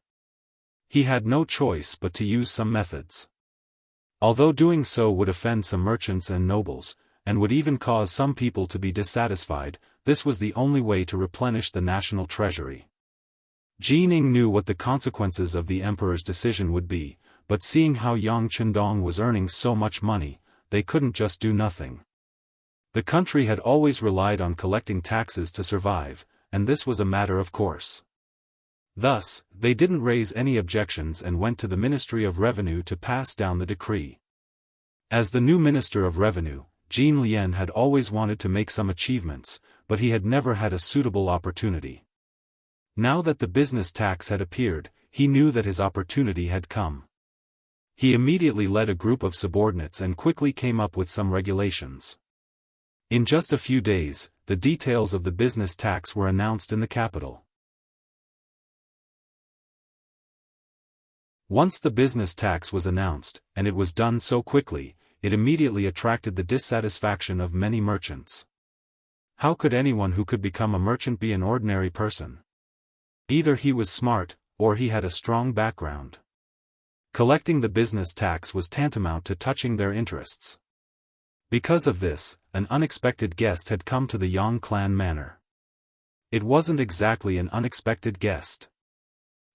He had no choice but to use some methods. Although doing so would offend some merchants and nobles, and would even cause some people to be dissatisfied, this was the only way to replenish the national treasury. Jining knew what the consequences of the emperor's decision would be, but seeing how Yang Chendong was earning so much money, they couldn't just do nothing. The country had always relied on collecting taxes to survive, and this was a matter of course. Thus, they didn't raise any objections and went to the Ministry of Revenue to pass down the decree. As the new Minister of Revenue, Jin Lian had always wanted to make some achievements, but he had never had a suitable opportunity. Now that the business tax had appeared, he knew that his opportunity had come. He immediately led a group of subordinates and quickly came up with some regulations. In just a few days, the details of the business tax were announced in the capital. Once the business tax was announced, and it was done so quickly, it immediately attracted the dissatisfaction of many merchants. How could anyone who could become a merchant be an ordinary person? Either he was smart, or he had a strong background. Collecting the business tax was tantamount to touching their interests. Because of this, an unexpected guest had come to the Yang clan manor. It wasn't exactly an unexpected guest.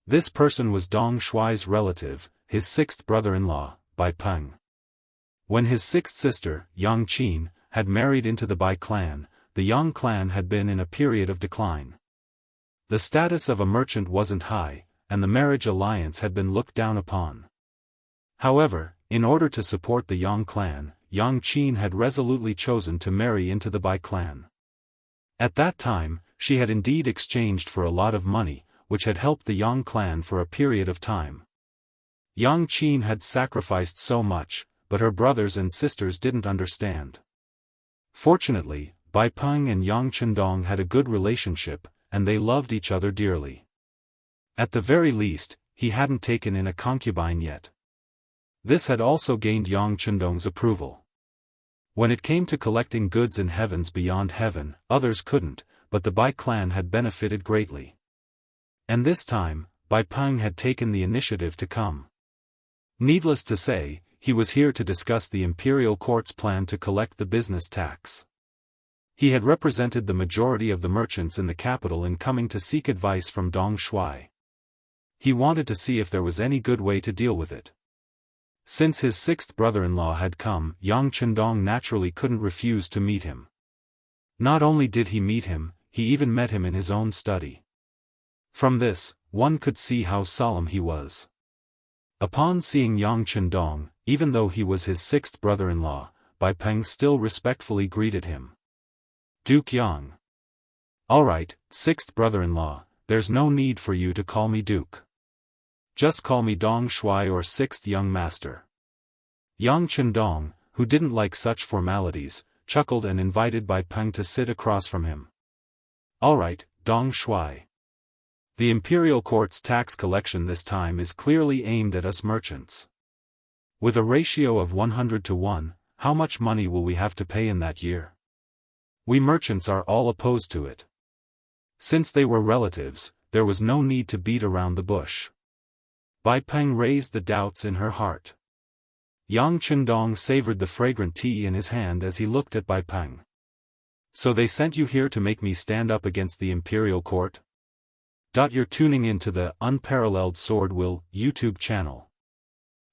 This person was Dong Shuai's relative, his sixth brother-in-law, Bai Peng. When his sixth sister, Yang Qin, had married into the Bai clan, the Yang clan had been in a period of decline. The status of a merchant wasn't high, and the marriage alliance had been looked down upon. However, in order to support the Yang clan, Yang Qin had resolutely chosen to marry into the Bai clan. At that time, she had indeed exchanged for a lot of money, which had helped the Yang clan for a period of time. Yang Qin had sacrificed so much, but her brothers and sisters didn't understand. Fortunately, Bai Peng and Yang Chendong had a good relationship, and they loved each other dearly. At the very least, he hadn't taken in a concubine yet. This had also gained Yang Chendong's approval. When it came to collecting goods in heavens beyond heaven, others couldn't, but the Bai clan had benefited greatly. And this time, Bai Peng had taken the initiative to come. Needless to say, he was here to discuss the imperial court's plan to collect the business tax. He had represented the majority of the merchants in the capital in coming to seek advice from Dong Shuai. He wanted to see if there was any good way to deal with it. Since his sixth brother-in-law had come, Yang Chendong naturally couldn't refuse to meet him. Not only did he meet him, he even met him in his own study. From this, one could see how solemn he was. Upon seeing Yang Chendong, even though he was his sixth brother-in-law, Bai Peng still respectfully greeted him. Duke Yang. All right, sixth brother-in-law, there's no need for you to call me Duke. Just call me Dong Shuai or sixth young master. Yang Chendong, who didn't like such formalities, chuckled and invited Bai Peng to sit across from him. All right, Dong Shuai. The imperial court's tax collection this time is clearly aimed at us merchants. With a ratio of 100 to 1, how much money will we have to pay in that year? We merchants are all opposed to it. Since they were relatives, there was no need to beat around the bush. Bai Peng raised the doubts in her heart. Yang Chendong savored the fragrant tea in his hand as he looked at Bai Peng. So they sent you here to make me stand up against the imperial court? You're tuning in to the Unparalleled SwordWill YouTube channel.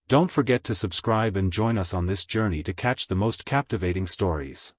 Don't forget to subscribe and join us on this journey to catch the most captivating stories.